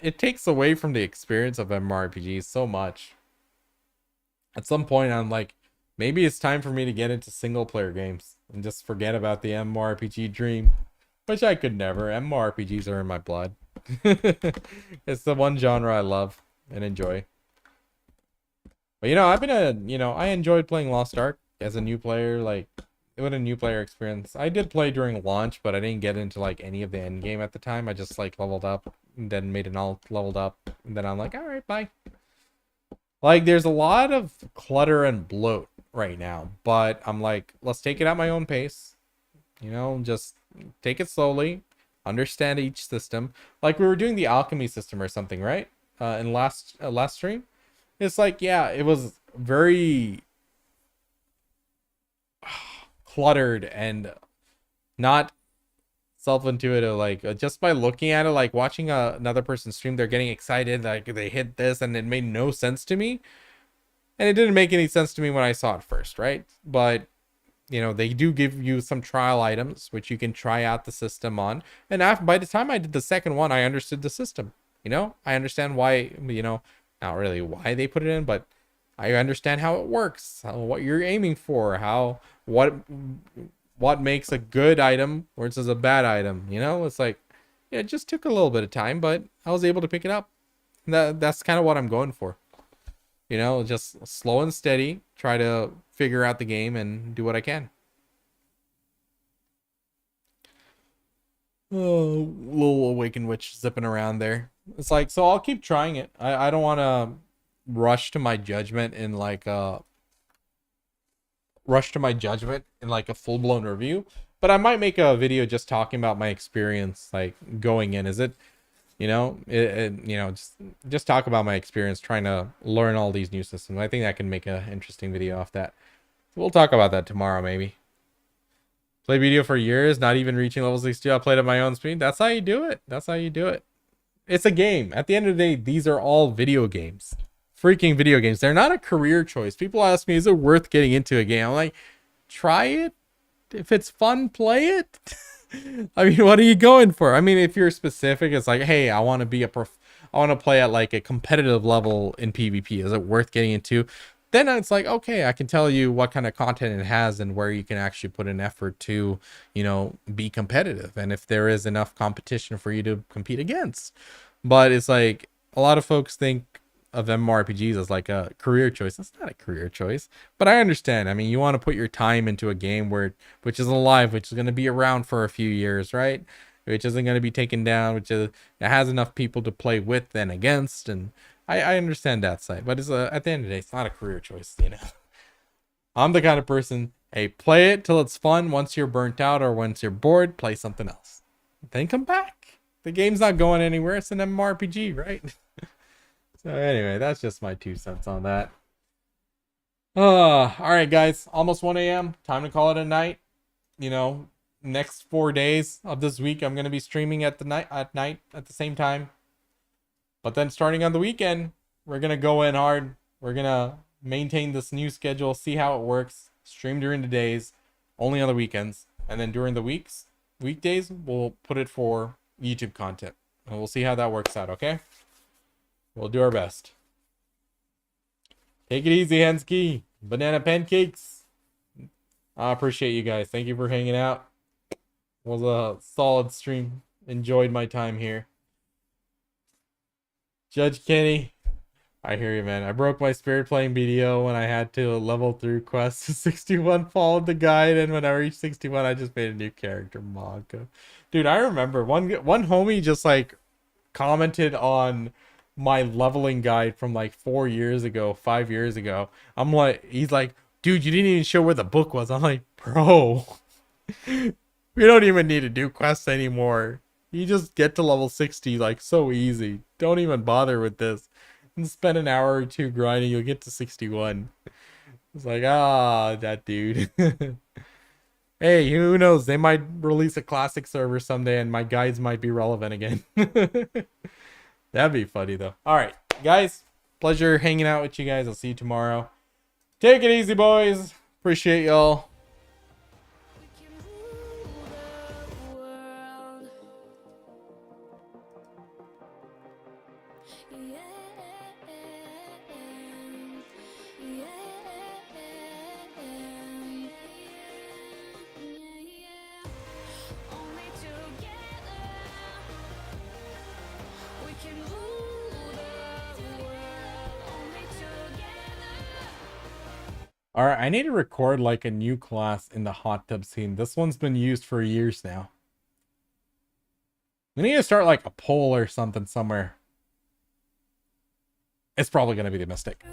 [SPEAKER 2] it takes away from the experience of MMORPGs so much. At some point, I'm like, maybe it's time for me to get into single player games and just forget about the MMORPG dream, which I could never. MMORPGs are in my blood. It's the one genre I love and enjoy. But you know, I enjoyed playing Lost Ark as a new player. Like, it was a new player experience. I did play during launch, but I didn't get into like any of the end game at the time. I just like leveled up and then made an alt, leveled up, and then I'm like, all right, bye. Like, there's a lot of clutter and bloat right now, but I'm like, let's take it at my own pace. You know, just take it slowly, understand each system. Like, we were doing the alchemy system or something, right? In last stream. It's like, yeah, it was very cluttered and not self-intuitive. Like, just by looking at it, like watching another person stream, they're getting excited, like they hit this, and it made no sense to me. And it didn't make any sense to me when I saw it first, right? But you know, they do give you some trial items which you can try out the system on, and by the time I did the second one, I understood the system. You know, I understand why, you know, not really why they put it in, but I understand how it works, what you're aiming for, what makes a good item versus a bad item. You know, it's like, yeah, it just took a little bit of time, but I was able to pick it up. That's kind of what I'm going for. You know, just slow and steady, try to figure out the game and do what I can. Oh, little awakened witch zipping around there. It's like, so I'll keep trying it. I don't want to rush to my judgment in like a full-blown review, but I might make a video just talking about my experience, like going in. Is it You know, just talk about my experience trying to learn all these new systems. I think I can make an interesting video off that. We'll talk about that tomorrow, maybe. Play BDO for years, not even reaching level 62. I played at my own speed. That's how you do it. That's how you do it. It's a game. At the end of the day, these are all video games. Freaking video games. They're not a career choice. People ask me, is it worth getting into a game? I'm like, try it. If it's fun, play it. I mean, what are you going for? I mean, if you're specific, it's like, hey, I want to be I want to play at like a competitive level in PvP. Is it worth getting into? Then it's like, okay, I can tell you what kind of content it has and where you can actually put an effort to, be competitive. And if there is enough competition for you to compete against. But it's like a lot of folks think of MMORPGs as like a career choice. It's not a career choice, but I understand. I mean, you want to put your time into a game which is alive, which is going to be around for a few years, right? Which isn't going to be taken down, it has enough people to play with and against. And I understand that side, but at the end of the day, it's not a career choice, I'm the kind of person, hey, play it till it's fun. Once you're burnt out or once you're bored, play something else. Then come back. The game's not going anywhere. It's an MMORPG, right? So anyway, that's just my 2 cents on that. All right, guys. Almost 1 a.m. Time to call it a night. Next 4 days of this week, I'm going to be streaming at night at the same time. But then starting on the weekend, we're going to go in hard. We're going to maintain this new schedule, see how it works. Stream during the days, only on the weekends. And then during the weekdays, we'll put it for YouTube content. And we'll see how that works out, okay? We'll do our best. Take it easy, Hensky. Banana pancakes. I appreciate you guys. Thank you for hanging out. It was a solid stream. Enjoyed my time here. Judge Kenny. I hear you, man. I broke my spirit playing BDO when I had to level through quests to 61, followed the guide, and when I reached 61, I just made a new character, Monka. Dude, I remember one homie just like commented on my leveling guide from like 4 years ago, 5 years ago. He's like, dude, you didn't even show where the book was. I'm like, bro, we don't even need to do quests anymore. You just get to level 60 like so easy. Don't even bother with this. And spend an hour or 2 grinding, you'll get to 61. It's like, that dude. Hey, who knows? They might release a classic server someday and my guides might be relevant again. That'd be funny though. All right, guys, pleasure hanging out with you guys. I'll see you tomorrow. Take it easy, boys. Appreciate y'all.
[SPEAKER 1] We can rule the world. Yeah, yeah. Only together we can rule the world. Only together.
[SPEAKER 2] All right, I need to record like a new class in the hot tub scene. This one's been used for years now. We need to start like a poll or something somewhere. It's probably going to be the Mystic.